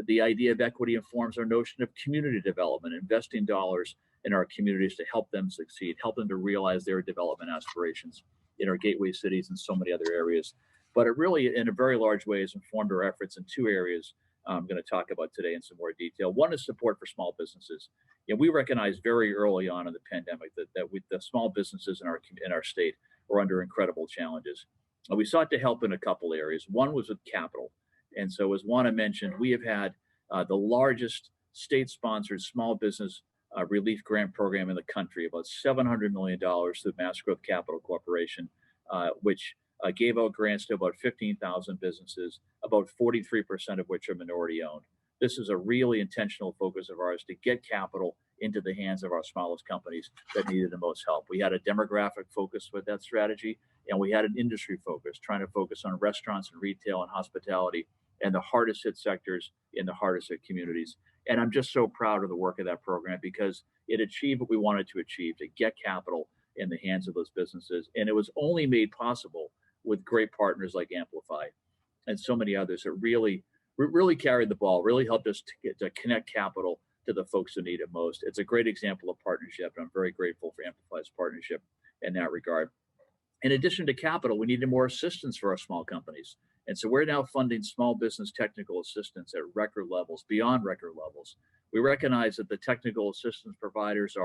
The idea of equity informs our notion of community development, investing dollars in our communities to help them succeed, help them to realize their development aspirations in our gateway cities and so many other areas. But it really, in a very large way, has informed our efforts in two areas I'm going to talk about today in some more detail. One is support for small businesses. We recognized very early on in the pandemic that the small businesses in our state were under incredible challenges. We sought to help in a couple areas. One was with capital. And so, as Juana mentioned, we have had the largest state-sponsored small business relief grant program in the country, about $700 million through Mass Growth Capital Corporation, which gave out grants to about 15,000 businesses, about 43% of which are minority owned. This is a really intentional focus of ours to get capital into the hands of our smallest companies that needed the most help. We had a demographic focus with that strategy, and we had an industry focus, trying to focus on restaurants and retail and hospitality and the hardest hit sectors in the hardest hit communities. And I'm just so proud of the work of that program because it achieved what we wanted to achieve, to get capital in the hands of those businesses. And it was only made possible with great partners like Amplify and so many others that really carried the ball, really helped us to connect capital to the folks who need it most. It's a great example of partnership, and I'm very grateful for Amplify's partnership in that regard. In addition to capital, we needed more assistance for our small companies. And so we're now funding small business technical assistance at record levels, beyond record levels. We recognize that the technical assistance providers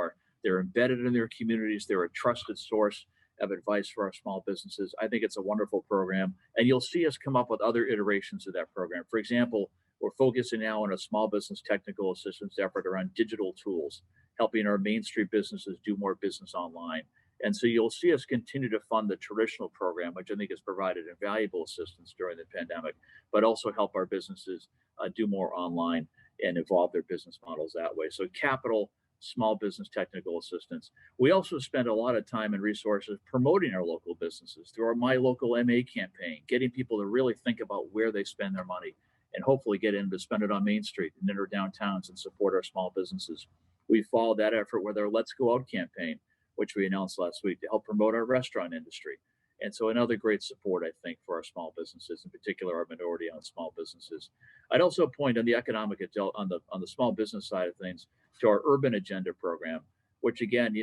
they're embedded in their communities. They're a trusted source of advice for our small businesses. I think it's a wonderful program, and you'll see us come up with other iterations of that program. For example, we're focusing now on a small business technical assistance effort around digital tools, helping our Main Street businesses do more business online. And so you'll see us continue to fund the traditional program, which I think has provided invaluable assistance during the pandemic, but also help our businesses do more online and evolve their business models that way. So capital, small business technical assistance. We also spend a lot of time and resources promoting our local businesses through our My Local MA campaign, getting people to really think about where they spend their money and hopefully get in to spend it on Main Street and in our downtowns and support our small businesses. We followed that effort with our Let's Go Out campaign, which we announced last week to help promote our restaurant industry. And so another great support, I think, for our small businesses, in particular our minority-owned small businesses. I'd also point on the economic on the small business side of things to our Urban Agenda program, which again,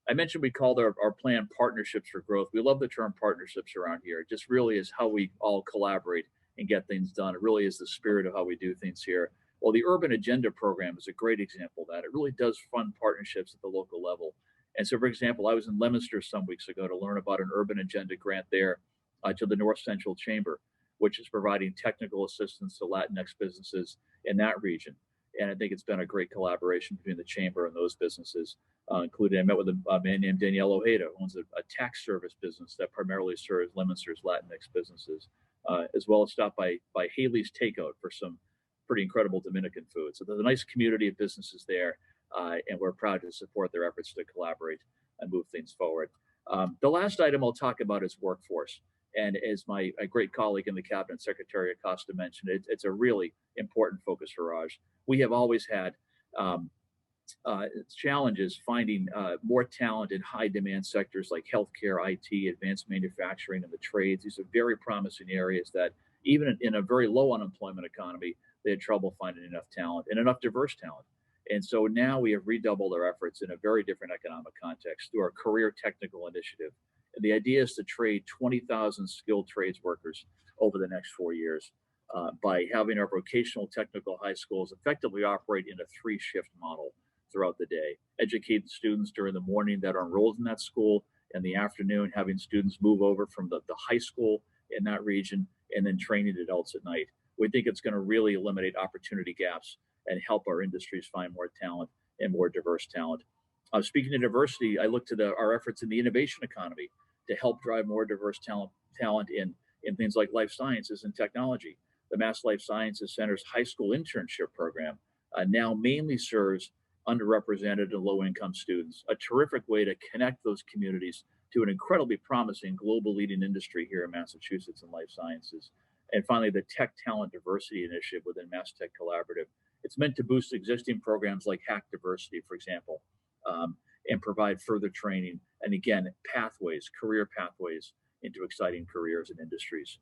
I mentioned we called our plan Partnerships for Growth. We love the term partnerships around here. It just really is how we all collaborate and get things done. It really is the spirit of how we do things here. Well, the Urban Agenda program is a great example of that. It really does fund partnerships at the local level. And so, for example, I was in Leominster some weeks ago to learn about an Urban Agenda grant there to the North Central Chamber, which is providing technical assistance to Latinx businesses in that region. And I think it's been a great collaboration between the Chamber and those businesses, including I met with a man named Danielle Ojeda, who owns a tax service business that primarily serves Leominster's Latinx businesses, as well as stopped by Haley's Takeout for some pretty incredible Dominican food. So there's a nice community of businesses there. And we're proud to support their efforts to collaborate and move things forward. The last item I'll talk about is workforce. And as my great colleague in the Cabinet, Secretary Acosta mentioned, it's a really important focus for Raj. We have always had challenges finding more talent in high demand sectors like healthcare, IT, advanced manufacturing, and the trades. These are very promising areas that even in a very low unemployment economy, they had trouble finding enough talent and enough diverse talent. And so now we have redoubled our efforts in a very different economic context through our Career Technical Initiative. And the idea is to trade 20,000 skilled trades workers over the next 4 years by having our vocational technical high schools effectively operate in a 3-shift model throughout the day. Educate students during the morning that are enrolled in that school, and the afternoon having students move over from the high school in that region, and then training adults at night. We think it's going to really eliminate opportunity gaps and help our industries find more talent and more diverse talent. Speaking of diversity, I look to our efforts in the innovation economy to help drive more diverse talent in things like life sciences and technology. The Mass Life Sciences Center's high school internship program now mainly serves underrepresented and low-income students, a terrific way to connect those communities to an incredibly promising global leading industry here in Massachusetts in life sciences. And finally, the Tech Talent Diversity Initiative within Mass Tech Collaborative. It's meant to boost existing programs like Hack Diversity, for example, and provide further training and, again, career pathways into exciting careers and industries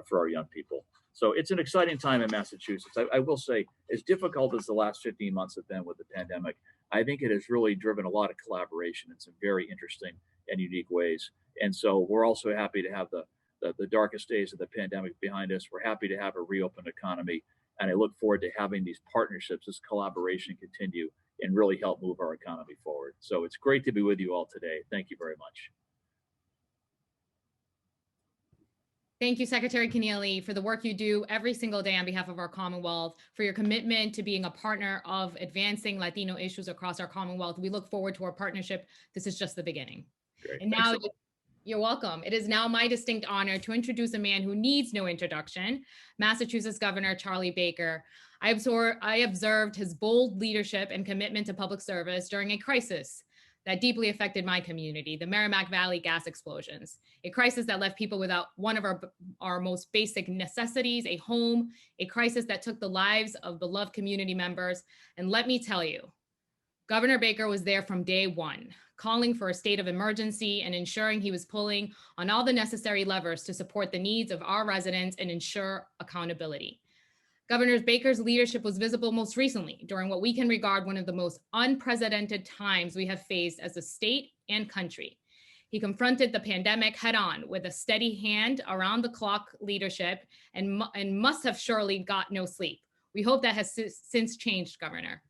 for our young people. So it's an exciting time in Massachusetts. I will say, as difficult as the last 15 months have been with the pandemic, I think it has really driven a lot of collaboration in some very interesting and unique ways. And so we're also happy to have the darkest days of the pandemic behind us. We're happy to have a reopened economy. And I look forward to having these partnerships, this collaboration continue and really help move our economy forward. So it's great to be with you all today. Thank you very much. Thank you, Secretary Keneally, for the work you do every single day on behalf of our Commonwealth, for your commitment to being a partner of advancing Latino issues across our Commonwealth. We look forward to our partnership. This is just the beginning. Great. And now, you're welcome. It is now my distinct honor to introduce a man who needs no introduction, Massachusetts Governor Charlie Baker. I observed his bold leadership and commitment to public service during a crisis that deeply affected my community, the Merrimack Valley gas explosions, a crisis that left people without one of our most basic necessities, a home, a crisis that took the lives of beloved community members. And let me tell you, Governor Baker was there from day one, calling for a state of emergency and ensuring he was pulling on all the necessary levers to support the needs of our residents and ensure accountability. Governor Baker's leadership was visible most recently during what we can regard one of the most unprecedented times we have faced as a state and country. He confronted the pandemic head on with a steady hand, around the clock leadership, and must have surely got no sleep. We hope that has since changed, Governor.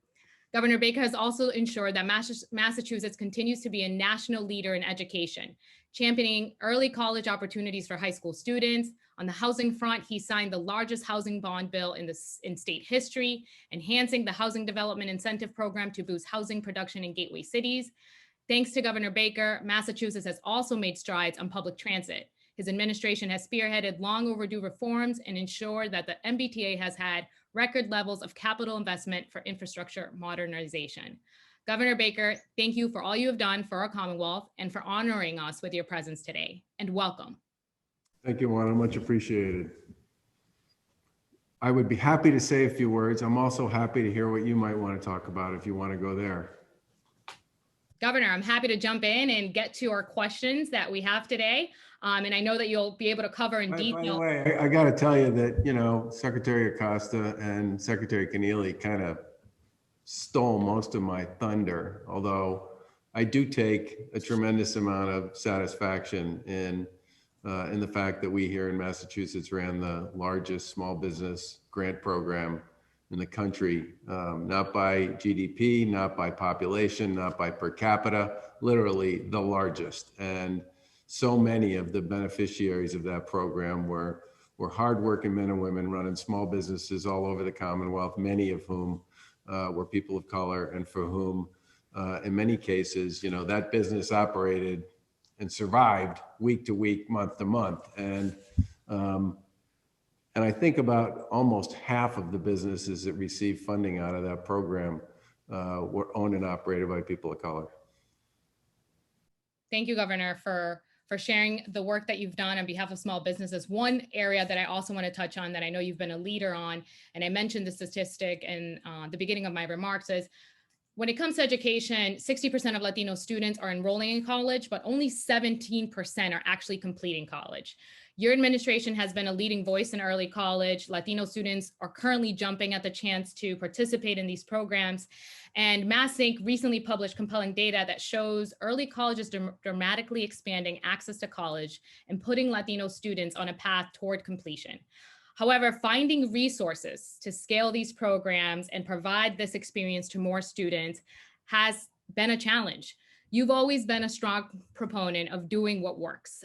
Governor Baker has also ensured that Massachusetts continues to be a national leader in education, championing early college opportunities for high school students. On the housing front, he signed the largest housing bond bill in state history, enhancing the Housing Development Incentive Program to boost housing production in gateway cities. Thanks to Governor Baker, Massachusetts has also made strides on public transit. His administration has spearheaded long overdue reforms and ensured that the MBTA has had record levels of capital investment for infrastructure modernization. Governor Baker, thank you for all you have done for our Commonwealth and for honoring us with your presence today, and welcome. Thank you, Juana, much appreciated. I would be happy to say a few words. I'm also happy to hear what you might want to talk about if you want to go there. Governor, I'm happy to jump in and get to our questions that we have today. And I know that you'll be able to cover in detail. By the way, I got to tell you that, you know, Secretary Acosta and Secretary Keneally kind of stole most of my thunder, although I do take a tremendous amount of satisfaction in the fact that we here in Massachusetts ran the largest small business grant program in the country, not by GDP, not by population, not by per capita, literally the largest. And so many of the beneficiaries of that program were hardworking men and women running small businesses all over the Commonwealth, many of whom were people of color, and for whom, in many cases, you know, that business operated and survived week to week, month to month. And I think about almost half of the businesses that received funding out of that program were owned and operated by people of color. Thank you, Governor, for sharing the work that you've done on behalf of small businesses. One area that I also want to touch on that I know you've been a leader on, and I mentioned the statistic in the beginning of my remarks, is when it comes to education, 60% of Latino students are enrolling in college, but only 17% are actually completing college. Your administration has been a leading voice in early college. Latino students are currently jumping at the chance to participate in these programs. And MassInc recently published compelling data that shows early college is dramatically expanding access to college and putting Latino students on a path toward completion. However, finding resources to scale these programs and provide this experience to more students has been a challenge. You've always been a strong proponent of doing what works.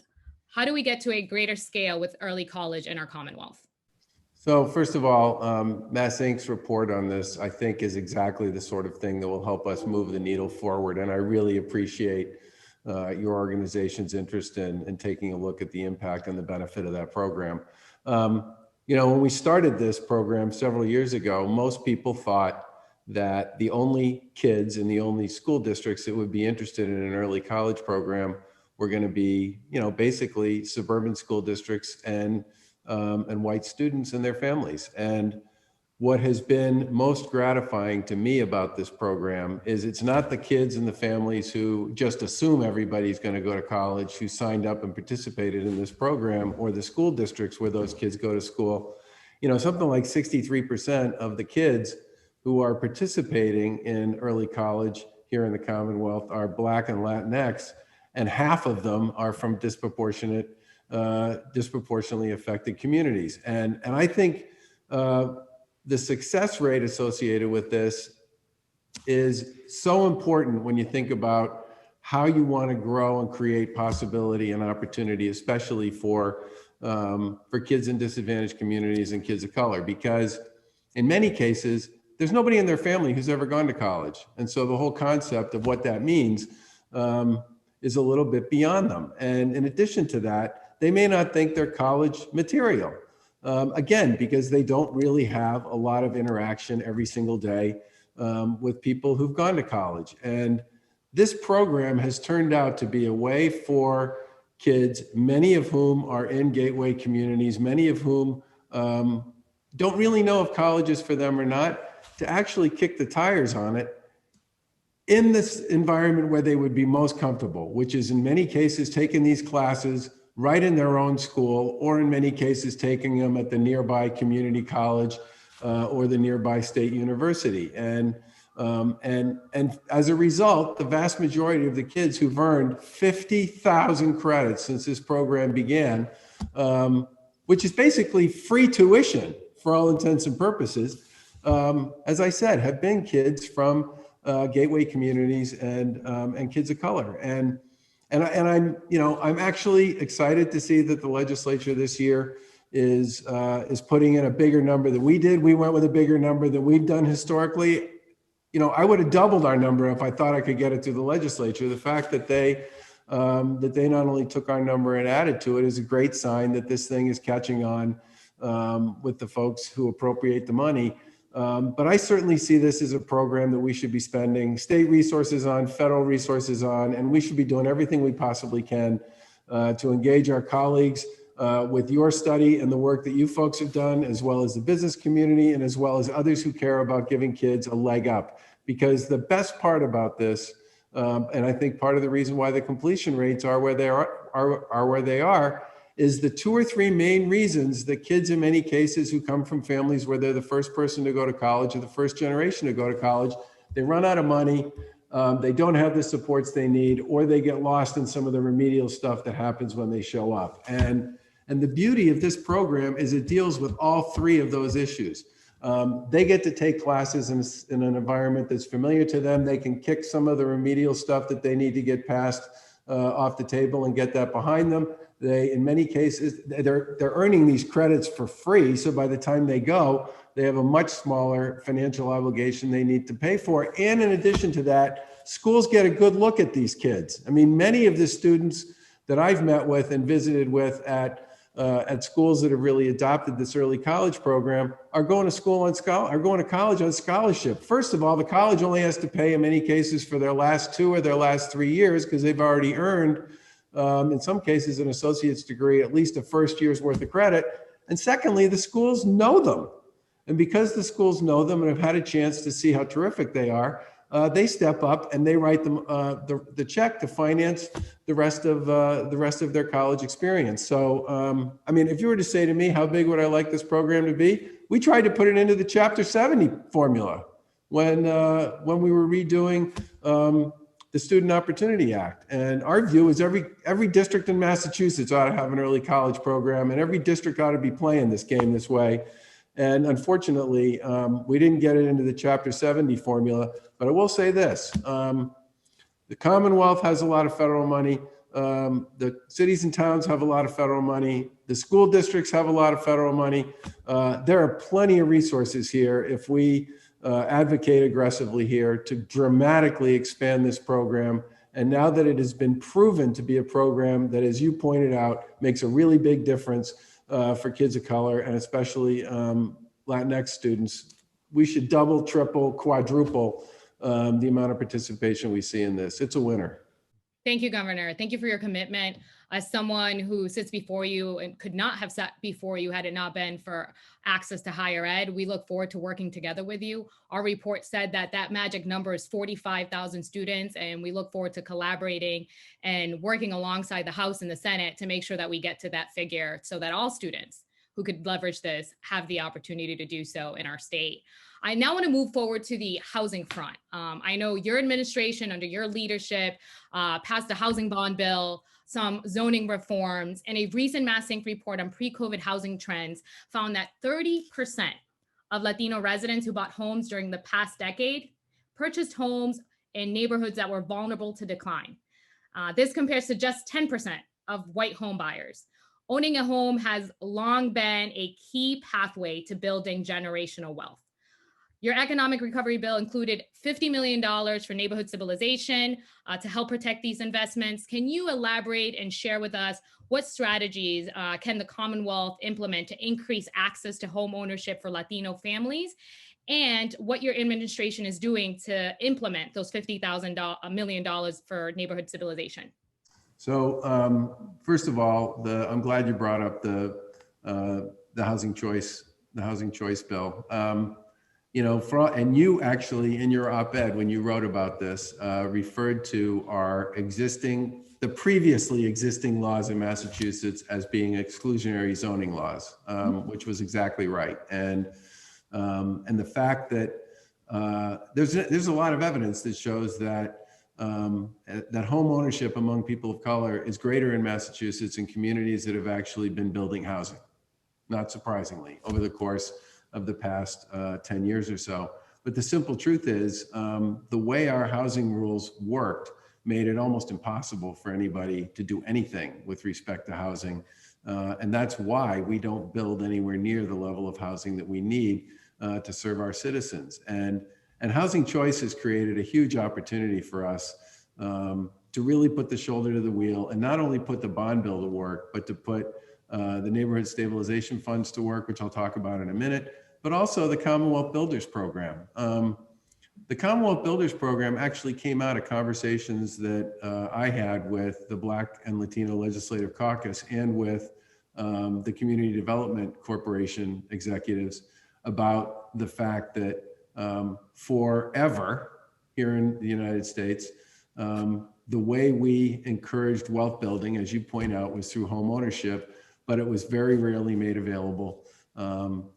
How do we get to a greater scale with early college in our Commonwealth? So first of all, MassInc's report on this, I think, is exactly the sort of thing that will help us move the needle forward. And I really appreciate your organization's interest in taking a look at the impact and the benefit of that program. You know, when we started this program several years ago, most people thought that the only kids in the only school districts that would be interested in an early college program were going to be, you know, basically suburban school districts and white students and their families. And what has been most gratifying to me about this program is it's not the kids and the families who just assume everybody's going to go to college who signed up and participated in this program, or the school districts where those kids go to school. You know, something like 63% of the kids who are participating in early college here in the Commonwealth are Black and Latinx, and half of them are from disproportionately affected communities. And I think the success rate associated with this is so important when you think about how you want to grow and create possibility and opportunity, especially for kids in disadvantaged communities and kids of color, because in many cases, there's nobody in their family who's ever gone to college. And so the whole concept of what that means is a little bit beyond them. And in addition to that, they may not think they're college material. Again, because they don't really have a lot of interaction every single day with people who've gone to college. And this program has turned out to be a way for kids, many of whom are in gateway communities, many of whom don't really know if college is for them or not, to actually kick the tires on it in this environment where they would be most comfortable, which is in many cases taking these classes right in their own school, or in many cases taking them at the nearby community college or the nearby state university. And as a result, the vast majority of the kids who've earned 50,000 credits since this program began, which is basically free tuition for all intents and purposes, as I said, have been kids from gateway communities and kids of color. And I'm actually excited to see that the legislature this year is putting in a bigger number than we did. We went with a bigger number than we've done historically. I would have doubled our number if I thought I could get it through the legislature. The fact that they not only took our number and added to it is a great sign that this thing is catching on with the folks who appropriate the money. But I certainly see this as a program that we should be spending state resources on, federal resources on, and we should be doing everything we possibly can to engage our colleagues with your study and the work that you folks have done, as well as the business community and as well as others who care about giving kids a leg up. Because the best part about this, and I think part of the reason why the completion rates are where they are, is the 2 or 3 main reasons that kids in many cases who come from families where they're the first person to go to college or the first generation to go to college, they run out of money, they don't have the supports they need, or they get lost in some of the remedial stuff that happens when they show up. And the beauty of this program is it deals with all 3 of those issues. They get to take classes in an environment that's familiar to them. They can kick some of the remedial stuff that they need to get past off the table and get that behind them. They, in many cases, they're earning these credits for free. So by the time they go, they have a much smaller financial obligation they need to pay for. And in addition to that, schools get a good look at these kids. I mean, many of the students that I've met with and visited with at schools that have really adopted this early college program are going to college on scholarship. First of all, the college only has to pay in many cases for their last 2 or their last 3 years because they've already earned, in some cases, an associate's degree, at least a first year's worth of credit. And secondly, the schools know them. And because the schools know them and have had a chance to see how terrific they are, they step up and they write them the check to finance the rest of their college experience. So, I mean, if you were to say to me, how big would I like this program to be? We tried to put it into the Chapter 70 formula when we were redoing the Student Opportunity Act. And our view is every district in Massachusetts ought to have an early college program, and every district ought to be playing this game this way. And unfortunately, we didn't get it into the Chapter 70 formula. But I will say this, the Commonwealth has a lot of federal money. The cities and towns have a lot of federal money. The school districts have a lot of federal money. There are plenty of resources here if we advocate aggressively here to dramatically expand this program. And now that it has been proven to be a program that, as you pointed out, makes a really big difference for kids of color and especially Latinx students, we should double, triple, quadruple the amount of participation we see in this. It's a winner. Thank you, Governor. Thank you for your commitment. As someone who sits before you and could not have sat before you had it not been for access to higher ed, we look forward to working together with you. Our report said that magic number is 45,000 students, and we look forward to collaborating and working alongside the House and the Senate to make sure that we get to that figure so that all students who could leverage this have the opportunity to do so in our state. I now want to move forward to the housing front. I know your administration, under your leadership, passed a housing bond bill, some zoning reforms, and a recent Mass Inc. report on pre-COVID housing trends found that 30% of Latino residents who bought homes during the past decade purchased homes in neighborhoods that were vulnerable to decline. This compares to just 10% of white home buyers. Owning a home has long been a key pathway to building generational wealth. Your economic recovery bill included $50 million for neighborhood stabilization to help protect these investments. Can you elaborate and share with us what strategies can the Commonwealth implement to increase access to home ownership for Latino families, and what your administration is doing to implement those $50 million for neighborhood stabilization? So first of all, I'm glad you brought up the housing choice bill. You know, and you actually, in your op-ed, when you wrote about this, referred to the previously existing laws in Massachusetts as being exclusionary zoning laws, which was exactly right. And the fact that there's a lot of evidence that shows that that home ownership among people of color is greater in Massachusetts in communities that have actually been building housing, not surprisingly, over the course of the past 10 years or so. But the simple truth is the way our housing rules worked made it almost impossible for anybody to do anything with respect to housing. And that's why we don't build anywhere near the level of housing that we need to serve our citizens. And housing choice has created a huge opportunity for us to really put the shoulder to the wheel and not only put the bond bill to work, but to put the neighborhood stabilization funds to work, which I'll talk about in a minute, but also the Commonwealth Builders Program. The Commonwealth Builders Program actually came out of conversations that I had with the Black and Latino Legislative Caucus and with the Community Development Corporation executives about the fact that forever here in the United States, the way we encouraged wealth building, as you point out, was through home ownership, but it was very rarely made available.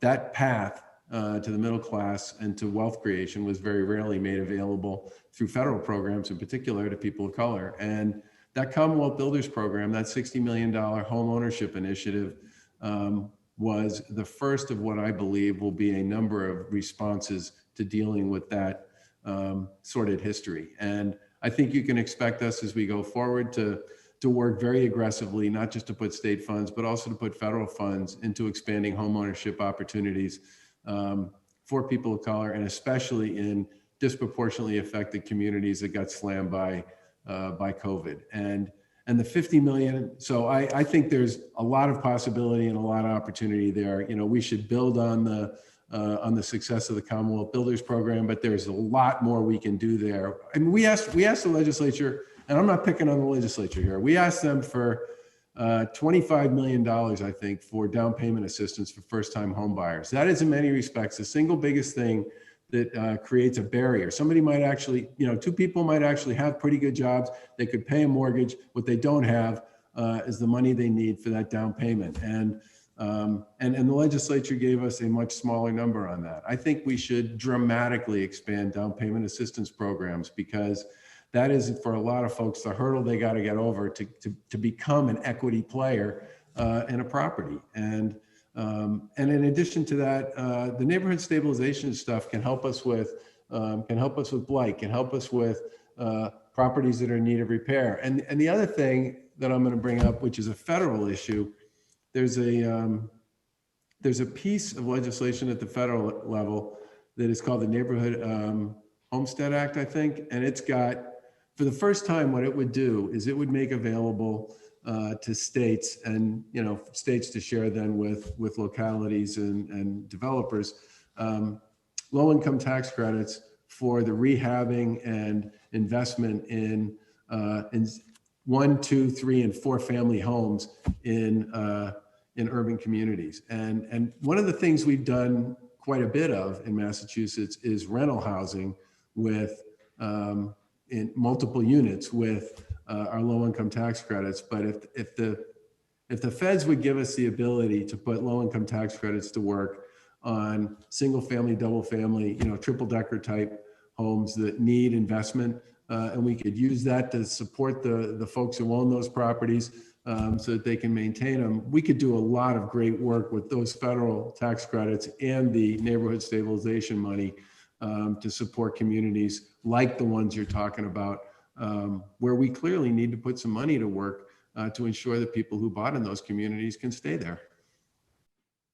That path to the middle class and to wealth creation was very rarely made available through federal programs, in particular to people of color. And that Commonwealth Builders Program, that $60 million home ownership initiative, was the first of what I believe will be a number of responses to dealing with that sordid history. And I think you can expect us as we go forward to work very aggressively, not just to put state funds, but also to put federal funds into expanding homeownership opportunities for people of color, and especially in disproportionately affected communities that got slammed by COVID. And the 50 million, so I think there's a lot of possibility and a lot of opportunity there. You know, we should build on the success of the Commonwealth Builders Program, but there's a lot more we can do there. I mean, we asked the legislature, and I'm not picking on the legislature here, we asked them for $25 million, I think, for down payment assistance for first-time home buyers. That is in many respects the single biggest thing that creates a barrier. Somebody might actually, you know, two people might actually have pretty good jobs. They could pay a mortgage. What they don't have is the money they need for that down payment. And the legislature gave us a much smaller number on that. I think we should dramatically expand down payment assistance programs, because that is, for a lot of folks, the hurdle they got to get over to become an equity player in a property. And in addition to that, the neighborhood stabilization stuff can help us with blight, can help us with properties that are in need of repair. And the other thing that I'm going to bring up, which is a federal issue, there's a piece of legislation at the federal level that is called the Neighborhood Homestead Act, I think, and it's got, for the first time, what it would do is it would make available to states, and states to share then with localities and developers, low-income tax credits for the rehabbing and investment in 1, 2, 3, and 4 family homes in urban communities. And one of the things we've done quite a bit of in Massachusetts is rental housing with in multiple units with our low-income tax credits. But if if the feds would give us the ability to put low-income tax credits to work on single-family, double-family, triple-decker type homes that need investment, and we could use that to support the folks who own those properties so that they can maintain them, we could do a lot of great work with those federal tax credits and the neighborhood stabilization money to support communities like the ones you're talking about, where we clearly need to put some money to work to ensure that people who bought in those communities can stay there.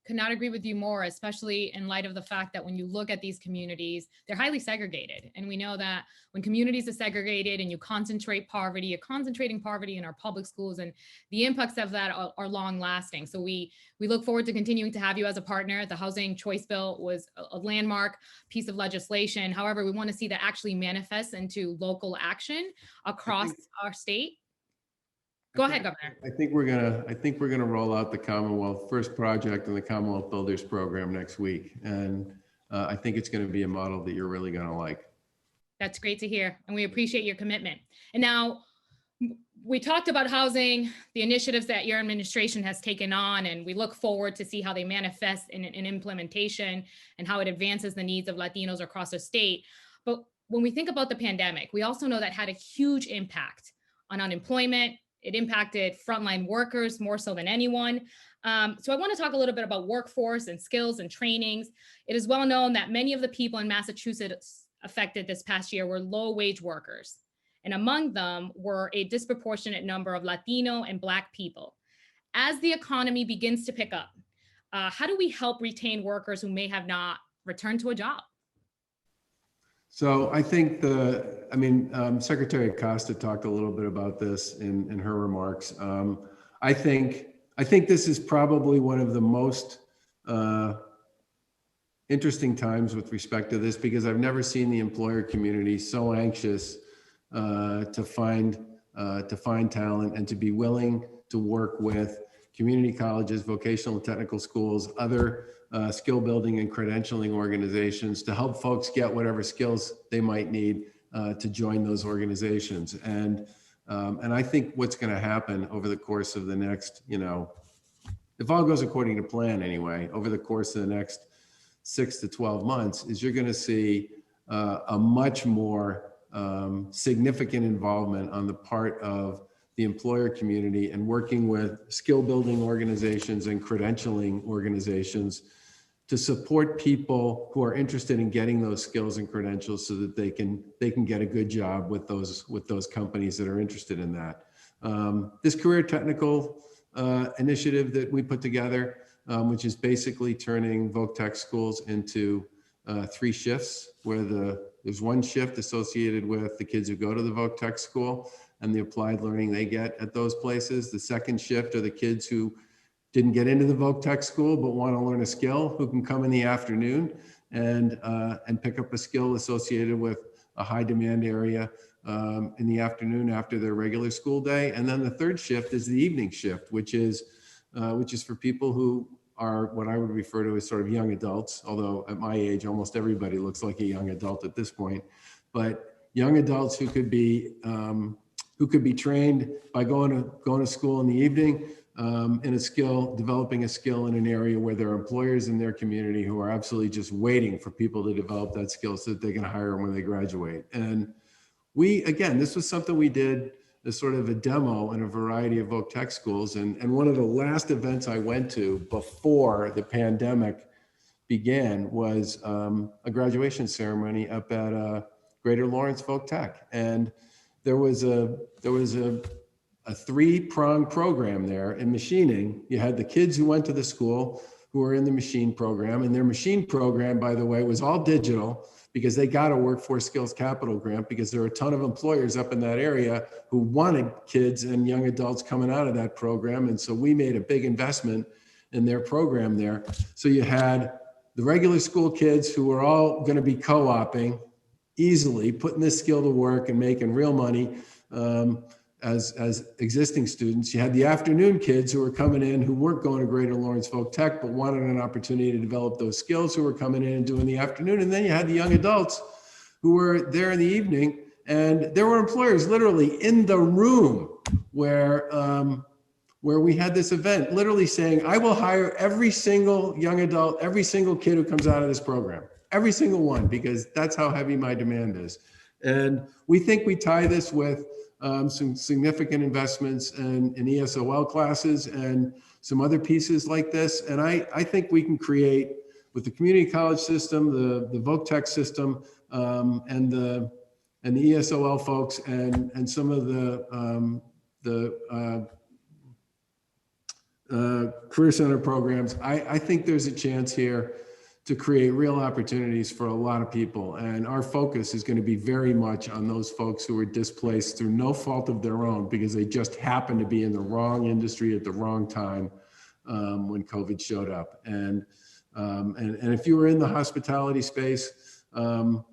Could not agree with you more, especially in light of the fact that when you look at these communities, they're highly segregated. And we know that when communities are segregated and you concentrate poverty, you're concentrating poverty in our public schools, and the impacts of that are long lasting. So we look forward to continuing to have you as a partner. The Housing Choice Bill was a landmark piece of legislation. However, we want to see that actually manifest into local action across our state. Go ahead, Governor. I think we're gonna roll out the Commonwealth First Project and the Commonwealth Builders Program next week, and I think it's going to be a model that you're really going to like. That's great to hear, and we appreciate your commitment. And now we talked about housing, the initiatives that your administration has taken on, and we look forward to see how they manifest in implementation and how it advances the needs of Latinos across the state. But when we think about the pandemic, we also know that had a huge impact on unemployment. It impacted frontline workers more so than anyone. So I want to talk a little bit about workforce and skills and trainings. It is well known that many of the people in Massachusetts affected this past year were low-wage workers. And among them were a disproportionate number of Latino and Black people. As the economy begins to pick up, how do we help retain workers who may have not returned to a job? So I think Secretary Acosta talked a little bit about this in her remarks. I think this is probably one of the most interesting times with respect to this, because I've never seen the employer community so anxious to find talent and to be willing to work with community colleges, vocational and technical schools, other skill building and credentialing organizations to help folks get whatever skills they might need to join those organizations. And I think what's going to happen over the course of the next, if all goes according to plan anyway, over the course of the next 6 to 12 months, is you're going to see a much more significant involvement on the part of the employer community and working with skill building organizations and credentialing organizations to support people who are interested in getting those skills and credentials so that they can get a good job with those companies that are interested in that. This career technical initiative that we put together, which is basically turning voc tech schools into 3 shifts, where there's one shift associated with the kids who go to the voc tech school and the applied learning they get at those places. The second shift are the kids who didn't get into the voc tech school but want to learn a skill, who can come in the afternoon and pick up a skill associated with a high demand area in the afternoon after their regular school day. And then the third shift is the evening shift, which is for people who are what I would refer to as sort of young adults, although at my age, almost everybody looks like a young adult at this point, but young adults who could be trained by going to school in the evening in a skill, developing a skill in an area where there are employers in their community who are absolutely just waiting for people to develop that skill so that they can hire them when they graduate. And this was something we did as sort of a demo in a variety of voc tech schools. And one of the last events I went to before the pandemic began was a graduation ceremony up at Greater Lawrence Voc Tech. And there was a 3-pronged program there in machining. You had the kids who went to the school who were in the machine program, and their machine program, by the way, was all digital because they got a workforce skills capital grant because there are a ton of employers up in that area who wanted kids and young adults coming out of that program. And so we made a big investment in their program there. So you had the regular school kids who were all going to be co-oping easily, putting this skill to work and making real money as existing students. You had the afternoon kids who were coming in who weren't going to Greater Lawrence Voc Tech but wanted an opportunity to develop those skills, who were coming in and doing the afternoon. And then you had the young adults who were there in the evening, and there were employers literally in the room where where we had this event literally saying, I will hire every single young adult, every single kid who comes out of this program, every single one, because that's how heavy my demand is. And we think we tie this with some significant investments in ESOL classes and some other pieces like this. And I think we can create, with the community college system, the Voc Tech system, and the ESOL folks, and some of the Career Center programs, I think there's a chance here to create real opportunities for a lot of people. And our focus is going to be very much on those folks who were displaced through no fault of their own, because they just happened to be in the wrong industry at the wrong time when COVID showed up. And if you were in the hospitality space and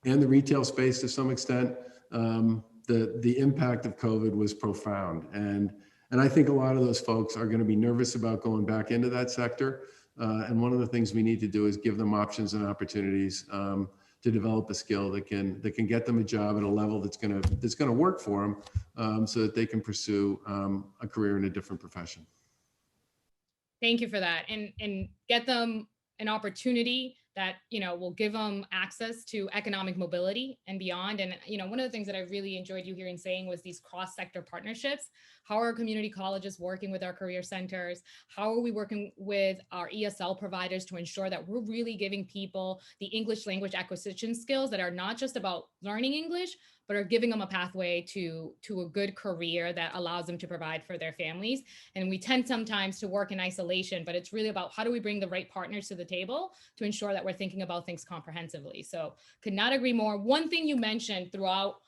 the retail space to some extent, the impact of COVID was profound. And I think a lot of those folks are going to be nervous about going back into that sector. And one of the things we need to do is give them options and opportunities to develop a skill that can get them a job at a level that's going to work for them, so that they can pursue a career in a different profession. Thank you for that, and get them an opportunity that, you know, will give them access to economic mobility and beyond. And, you know, one of the things that I really enjoyed you hearing saying was these cross-sector partnerships. How are community colleges working with our career centers? How are we working with our ESL providers to ensure that we're really giving people the English language acquisition skills that are not just about learning English, but are giving them a pathway to a good career that allows them to provide for their families. And we tend sometimes to work in isolation, but it's really about how do we bring the right partners to the table to ensure that we're thinking about things comprehensively. So could not agree more. One thing you mentioned throughout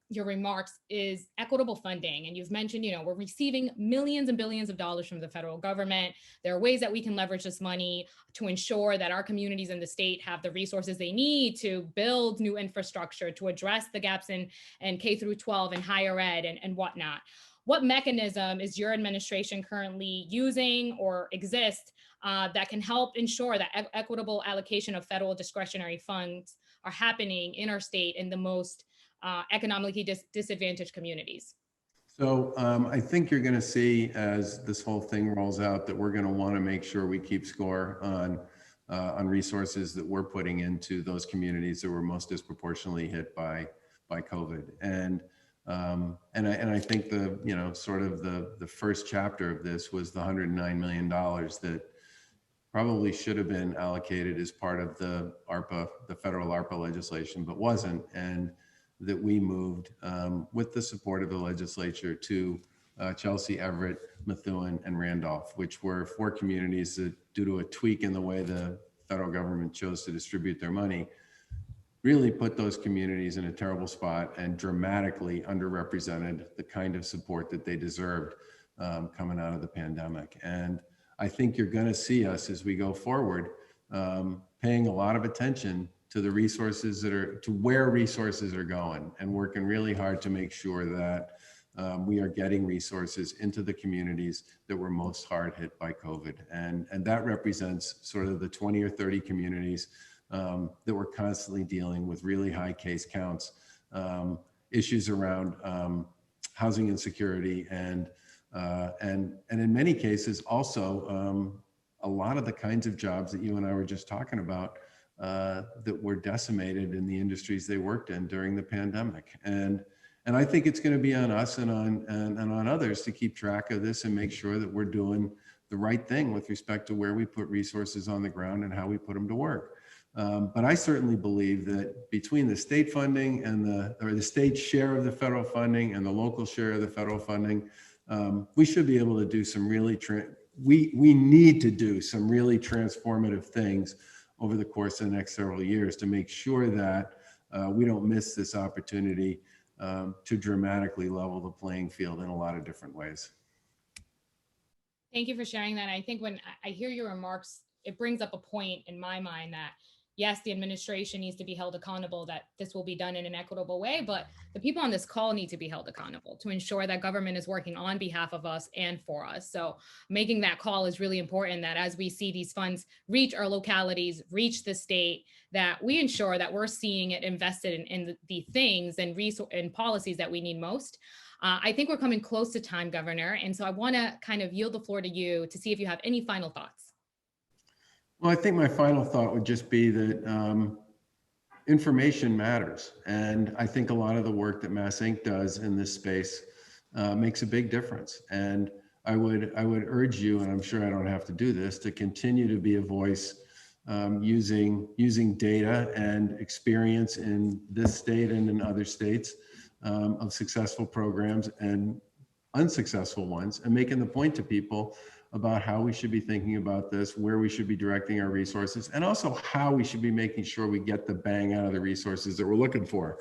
your remarks is equitable funding. And you've mentioned, you know, we're receiving millions and billions of dollars from the federal government. There are ways that we can leverage this money to ensure that our communities in the state have the resources they need to build new infrastructure, to address the gaps in K through 12 and higher ed and whatnot. What mechanism is your administration currently using or exist that can help ensure that equitable allocation of federal discretionary funds are happening in our state in the most economically disadvantaged communities? So I think you're going to see, as this whole thing rolls out, that we're going to want to make sure we keep score on resources that we're putting into those communities that were most disproportionately hit by COVID. And I think the first chapter of this was the $109 million that probably should have been allocated as part of the federal ARPA legislation, but wasn't. And that we moved with the support of the legislature to Chelsea, Everett, Methuen, and Randolph, which were 4 communities that, due to a tweak in the way the federal government chose to distribute their money, really put those communities in a terrible spot and dramatically underrepresented the kind of support that they deserved coming out of the pandemic. And I think you're going to see us, as we go forward, paying a lot of attention to the resources to where resources are going, and working really hard to make sure that we are getting resources into the communities that were most hard hit by COVID. And that represents sort of the 20 or 30 communities that were constantly dealing with really high case counts, issues around housing insecurity, and in many cases also a lot of the kinds of jobs that you and I were just talking about that were decimated in the industries they worked in during the pandemic. And I think it's going to be on us and on others to keep track of this and make sure that we're doing the right thing with respect to where we put resources on the ground and how we put them to work. But I certainly believe that between the state funding and the state share of the federal funding and the local share of the federal funding, we should be able to do some really, we need to do some really transformative things over the course of the next several years to make sure that we don't miss this opportunity to dramatically level the playing field in a lot of different ways. Thank you for sharing that. I think when I hear your remarks, it brings up a point in my mind that yes, the administration needs to be held accountable, that this will be done in an equitable way, but the people on this call need to be held accountable to ensure that government is working on behalf of us and for us. So making that call is really important, that as we see these funds reach our localities, reach the state, that we ensure that we're seeing it invested in the things and policies that we need most. I think we're coming close to time, Governor. And so I want to kind of yield the floor to you to see if you have any final thoughts. Well, I think my final thought would just be that information matters. And I think a lot of the work that Mass Inc. does in this space makes a big difference. And I would urge you, and I'm sure I don't have to do this, to continue to be a voice using data and experience in this state and in other states of successful programs and unsuccessful ones, and making the point to people about how we should be thinking about this, where we should be directing our resources, and also how we should be making sure we get the bang out of the resources that we're looking for.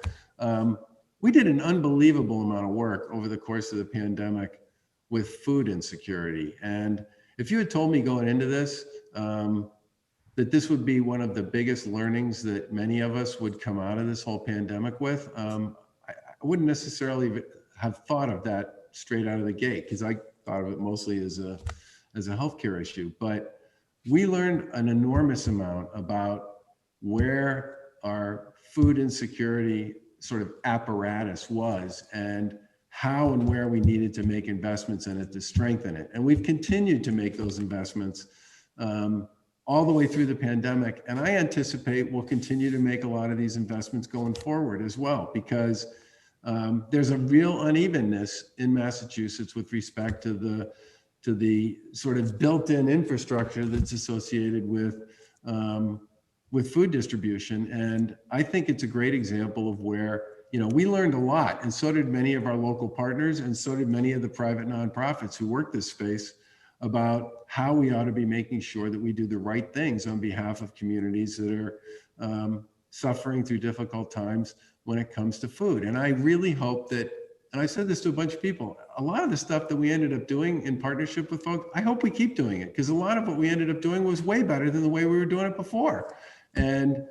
We did an unbelievable amount of work over the course of the pandemic with food insecurity. And if you had told me going into this, that this would be one of the biggest learnings that many of us would come out of this whole pandemic with, I wouldn't necessarily have thought of that straight out of the gate, because I thought of it mostly as a healthcare issue. But we learned an enormous amount about where our food insecurity sort of apparatus was and how and where we needed to make investments in it to strengthen it. And we've continued to make those investments all the way through the pandemic. And I anticipate we'll continue to make a lot of these investments going forward as well, because there's a real unevenness in Massachusetts with respect to the sort of built-in infrastructure that's associated with food distribution. And I think it's a great example of where, you know, we learned a lot, and so did many of our local partners, and so did many of the private nonprofits who work this space, about how we ought to be making sure that we do the right things on behalf of communities that are suffering through difficult times when it comes to food. And I really hope that, and I said this to a bunch of people, a lot of the stuff that we ended up doing in partnership with folks, I hope we keep doing it, because a lot of what we ended up doing was way better than the way we were doing it before. And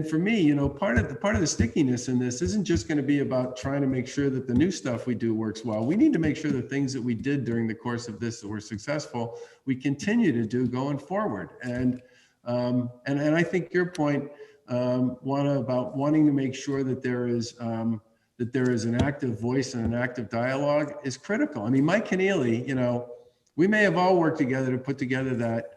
for me, you know, part of the stickiness in this isn't just going to be about trying to make sure that the new stuff we do works well. We need to make sure the things that we did during the course of this that were successful, we continue to do going forward. And I think your point, Juana, about wanting to make sure that there is an active voice and an active dialogue is critical. I mean, Mike Keneally, you know, we may have all worked together to put together that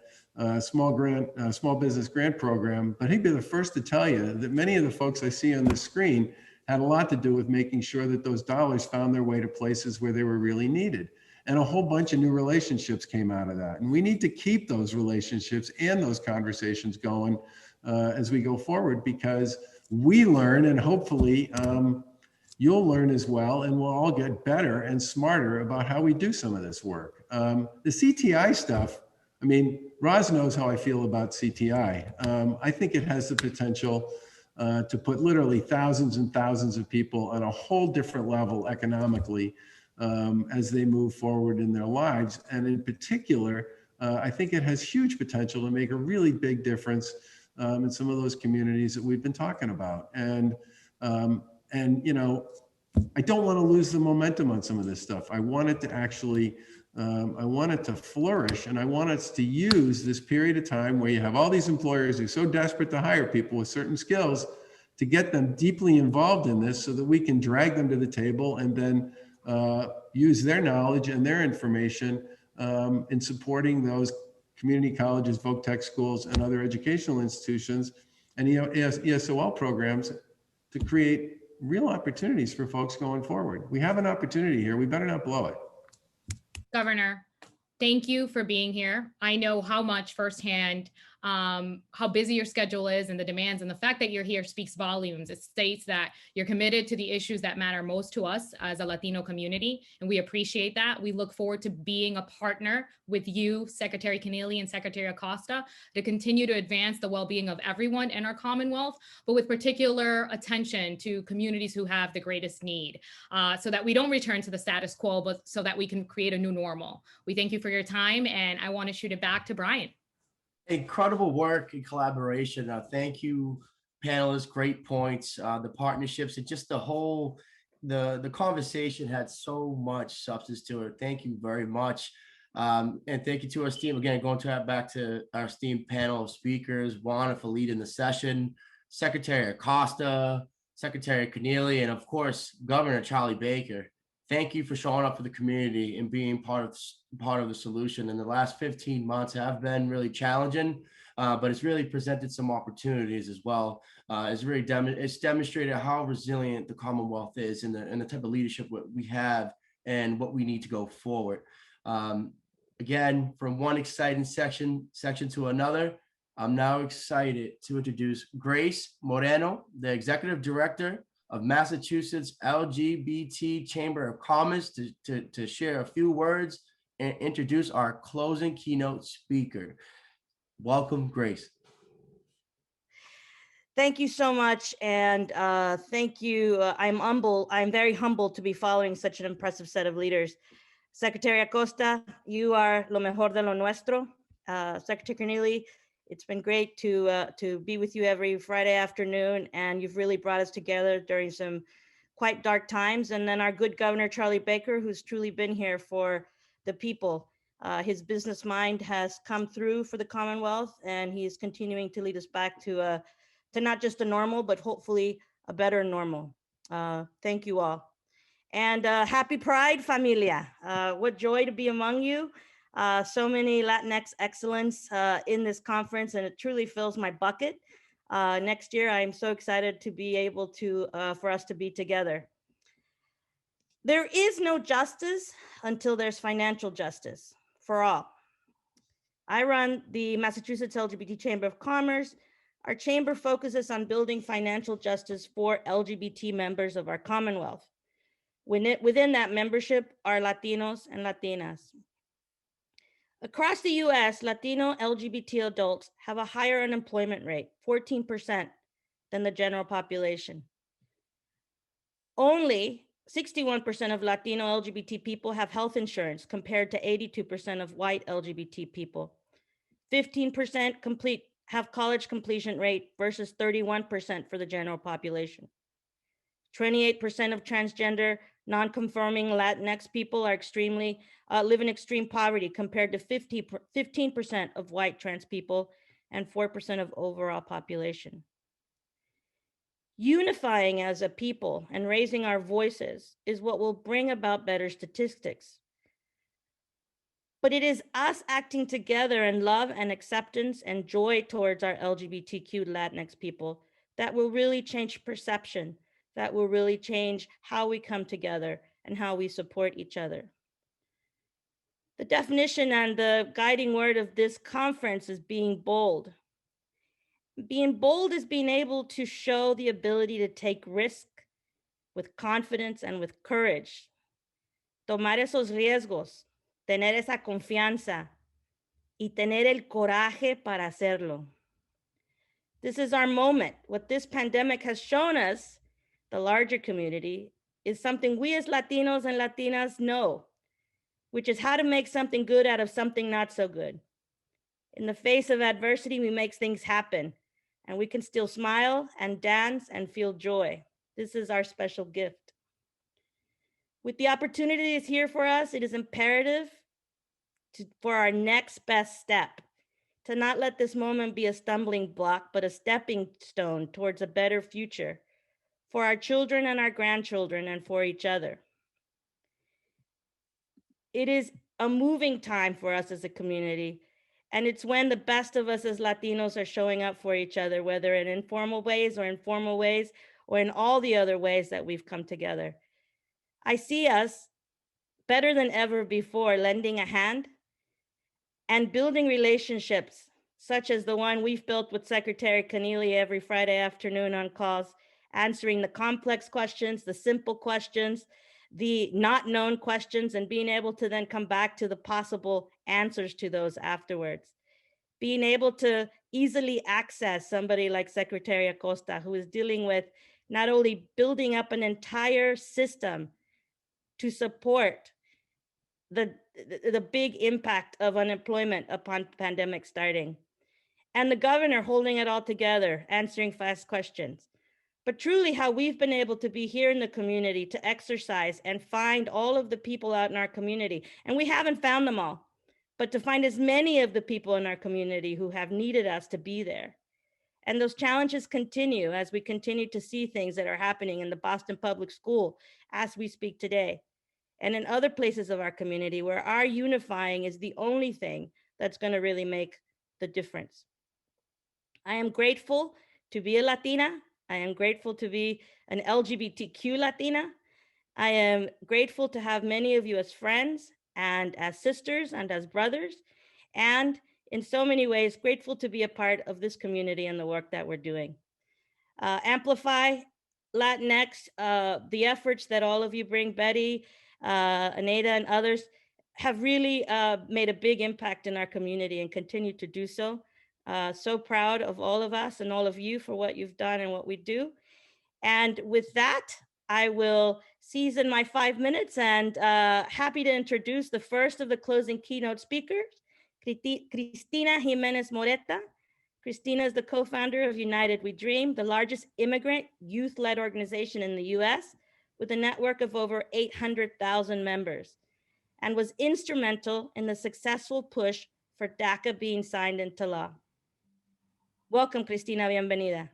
small business grant program, but he'd be the first to tell you that many of the folks I see on the screen had a lot to do with making sure that those dollars found their way to places where they were really needed. And a whole bunch of new relationships came out of that. And we need to keep those relationships and those conversations going as we go forward, because we learn, and hopefully you'll learn as well, and we'll all get better and smarter about how we do some of this work. The CTI stuff, I mean, Roz knows how I feel about CTI. I think it has the potential to put literally thousands and thousands of people on a whole different level economically as they move forward in their lives. And in particular, I think it has huge potential to make a really big difference in some of those communities that we've been talking about. And you know, I don't want to lose the momentum on some of this stuff. I want it to actually, I want it to flourish, and I want us to use this period of time where you have all these employers who are so desperate to hire people with certain skills to get them deeply involved in this, so that we can drag them to the table and then use their knowledge and their information in supporting those community colleges, voc tech schools, and other educational institutions and ESOL programs to create real opportunities for folks going forward. We have an opportunity here. We better not blow it. Governor, thank you for being here. I know how much firsthand how busy your schedule is and the demands, and the fact that you're here speaks volumes. It states that you're committed to the issues that matter most to us as a Latino community, and we appreciate that. We look forward to being a partner with you, Secretary Keneally and Secretary Acosta, to continue to advance the well-being of everyone in our Commonwealth, but with particular attention to communities who have the greatest need, so that we don't return to the status quo, but so that we can create a new normal. We thank you for your time, and I want to shoot it back to Brian. Incredible work and collaboration. Thank you, panelists. Great points. The partnerships and just the whole, the conversation had so much substance to it. Thank you very much. And thank you to our esteemed, again, back to our esteemed panel of speakers, Juana for leading the session, Secretary Acosta, Secretary Keneally, and of course, Governor Charlie Baker. thank you for showing up for the community and being part of the solution. And the last 15 months have been really challenging, but it's really presented some opportunities as well. It's demonstrated how resilient the Commonwealth is and the type of leadership we have and what we need to go forward. Again, from one exciting section to another, I'm now excited to introduce Grace Moreno, the Executive Director of Massachusetts LGBT Chamber of Commerce, to share a few words and introduce our closing keynote speaker. Welcome, Grace. Thank you so much, and thank you. I'm very humbled to be following such an impressive set of leaders. Secretary Acosta, you are lo mejor de lo nuestro. Secretary Corneli, it's been great to be with you every Friday afternoon, and you've really brought us together during some quite dark times. And then our good Governor, Charlie Baker, who's truly been here for the people. His business mind has come through for the Commonwealth, and he's continuing to lead us back to not just a normal, but hopefully a better normal. Thank you all. And happy Pride, familia. What joy to be among you. So many Latinx excellence in this conference, and it truly fills my bucket. Next year, I'm so excited to be able to, for us to be together. There is no justice until there's financial justice for all. I run the Massachusetts LGBT Chamber of Commerce. Our chamber focuses on building financial justice for LGBT members of our Commonwealth. Within that membership are Latinos and Latinas. Across the US, Latino LGBT adults have a higher unemployment rate, 14%, than the general population. Only 61% of Latino LGBT people have health insurance compared to 82% of white LGBT people. 15% have college completion rate versus 31% for the general population. 28% of transgender non-conforming Latinx people are live in extreme poverty compared to 15% of white trans people and 4% of overall population. Unifying as a people and raising our voices is what will bring about better statistics. But it is us acting together in love and acceptance and joy towards our LGBTQ Latinx people that will really change perception, that will really change how we come together and how we support each other. The definition and the guiding word of this conference is being bold. Being bold is being able to show the ability to take risk with confidence and with courage. Tomar esos riesgos, tener esa confianza, y tener el coraje para hacerlo. This is our moment. What this pandemic has shown us, the larger community, is something we as Latinos and Latinas know, which is how to make something good out of something not so good. In the face of adversity, we make things happen, and we can still smile and dance and feel joy. This is our special gift. With the opportunities here for us, it is imperative for our next best step, to not let this moment be a stumbling block, but a stepping stone towards a better future for our children and our grandchildren and for each other. It is a moving time for us as a community, and it's when the best of us as Latinos are showing up for each other, whether in informal ways or in formal ways, or in all the other ways that we've come together. I see us better than ever before lending a hand and building relationships such as the one we've built with Secretary Corneli every Friday afternoon on calls, answering the complex questions, the simple questions, the not known questions, and being able to then come back to the possible answers to those afterwards. Being able to easily access somebody like Secretary Acosta, who is dealing with not only building up an entire system to support the big impact of unemployment upon pandemic starting, and the governor holding it all together, answering fast questions. But truly how we've been able to be here in the community to exercise and find all of the people out in our community. And we haven't found them all, but to find as many of the people in our community who have needed us to be there. And those challenges continue as we continue to see things that are happening in the Boston Public School as we speak today. and in other places of our community where our unifying is the only thing that's going to really make the difference. I am grateful to be a Latina. I am grateful to be an LGBTQ Latina. I am grateful to have many of you as friends and as sisters and as brothers, and in so many ways, grateful to be a part of this community and the work that we're doing. Amplify Latinx, the efforts that all of you bring, Betty, Aneda, and others, have really made a big impact in our community and continue to do so. So proud of all of us and all of you for what you've done and what we do. And with that, I will season my 5 minutes and happy to introduce the first of the closing keynote speakers, Cristina Jimenez Moreta. Cristina is the co-founder of United We Dream, the largest immigrant youth-led organization in the US with a network of over 800,000 members, and was instrumental in the successful push for DACA being signed into law. Welcome, Cristina, bienvenida.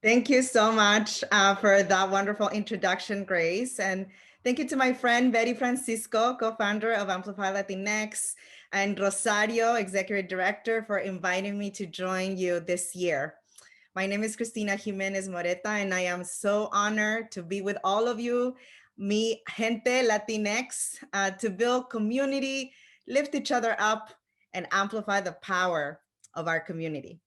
Thank you so much for that wonderful introduction, Grace. And thank you to my friend, Betty Francisco, co-founder of Amplify Latinx, and Rosario, executive director, for inviting me to join you this year. My name is Cristina Jimenez Moreta, and I am so honored to be with all of you, mi gente Latinx, to build community, lift each other up, and amplify the power of our community.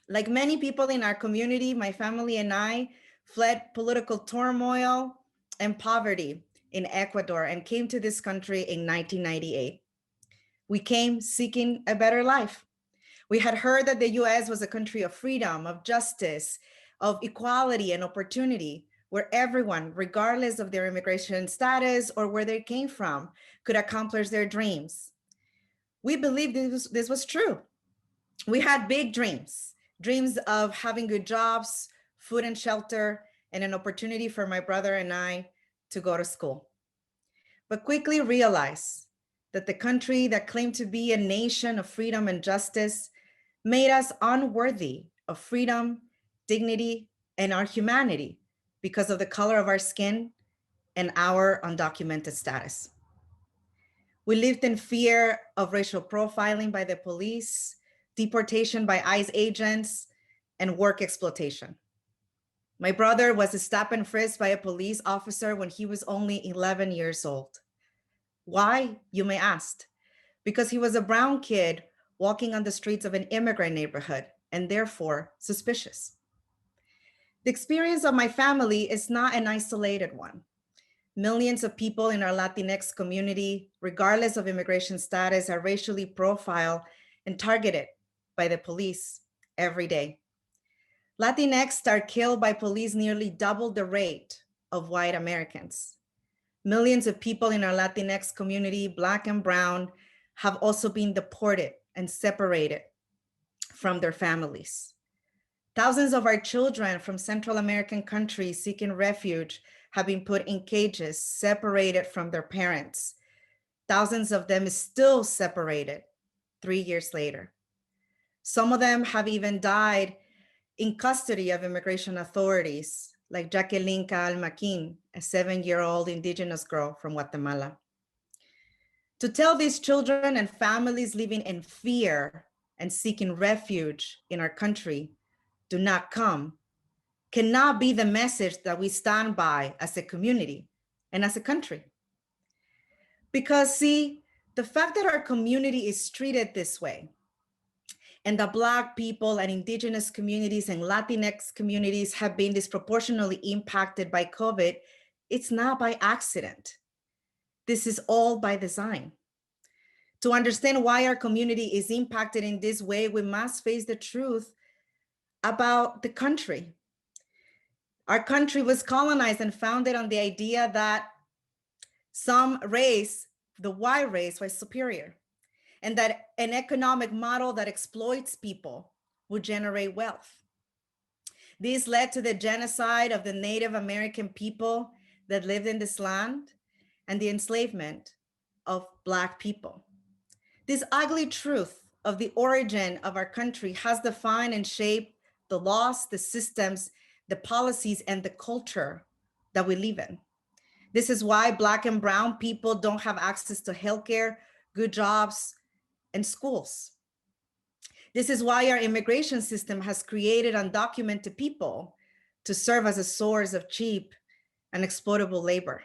Like many people in our community, my family and I fled political turmoil and poverty in Ecuador and came to this country in 1998. We came seeking a better life. We had heard that the US was a country of freedom, of justice, of equality and opportunity, where everyone, regardless of their immigration status or where they came from, could accomplish their dreams. We believed this was true. We had big dreams of having good jobs, food and shelter, and an opportunity for my brother and I to go to school. But quickly realized that the country that claimed to be a nation of freedom and justice made us unworthy of freedom, dignity, and our humanity because of the color of our skin and our undocumented status. We lived in fear of racial profiling by the police, deportation by ICE agents, and work exploitation. My brother was stopped and frisked by a police officer when he was only 11 years old. Why, you may ask? Because he was a brown kid walking on the streets of an immigrant neighborhood and therefore suspicious. The experience of my family is not an isolated one. Millions of people in our Latinx community, regardless of immigration status, are racially profiled and targeted by the police every day. Latinx are killed by police nearly double the rate of white Americans. Millions of people in our Latinx community, Black and brown, have also been deported and separated from their families. Thousands of our children from Central American countries seeking refuge have been put in cages, separated from their parents. Thousands of them still separated 3 years later. Some of them have even died in custody of immigration authorities, like Jacqueline Calmaquin, a 7-year-old indigenous girl from Guatemala. To tell these children and families living in fear and seeking refuge in our country, do not come, cannot be the message that we stand by as a community and as a country. Because see, the fact that our community is treated this way, and that Black people and indigenous communities and Latinx communities have been disproportionately impacted by COVID, it's not by accident. This is all by design. To understand why our community is impacted in this way, we must face the truth about the country. Our country was colonized and founded on the idea that some race, the white race, was superior, and that an economic model that exploits people would generate wealth. This led to the genocide of the Native American people that lived in this land and the enslavement of Black people. This ugly truth of the origin of our country has defined and shaped the laws, the systems, the policies, and the culture that we live in. This is why Black and brown people don't have access to healthcare, good jobs, and schools. This is why our immigration system has created undocumented people to serve as a source of cheap and exploitable labor.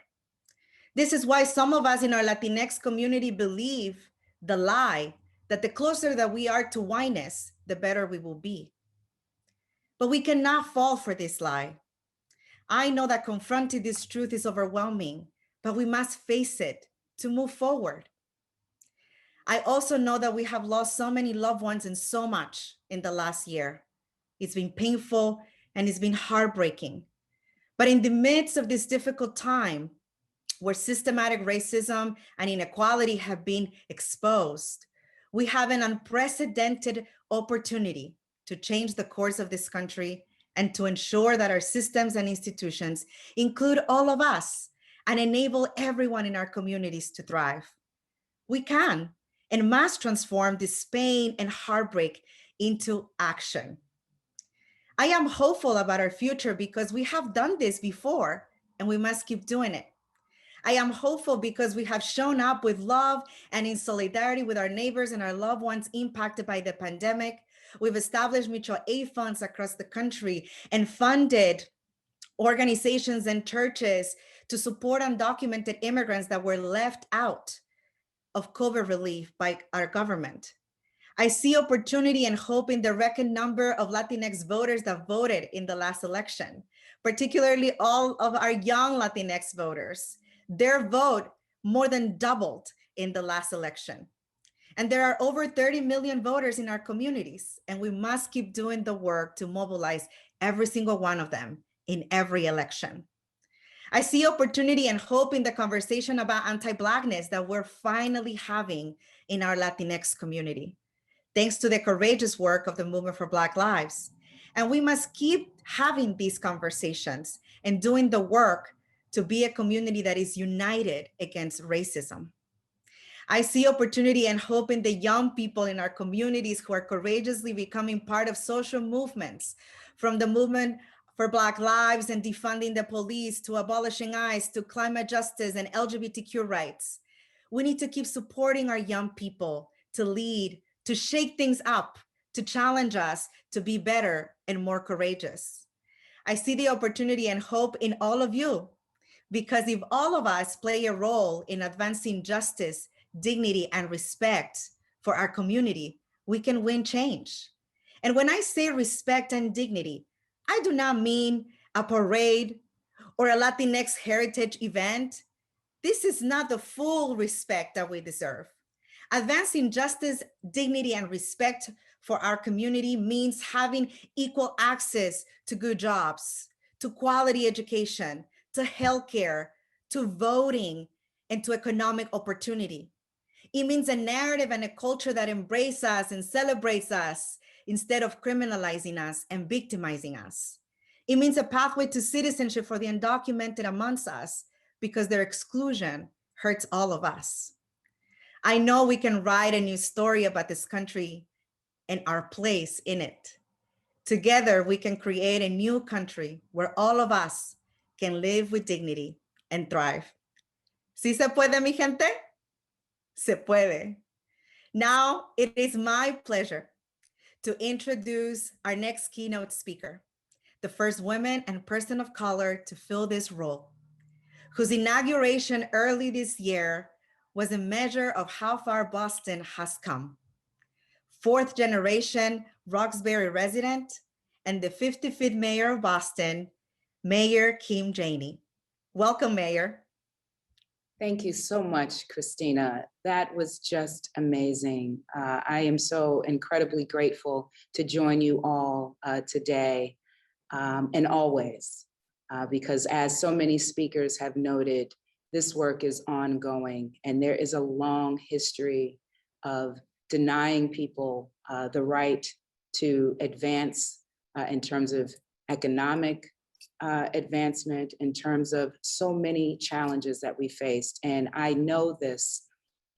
This is why some of us in our Latinx community believe the lie that the closer that we are to whiteness, the better we will be. But we cannot fall for this lie. I know that confronting this truth is overwhelming, but we must face it to move forward. I also know that we have lost so many loved ones and so much in the last year. It's been painful and it's been heartbreaking. But in the midst of this difficult time, where systematic racism and inequality have been exposed, we have an unprecedented opportunity to change the course of this country and to ensure that our systems and institutions include all of us and enable everyone in our communities to thrive. We can and must transform this pain and heartbreak into action. I am hopeful about our future because we have done this before and we must keep doing it. I am hopeful because we have shown up with love and in solidarity with our neighbors and our loved ones impacted by the pandemic. We've established mutual aid funds across the country and funded organizations and churches to support undocumented immigrants that were left out of COVID relief by our government. I see opportunity and hope in the record number of Latinx voters that voted in the last election, particularly all of our young Latinx voters. Their vote more than doubled in the last election. And there are over 30 million voters in our communities, and we must keep doing the work to mobilize every single one of them in every election. I see opportunity and hope in the conversation about anti-Blackness that we're finally having in our Latinx community, thanks to the courageous work of the Movement for Black Lives. And we must keep having these conversations and doing the work to be a community that is united against racism. I see opportunity and hope in the young people in our communities who are courageously becoming part of social movements, from the Movement for Black Lives and defunding the police to abolishing ICE to climate justice and LGBTQ rights. We need to keep supporting our young people to lead, to shake things up, to challenge us to be better and more courageous. I see the opportunity and hope in all of you, because if all of us play a role in advancing justice, dignity, and respect for our community, we can win change. And when I say respect and dignity, I do not mean a parade or a Latinx heritage event. This is not the full respect that we deserve. Advancing justice, dignity, and respect for our community means having equal access to good jobs, to quality education, to healthcare, to voting, and to economic opportunity. It means a narrative and a culture that embraces us and celebrates us instead of criminalizing us and victimizing us. It means a pathway to citizenship for the undocumented amongst us, because their exclusion hurts all of us. I know we can write a new story about this country and our place in it. Together, we can create a new country where all of us can live with dignity and thrive. ¿Sí se puede, mi gente? Se puede. Now, it is my pleasure to introduce our next keynote speaker, the first woman and person of color to fill this role, whose inauguration early this year was a measure of how far Boston has come. Fourth generation Roxbury resident and the 55th mayor of Boston, Mayor Kim Janey. Welcome, Mayor. Thank you so much, Christina. That was just amazing. I am so incredibly grateful to join you all today and always, because as so many speakers have noted, this work is ongoing and there is a long history of denying people the right to advance in terms of economic advancement, in terms of so many challenges that we faced. And I know this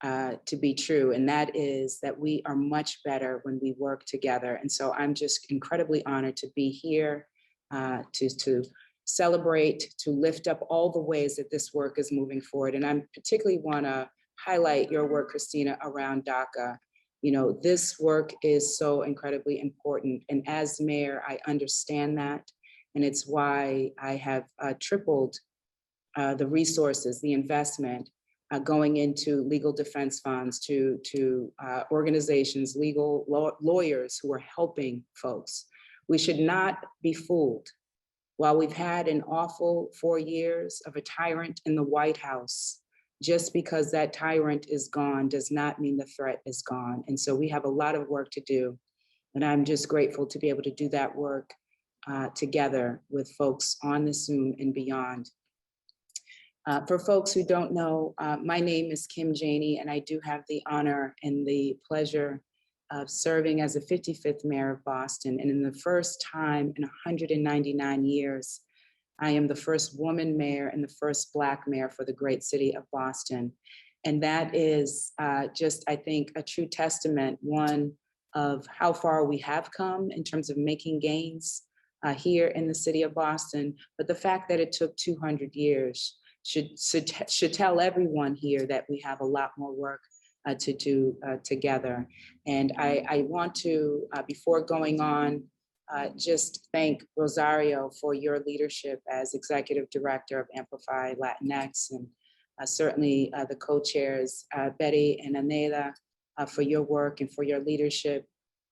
to be true, and that is that we are much better when we work together. And so I'm just incredibly honored to be here to celebrate, to lift up all the ways that this work is moving forward. And I particularly want to highlight your work, Christina, around DACA. You know, this work is so incredibly important. And as mayor, I understand that. And it's why I have tripled the resources, the investment going into legal defense funds to organizations, legal lawyers who are helping folks. We should not be fooled. While we've had an awful 4 years of a tyrant in the White House, just because that tyrant is gone does not mean the threat is gone. And so we have a lot of work to do. And I'm just grateful to be able to do that work together with folks on the Zoom and beyond. For folks who don't know, my name is Kim Janey, and I do have the honor and the pleasure of serving as the 55th mayor of Boston. And in the first time in 199 years, I am the first woman mayor and the first Black mayor for the great city of Boston. And that is just, I think, a true testament, one, of how far we have come in terms of making gains here in the city of Boston. But the fact that it took 200 years should tell everyone here that we have a lot more work to do together. And I want to, before going on, just thank Rosario for your leadership as Executive Director of Amplify Latinx, and certainly the co-chairs, Betty and Aneda, for your work and for your leadership.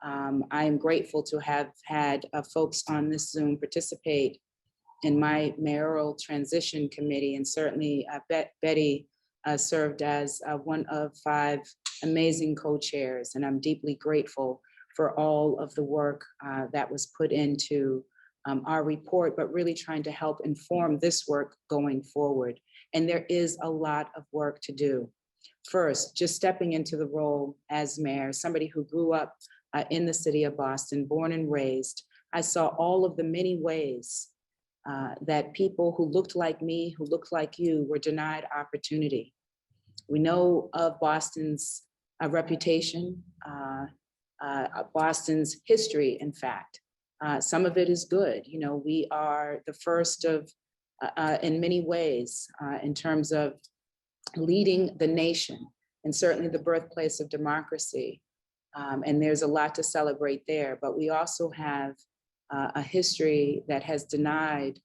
I am grateful to have had folks on this Zoom participate in my mayoral transition committee, and certainly Betty served as one of 5 amazing co-chairs, and I'm deeply grateful for all of the work that was put into our report, but really trying to help inform this work going forward. And there is a lot of work to do. First, just stepping into the role as mayor, somebody who grew up in the city of Boston, born and raised, I saw all of the many ways that people who looked like me, who looked like you, were denied opportunity. We know of Boston's reputation, Boston's history, in fact. Some of it is good. You know, we are the first of, in many ways, in terms of leading the nation, and certainly the birthplace of democracy. And there's a lot to celebrate there, but we also have a history that has denied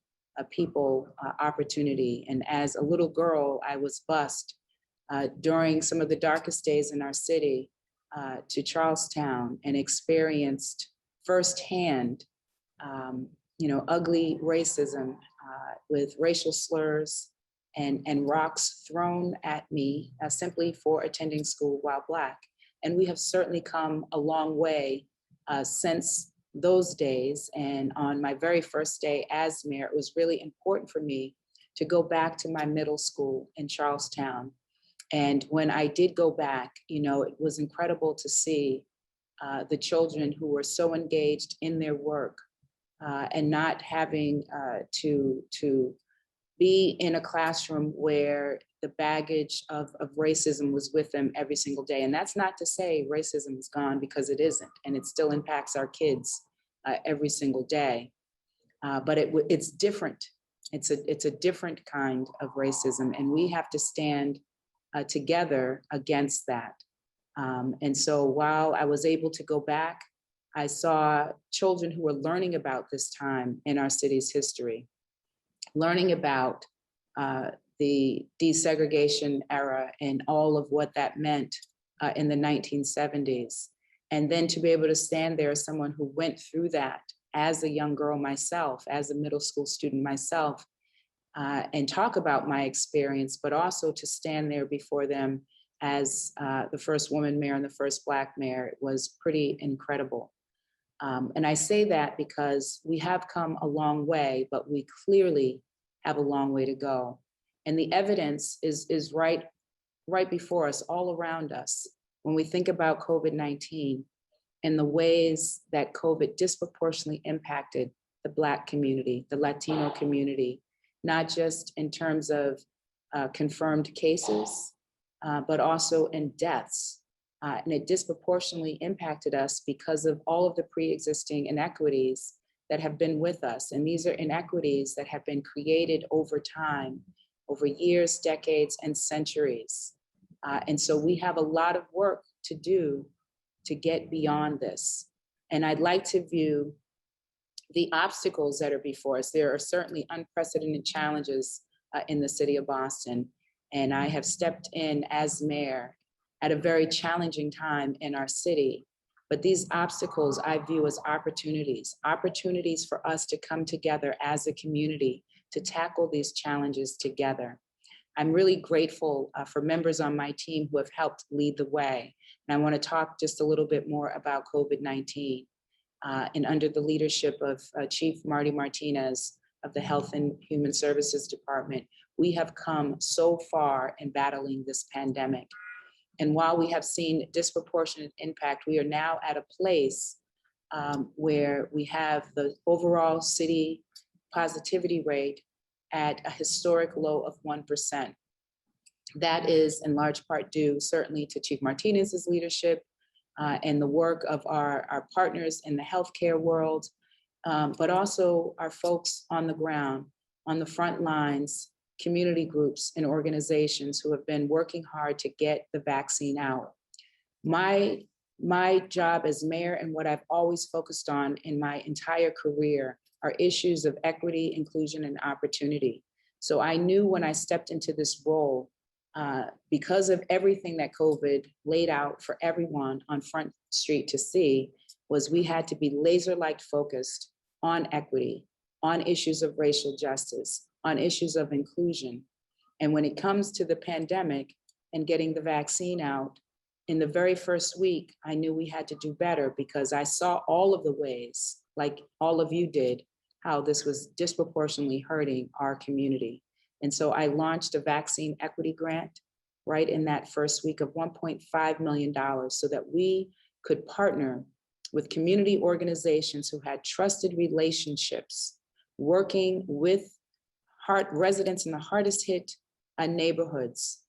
people opportunity. And as a little girl, I was bused during some of the darkest days in our city to Charlestown, and experienced firsthand, ugly racism with racial slurs and rocks thrown at me simply for attending school while Black. And we have certainly come a long way since those days. And on my very first day as mayor, it was really important for me to go back to my middle school in Charlestown. And when I did go back, it was incredible to see the children who were so engaged in their work and not having to be in a classroom where the baggage of racism was with them every single day. And that's not to say racism is gone, because it isn't, and it still impacts our kids every single day. But it's different. It's a different kind of racism, and we have to stand together against that. And so while I was able to go back, I saw children who were learning about this time in our city's history, learning about the desegregation era and all of what that meant in the 1970s. And then to be able to stand there as someone who went through that as a young girl myself, as a middle school student myself, and talk about my experience, but also to stand there before them as the first woman mayor and the first Black mayor, it was pretty incredible. And I say that because we have come a long way, but we clearly have a long way to go. And the evidence is right before us, all around us. When we think about COVID-19 and the ways that COVID disproportionately impacted the Black community, the Latino community, not just in terms of confirmed cases, but also in deaths. And it disproportionately impacted us because of all of the pre-existing inequities that have been with us. And these are inequities that have been created over time, over years, decades, and centuries. And so we have a lot of work to do to get beyond this. And I'd like to view the obstacles that are before us. There are certainly unprecedented challenges in the city of Boston. And I have stepped in as mayor at a very challenging time in our city. But these obstacles I view as opportunities for us to come together as a community to tackle these challenges together. I'm really grateful for members on my team who have helped lead the way. And I want to talk just a little bit more about COVID-19. And under the leadership of Chief Marty Martinez of the Health and Human Services Department, we have come so far in battling this pandemic. And while we have seen disproportionate impact, we are now at a place where we have the overall city positivity rate at a historic low of 1%. That is in large part due certainly to Chief Martinez's leadership and the work of our partners in the healthcare world, but also our folks on the ground, on the front lines, community groups and organizations who have been working hard to get the vaccine out. My job as mayor and what I've always focused on in my entire career are issues of equity, inclusion, and opportunity. So I knew when I stepped into this role, because of everything that COVID laid out for everyone on Front Street to see, was we had to be laser-like focused on equity, on issues of racial justice, on issues of inclusion. And when it comes to the pandemic and getting the vaccine out, in the very first week, I knew we had to do better because I saw all of the ways, like all of you did, how this was disproportionately hurting our community. And so I launched a vaccine equity grant right in that first week of $1.5 million so that we could partner with community organizations who had trusted relationships, working with residents in the hardest hit neighborhoods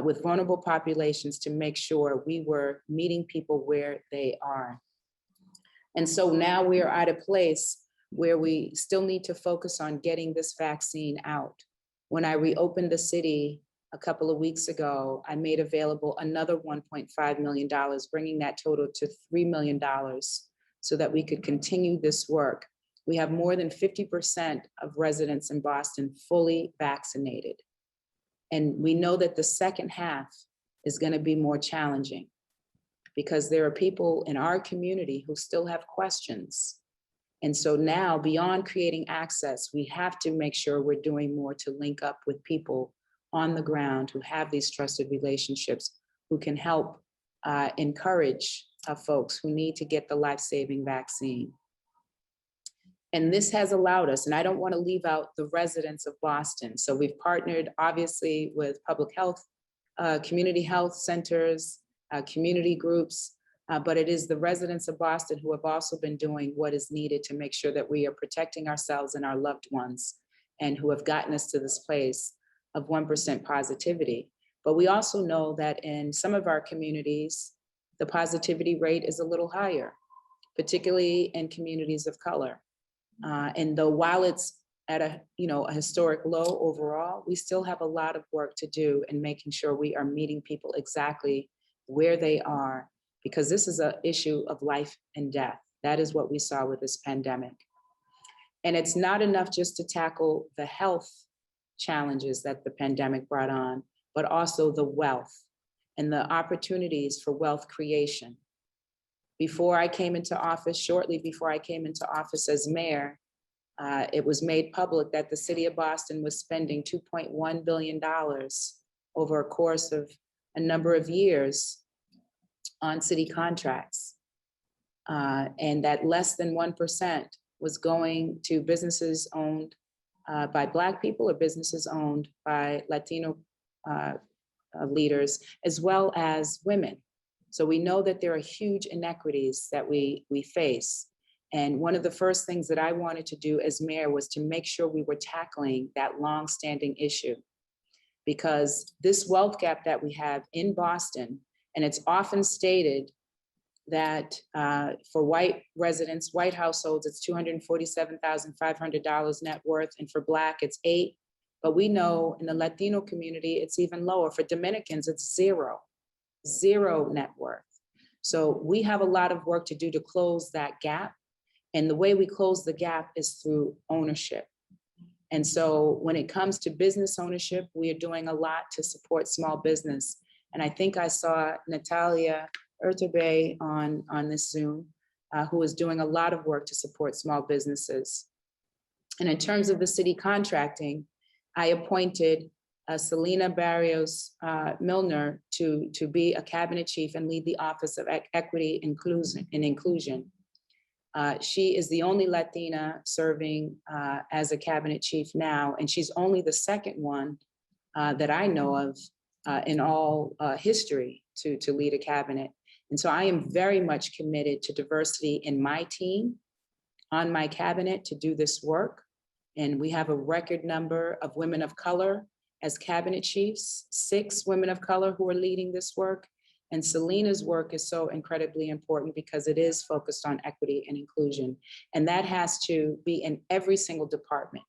with vulnerable populations to make sure we were meeting people where they are. And so now we are at a place where we still need to focus on getting this vaccine out. When I reopened the city a couple of weeks ago, I made available another $1.5 million, bringing that total to $3 million so that we could continue this work. We have more than 50% of residents in Boston fully vaccinated. And we know that the second half is going to be more challenging because there are people in our community who still have questions. And so now, beyond creating access, we have to make sure we're doing more to link up with people on the ground who have these trusted relationships, who can help encourage folks who need to get the life-saving vaccine. And this has allowed us, and I don't want to leave out the residents of Boston. So we've partnered, obviously, with public health, community health centers, community groups, but it is the residents of Boston who have also been doing what is needed to make sure that we are protecting ourselves and our loved ones, and who have gotten us to this place of 1% positivity. But we also know that in some of our communities, the positivity rate is a little higher, particularly in communities of color. And though while it's at a historic low overall, we still have a lot of work to do in making sure we are meeting people exactly where they are, because this is an issue of life and death. That is what we saw with this pandemic. And it's not enough just to tackle the health challenges that the pandemic brought on, but also the wealth and the opportunities for wealth creation. Before I came into office, shortly before I came into office as mayor, it was made public that the city of Boston was spending $2.1 billion over a course of a number of years on city contracts, and that less than 1% was going to businesses owned by Black people or businesses owned by Latino leaders, as well as women. So we know that there are huge inequities that we face. And one of the first things that I wanted to do as mayor was to make sure we were tackling that longstanding issue, because this wealth gap that we have in Boston, and it's often stated that for white residents, white households, it's $247,500 net worth, and for Black, it's $8,000. But we know in the Latino community, it's even lower. For Dominicans, it's zero net worth. So we have a lot of work to do to close that gap. And the way we close the gap is through ownership. And so when it comes to business ownership, we are doing a lot to support small business. And I think I saw Natalia Urtubey on this Zoom, who is doing a lot of work to support small businesses. And in terms of the city contracting, I appointed Selena Barrios Milner to be a cabinet chief and lead the Office of Equity, Inclusion. She is the only Latina serving as a cabinet chief now, and she's only the second one that I know of in all history to lead a cabinet. And so I am very much committed to diversity in my team, on my cabinet, to do this work. And we have a record number of women of color as cabinet chiefs, 6 women of color who are leading this work. And Selena's work is so incredibly important because it is focused on equity and inclusion. And that has to be in every single department,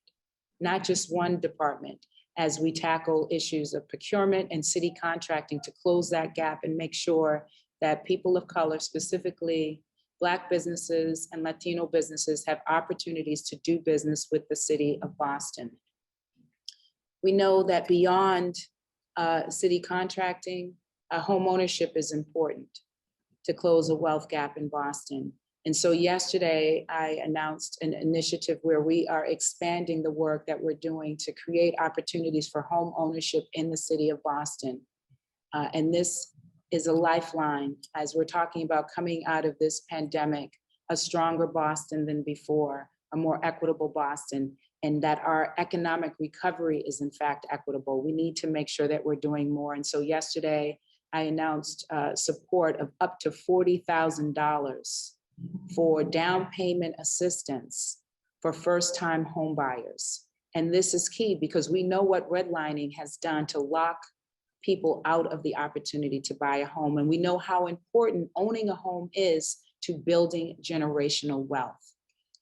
not just one department, as we tackle issues of procurement and city contracting to close that gap and make sure that people of color, specifically Black businesses and Latino businesses, have opportunities to do business with the city of Boston. We know that beyond city contracting, home ownership is important to close a wealth gap in Boston. And so yesterday I announced an initiative where we are expanding the work that we're doing to create opportunities for home ownership in the city of Boston. And this is a lifeline as we're talking about coming out of this pandemic, a stronger Boston than before, a more equitable Boston, and that our economic recovery is in fact equitable. We need to make sure that we're doing more. And so yesterday I announced support of up to $40,000 for down payment assistance for first-time home buyers. And this is key because we know what redlining has done to lock people out of the opportunity to buy a home. And we know how important owning a home is to building generational wealth.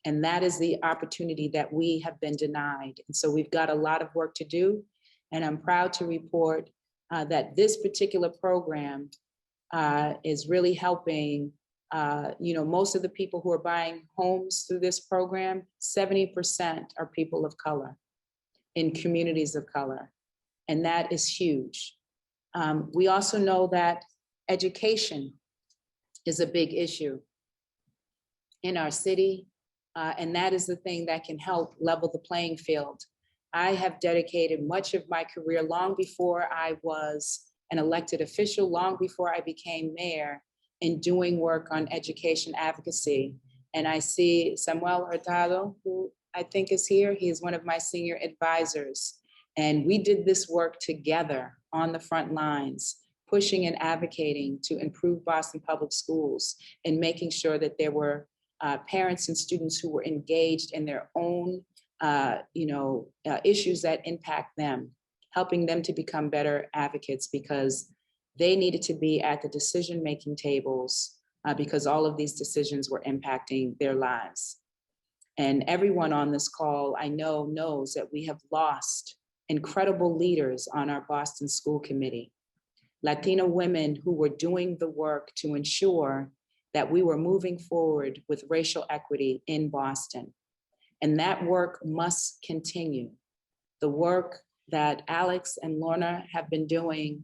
And that is the opportunity that we have been denied. And so we've got a lot of work to do. And I'm proud to report that this particular program is really helping, most of the people who are buying homes through this program, 70% are people of color in communities of color. And that is huge. We also know that education is a big issue in our city, and that is the thing that can help level the playing field. I have dedicated much of my career, long before I was an elected official, long before I became mayor, in doing work on education advocacy. And I see Samuel Hurtado, who I think is here. He is one of my senior advisors. And we did this work together on the front lines, pushing and advocating to improve Boston Public Schools and making sure that there were parents and students who were engaged in their own issues that impact them, helping them to become better advocates because they needed to be at the decision-making tables because all of these decisions were impacting their lives. And everyone on this call, I know, knows that we have lost incredible leaders on our Boston School Committee, Latino women who were doing the work to ensure that we were moving forward with racial equity in Boston. And that work must continue. The work that Alex and Lorna have been doing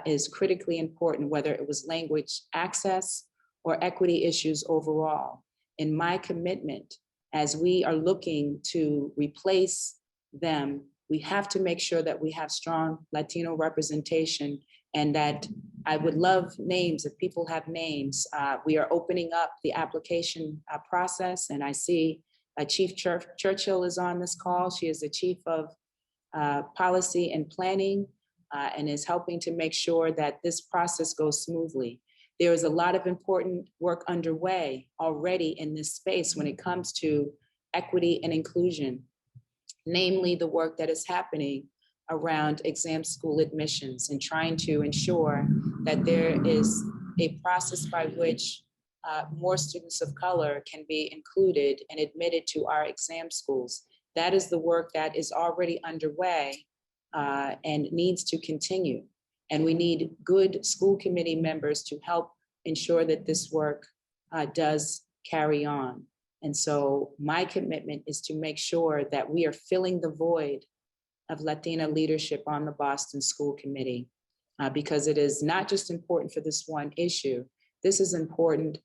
is critically important, whether it was language access or equity issues overall. In my commitment, as we are looking to replace them, we have to make sure that we have strong Latino representation, and that I would love names if people have names. We are opening up the application process, and I see Chief Churchill is on this call. She is the Chief of Policy and Planning and is helping to make sure that this process goes smoothly. There is a lot of important work underway already in this space when it comes to equity and inclusion, namely the work that is happening around exam school admissions and trying to ensure that there is a process by which more students of color can be included and admitted to our exam schools. That is the work that is already underway and needs to continue. And we need good school committee members to help ensure that this work does carry on. And so my commitment is to make sure that we are filling the void of Latina leadership on the Boston School Committee, because it is not just important for this one issue. This is important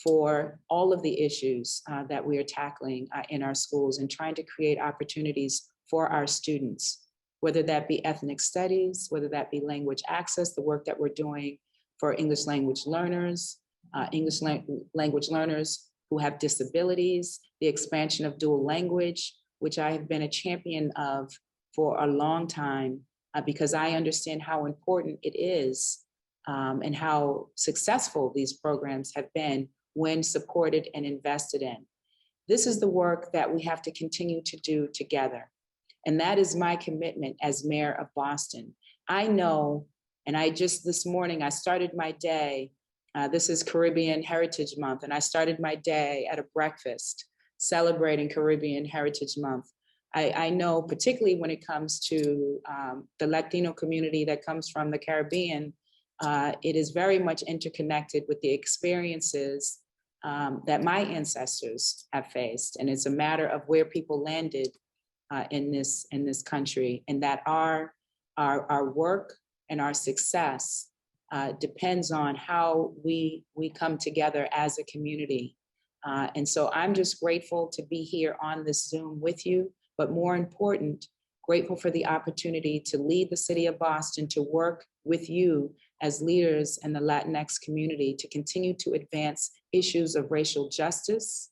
for all of the issues that we are tackling in our schools and trying to create opportunities for our students, whether that be ethnic studies, whether that be language access, the work that we're doing for English language learners, language learners who have disabilities, the expansion of dual language, which I have been a champion of for a long time, because I understand how important it is and how successful these programs have been when supported and invested in. This is the work that we have to continue to do together. And that is my commitment as mayor of Boston. I know, and this morning, I started my day, this is Caribbean Heritage Month, and I started my day at a breakfast celebrating Caribbean Heritage Month. I know, particularly when it comes to the Latino community that comes from the Caribbean, it is very much interconnected with the experiences that my ancestors have faced. And it's a matter of where people landed in this country, and that our work and our success depends on how we come together as a community. And so I'm just grateful to be here on this Zoom with you, but more important, grateful for the opportunity to lead the city of Boston, to work with you as leaders in the Latinx community to continue to advance issues of racial justice,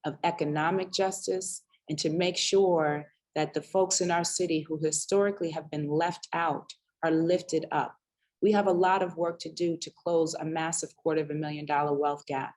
of economic justice, and to make sure that the folks in our city who historically have been left out are lifted up. We have a lot of work to do to close a massive $250,000 wealth gap,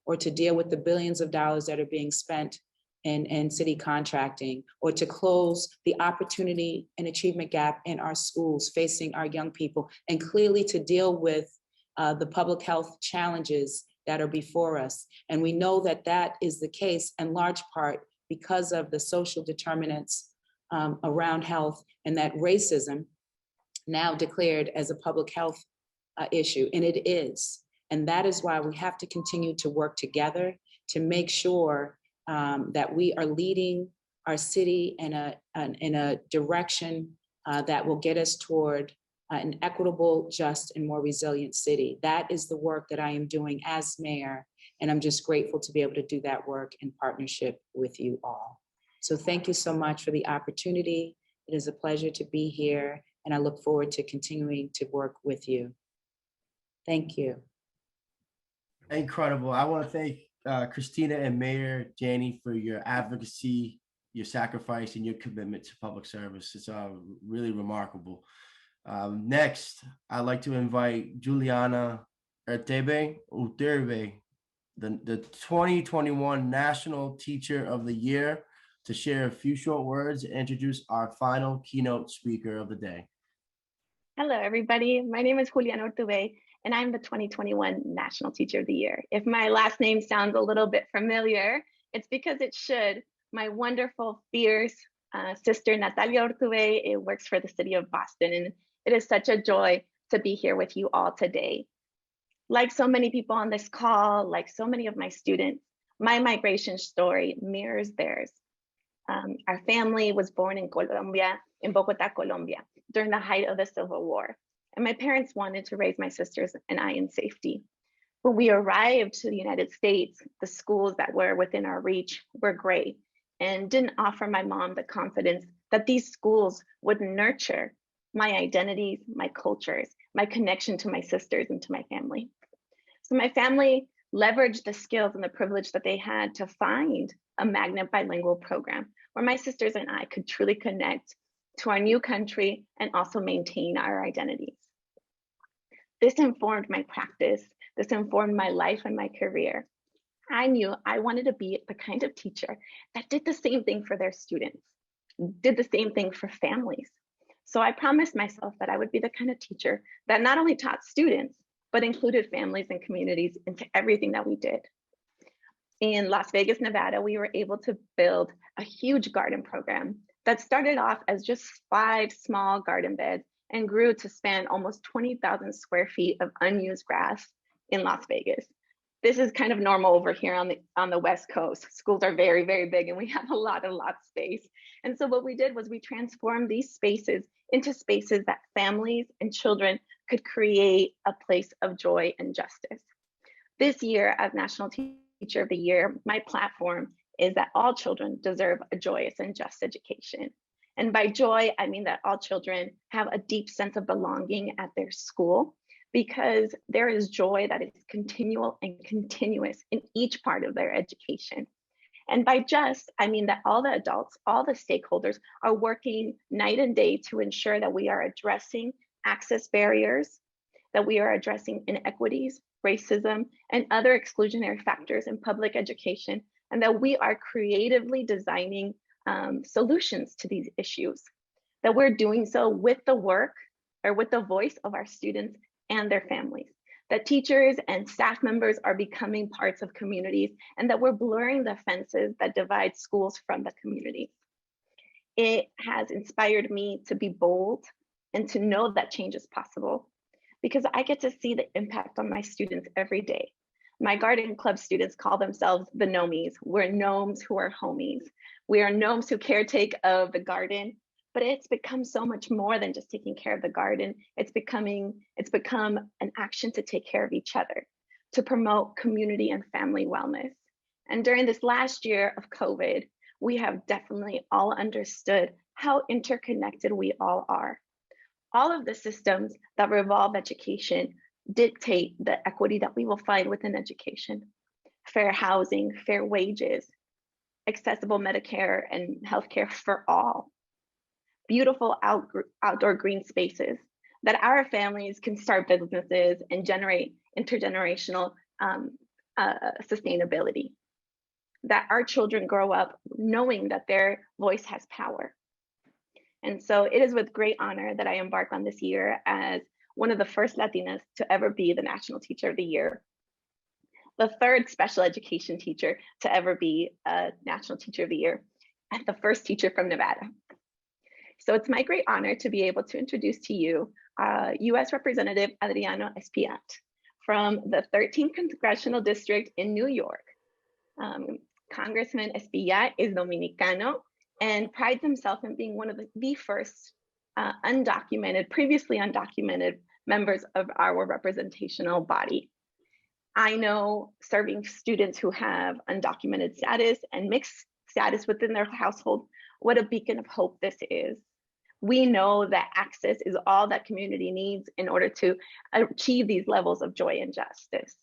or to deal with the billions of dollars that are being spent in city contracting, or to close the opportunity and achievement gap in our schools facing our young people, and clearly to deal with the public health challenges that are before us. And we know that that is the case in large part because of the social determinants around health, and that racism now declared as a public health issue, and it is. And that is why we have to continue to work together to make sure that we are leading our city in a direction that will get us toward an equitable, just, and more resilient city. That is the work that I am doing as mayor, and I'm just grateful to be able to do that work in partnership with you all. So thank you so much for the opportunity. It is a pleasure to be here, and I look forward to continuing to work with you. Thank you. Incredible. I want to thank Christina and Mayor Janney for your advocacy, your sacrifice, and your commitment to public service. It's really remarkable. Next, I'd like to invite Juliana Uterbe, the 2021 National Teacher of the Year, to share a few short words and introduce our final keynote speaker of the day. Hello, everybody. My name is Juliana Urtubey, and I'm the 2021 National Teacher of the Year. If my last name sounds a little bit familiar, it's because it should. My wonderful, fierce sister, Natalia Urtubey, works for the city of Boston, and it is such a joy to be here with you all today. Like so many people on this call, like so many of my students, my migration story mirrors theirs. Our family was born in Colombia, in Bogota, Colombia, during the height of the Civil War. And my parents wanted to raise my sisters and I in safety. When we arrived to the United States, the schools that were within our reach were gray and didn't offer my mom the confidence that these schools would nurture my identities, my cultures, my connection to my sisters and to my family. So my family leveraged the skills and the privilege that they had to find a magnet bilingual program where my sisters and I could truly connect to our new country and also maintain our identities. This informed my practice. This informed my life and my career. I knew I wanted to be the kind of teacher that did the same thing for their students, did the same thing for families. So I promised myself that I would be the kind of teacher that not only taught students, but included families and communities into everything that we did. In Las Vegas, Nevada, we were able to build a huge garden program that started off as just 5 small garden beds and grew to span almost 20,000 square feet of unused grass in Las Vegas. This is kind of normal over here on the West Coast. Schools are very, very big and we have a lot of space. And so what we did was we transformed these spaces into spaces that families and children could create a place of joy and justice. This year, as National Teacher of the Year, my platform is that all children deserve a joyous and just education. And by joy, I mean that all children have a deep sense of belonging at their school, because there is joy that is continual and continuous in each part of their education. And by just, I mean that all the adults, all the stakeholders are working night and day to ensure that we are addressing access barriers, that we are addressing inequities, racism, and other exclusionary factors in public education, and that we are creatively designing solutions to these issues, that we're doing so with the work or with the voice of our students and their families, that teachers and staff members are becoming parts of communities, and that we're blurring the fences that divide schools from the community. It has inspired me to be bold and to know that change is possible, because I get to see the impact on my students every day. My garden club students call themselves the gnomies. We're gnomes who are homies. We are gnomes who caretake of the garden, but it's become so much more than just taking care of the garden. It's become an action to take care of each other, to promote community and family wellness. And during this last year of COVID, we have definitely all understood how interconnected we all are. All of the systems that revolve education dictate the equity that we will find within education: fair housing, fair wages, accessible Medicare and healthcare for all, beautiful outdoor green spaces, that our families can start businesses and generate intergenerational sustainability, that our children grow up knowing that their voice has power. And so it is with great honor that I embark on this year as one of the first Latinas to ever be the National Teacher of the Year, the third special education teacher to ever be a National Teacher of the Year, and the first teacher from Nevada. So it's my great honor to be able to introduce to you U.S. Representative Adriano Espaillat from the 13th Congressional District in New York. Congressman Espaillat is Dominicano and prides himself in being one of the first previously undocumented members of our representational body. I know serving students who have undocumented status and mixed status within their household, what a beacon of hope this is. We know that access is all that community needs in order to achieve these levels of joy and justice.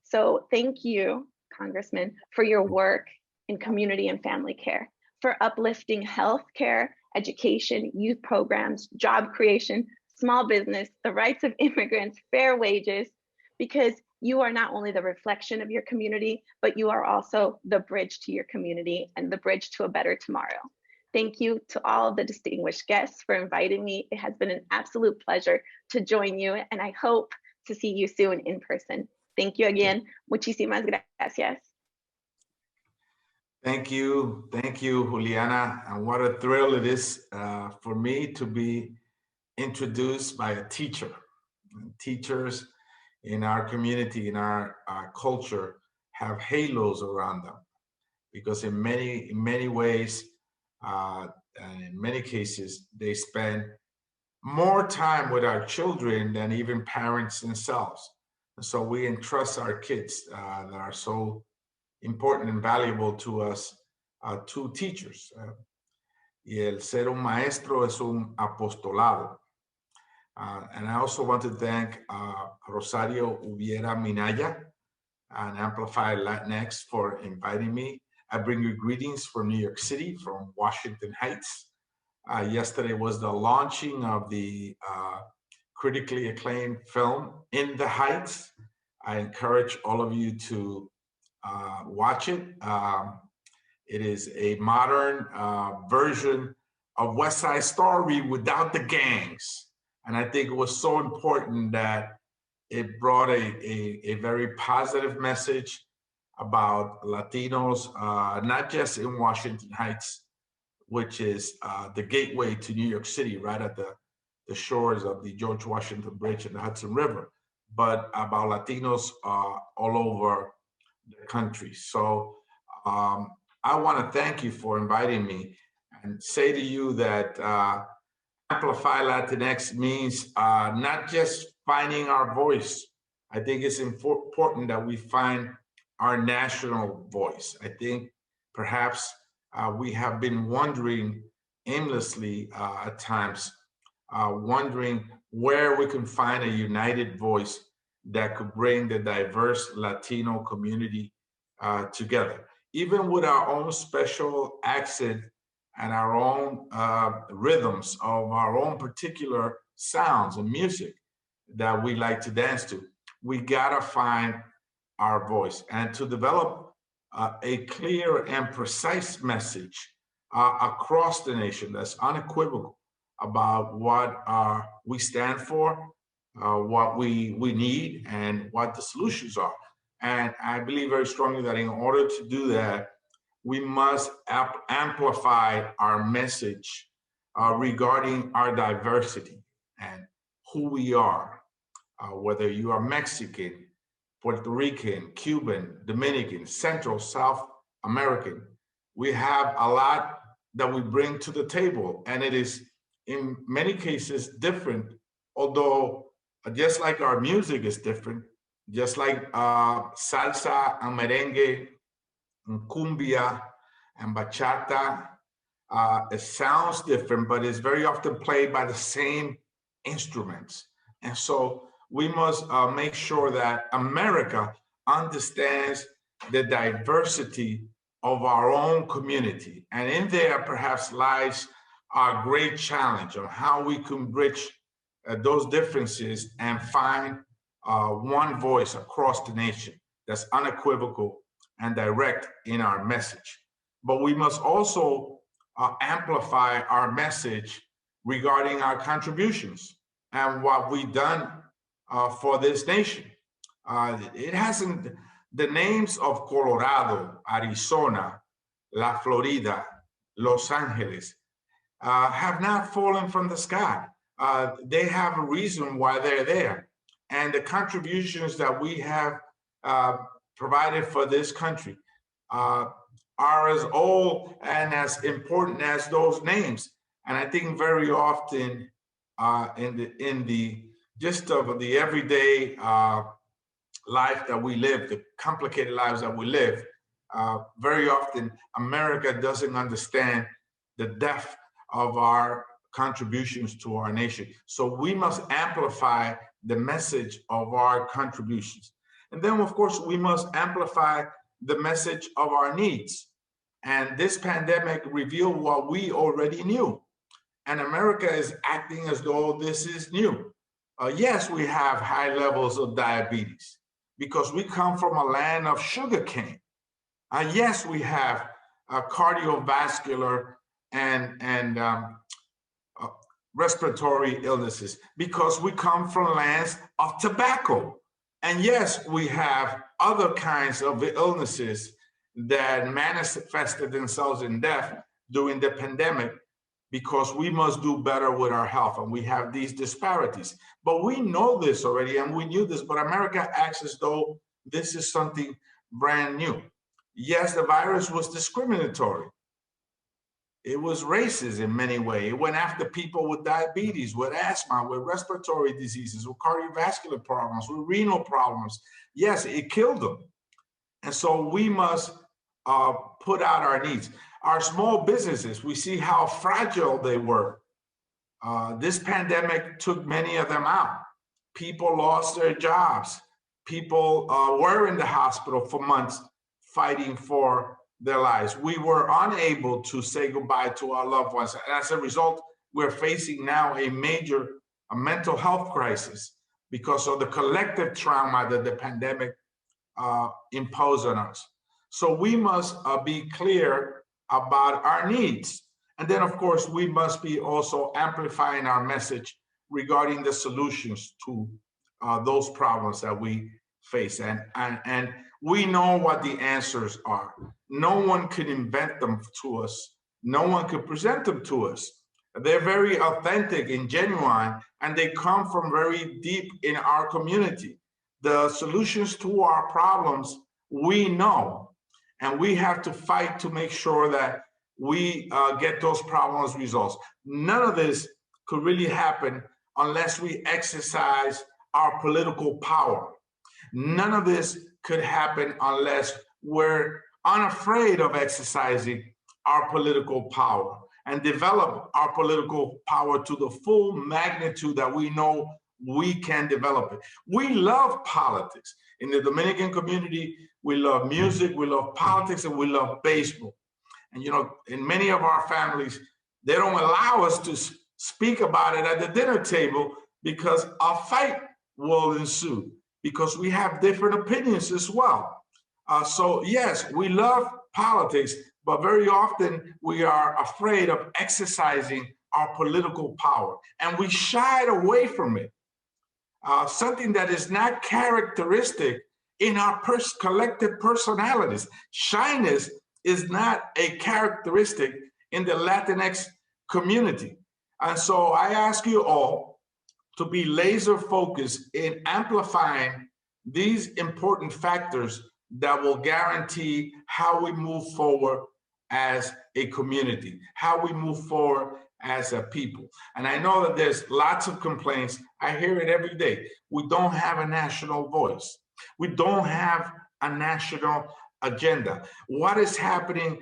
So thank you, Congressman, for your work in community and family care, for uplifting healthcare, education, youth programs, job creation, small business, the rights of immigrants, fair wages, because you are not only the reflection of your community, but you are also the bridge to your community and the bridge to a better tomorrow. Thank you to all of the distinguished guests for inviting me. It has been an absolute pleasure to join you, and I hope to see you soon in person. Thank you again. Muchísimas gracias. Thank you, Juliana. And what a thrill it is for me to be introduced by a teacher. Teachers in our community, in our culture, have halos around them, because in many ways, and in many cases, they spend more time with our children than even parents themselves. And so we entrust our kids that are so important and valuable to us, to teachers. Y el ser un maestro es un apostolado. And I also want to thank Rosario Ubiera Minaya and Amplify Latinx for inviting me. I bring you greetings from New York City, from Washington Heights. Yesterday was the launching of the critically acclaimed film, In the Heights. I encourage all of you to watch it. It is a modern version of West Side Story without the gangs. And I think it was so important that It brought a very positive message about Latinos, not just in Washington Heights, which is the gateway to New York City, right at the shores of the George Washington Bridge and the Hudson River, but about Latinos all over the country. So I want to thank you for inviting me and say to you that Amplify Latinx means not just finding our voice. I think it's important that we find our national voice. I think perhaps we have been wondering aimlessly at times, wondering where we can find a united voice that could bring the diverse Latino community together, even with our own special accent and our own rhythms of our own particular sounds and music that we like to dance to. We gotta find our voice and to develop a clear and precise message across the nation that's unequivocal about what we stand for, what we need, and what the solutions are. And I believe very strongly that in order to do that, we must amplify our message regarding our diversity and who we are, whether you are Mexican, Puerto Rican, Cuban, Dominican, Central, South American. We have a lot that we bring to the table, and it is in many cases different, although just like our music is different, just like salsa and merengue and cumbia and bachata, it sounds different, but it's very often played by the same instruments. And so we must make sure that America understands the diversity of our own community. And in there perhaps lies our great challenge of how we can bridge those differences and find one voice across the nation that's unequivocal and direct in our message. But we must also amplify our message regarding our contributions and what we've done for this nation. It hasn't, the names of Colorado, Arizona, La Florida, Los Angeles have not fallen from the sky. They have a reason why they're there. And the contributions that we have provided for this country are as old and as important as those names. And I think very often in the just of the everyday life that we live, the complicated lives that we live, very often America doesn't understand the depth of our contributions to our nation. So we must amplify the message of our contributions. And then, of course, we must amplify the message of our needs. And this pandemic revealed what we already knew. And America is acting as though this is new. Yes, we have high levels of diabetes because we come from a land of sugarcane. Yes, we have cardiovascular and respiratory illnesses because we come from lands of tobacco. And yes, we have other kinds of illnesses that manifested themselves in death during the pandemic because we must do better with our health and we have these disparities. But we know this already and we knew this, but America acts as though this is something brand new. Yes, the virus was discriminatory. It was racist in many ways. It went after people with diabetes, with asthma, with respiratory diseases, with cardiovascular problems, with renal problems. Yes, it killed them. And so we must put out our needs. Our small businesses, we see how fragile they were. This pandemic took many of them out. People lost their jobs. People were in the hospital for months fighting for their lives. We were unable to say goodbye to our loved ones. And as a result, we're facing now a major mental health crisis because of the collective trauma that the pandemic imposed on us. So we must be clear about our needs. And then, of course, we must be also amplifying our message regarding the solutions to those problems that we face. And we know what the answers are. No one could invent them to us. No one could present them to us. They're very authentic and genuine, and they come from very deep in our community. The solutions to our problems, we know, and we have to fight to make sure that we get those problems resolved. None of this could really happen unless we exercise our political power. None of this could happen unless we're unafraid of exercising our political power and develop our political power to the full magnitude that we know we can develop it. We love politics. In the Dominican community, we love music, we love politics, and we love baseball. And you know, in many of our families, they don't allow us to speak about it at the dinner table because a fight will ensue, because we have different opinions as well. So yes, we love politics, but very often we are afraid of exercising our political power, and we shied away from it. Something that is not characteristic in our collective personalities. Shyness is not a characteristic in the Latinx community. And so I ask you all to be laser focused in amplifying these important factors that will guarantee how we move forward as a community, how we move forward as a people. And I know that there's lots of complaints. I hear it every day. We don't have a national voice. We don't have a national agenda. What is happening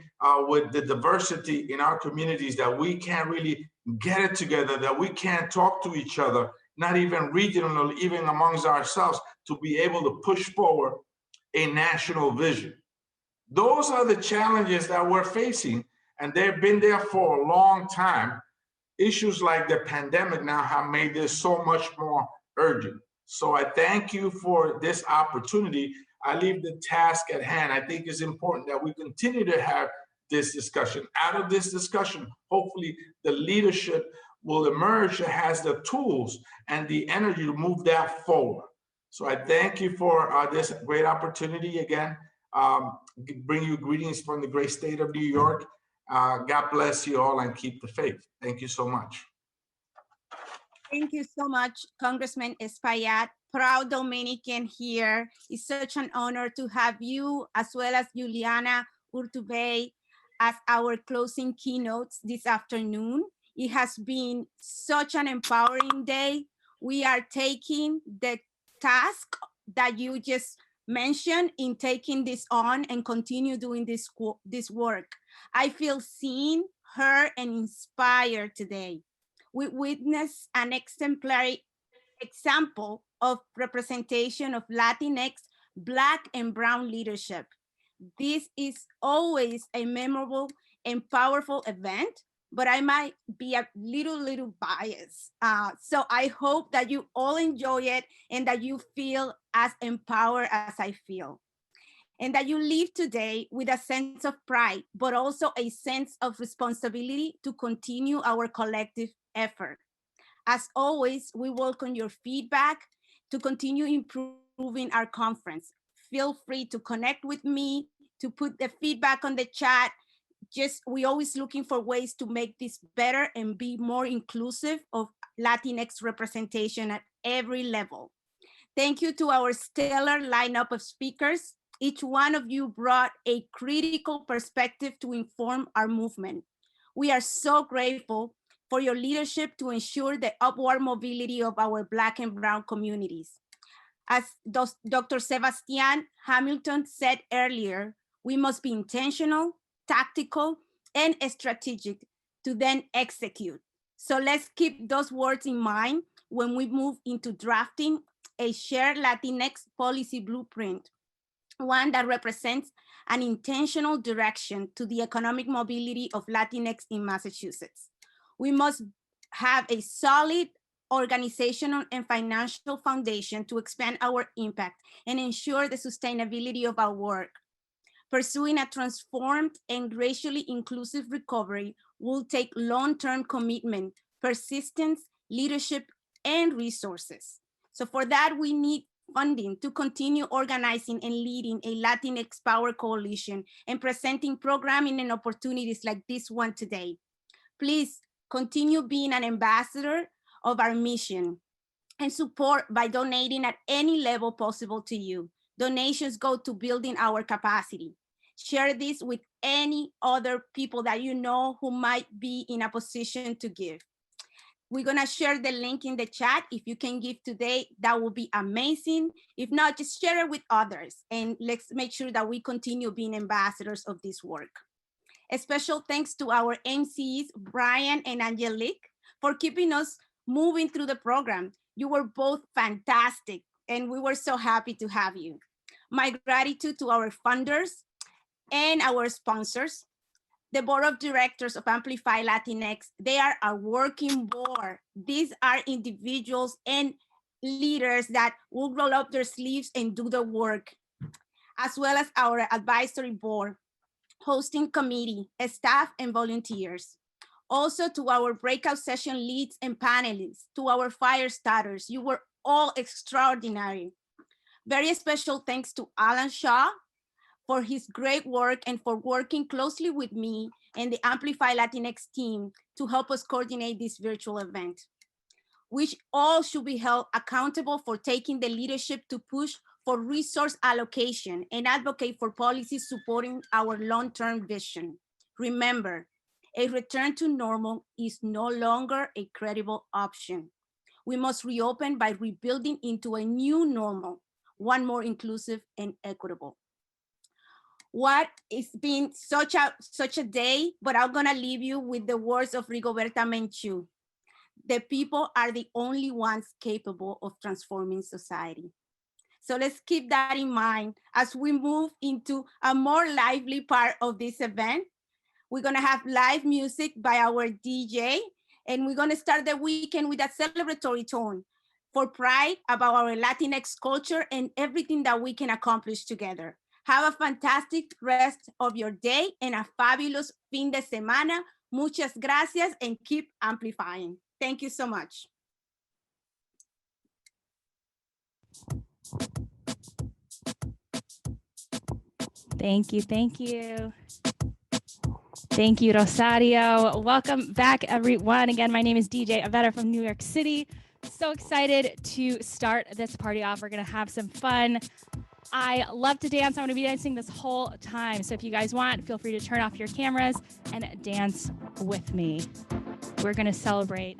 with the diversity in our communities that we can't really get it together, that we can't talk to each other, not even regionally, even amongst ourselves, to be able to push forward a national vision. Those are the challenges that we're facing, and they've been there for a long time. Issues like the pandemic now have made this so much more urgent. So I thank you for this opportunity. I leave the task at hand. I think it's important that we continue to have this discussion. Out of this discussion, hopefully the leadership will emerge that has the tools and the energy to move that forward. So I thank you for this great opportunity again. Bring you greetings from the great state of New York. God bless you all and keep the faith. Thank you so much. Thank you so much, Congressman Espaillat. Proud Dominican here. It's such an honor to have you, as well as Juliana Urtubey, as our closing keynotes this afternoon. It has been such an empowering day. We are taking the task that you just mentioned in taking this on and continue doing this work. I feel seen, heard, and inspired today. We witnessed an exemplary example of representation of Latinx, Black, and Brown leadership. This is always a memorable and powerful event, but I might be a little biased. So I hope that you all enjoy it and that you feel as empowered as I feel. And that you leave today with a sense of pride, but also a sense of responsibility to continue our collective effort. As always, we welcome your feedback to continue improving our conference. Feel free to connect with me, to put the feedback on the chat. We always looking for ways to make this better and be more inclusive of Latinx representation at every level. Thank you to our stellar lineup of speakers. Each one of you brought a critical perspective to inform our movement. We are so grateful for your leadership to ensure the upward mobility of our Black and Brown communities. As Dr. Sebastian Hamilton said earlier, we must be intentional, tactical, and strategic to then execute. So let's keep those words in mind when we move into drafting a shared Latinx policy blueprint, one that represents an intentional direction to the economic mobility of Latinx in Massachusetts. We must have a solid organizational and financial foundation to expand our impact and ensure the sustainability of our work. Pursuing a transformed and racially inclusive recovery will take long-term commitment, persistence, leadership, and resources. So for that, we need funding to continue organizing and leading a Latinx Power Coalition and presenting programming and opportunities like this one today. Please continue being an ambassador of our mission and support by donating at any level possible to you. Donations go to building our capacity. Share this with any other people that you know who might be in a position to give. We're gonna share the link in the chat. If you can give today, that would be amazing. If not, just share it with others and let's make sure that we continue being ambassadors of this work. A special thanks to our MCs, Brian and Angelique, for keeping us moving through the program. You were both fantastic and we were so happy to have you. My gratitude to our funders and our sponsors. The board of directors of Amplify Latinx, they are a working board. These are individuals and leaders that will roll up their sleeves and do the work, as well as our advisory board, hosting committee, staff, and volunteers. Also to our breakout session leads and panelists, to our fire starters, you were all extraordinary. Very special thanks to Alan Shaw for his great work and for working closely with me and the Amplify Latinx team to help us coordinate this virtual event, which all should be held accountable for taking the leadership to push for resource allocation and advocate for policies supporting our long-term vision. Remember, a return to normal is no longer a credible option. We must reopen by rebuilding into a new normal, one more inclusive and equitable. What it's been such a day, but I'm gonna leave you with the words of Rigoberta Menchú. The people are the only ones capable of transforming society. So let's keep that in mind as we move into a more lively part of this event. We're gonna have live music by our DJ, and we're gonna start the weekend with a celebratory tone for pride about our Latinx culture and everything that we can accomplish together. Have a fantastic rest of your day and a fabulous fin de semana. Muchas gracias and keep amplifying. Thank you so much. Thank you, thank you. Thank you, Rosario. Welcome back, everyone. Again, my name is DJ Avetta from New York City. So excited to start this party off. We're gonna have some fun. I love to dance. I'm going to be dancing this whole time. So if you guys want, feel free to turn off your cameras and dance with me. We're going to celebrate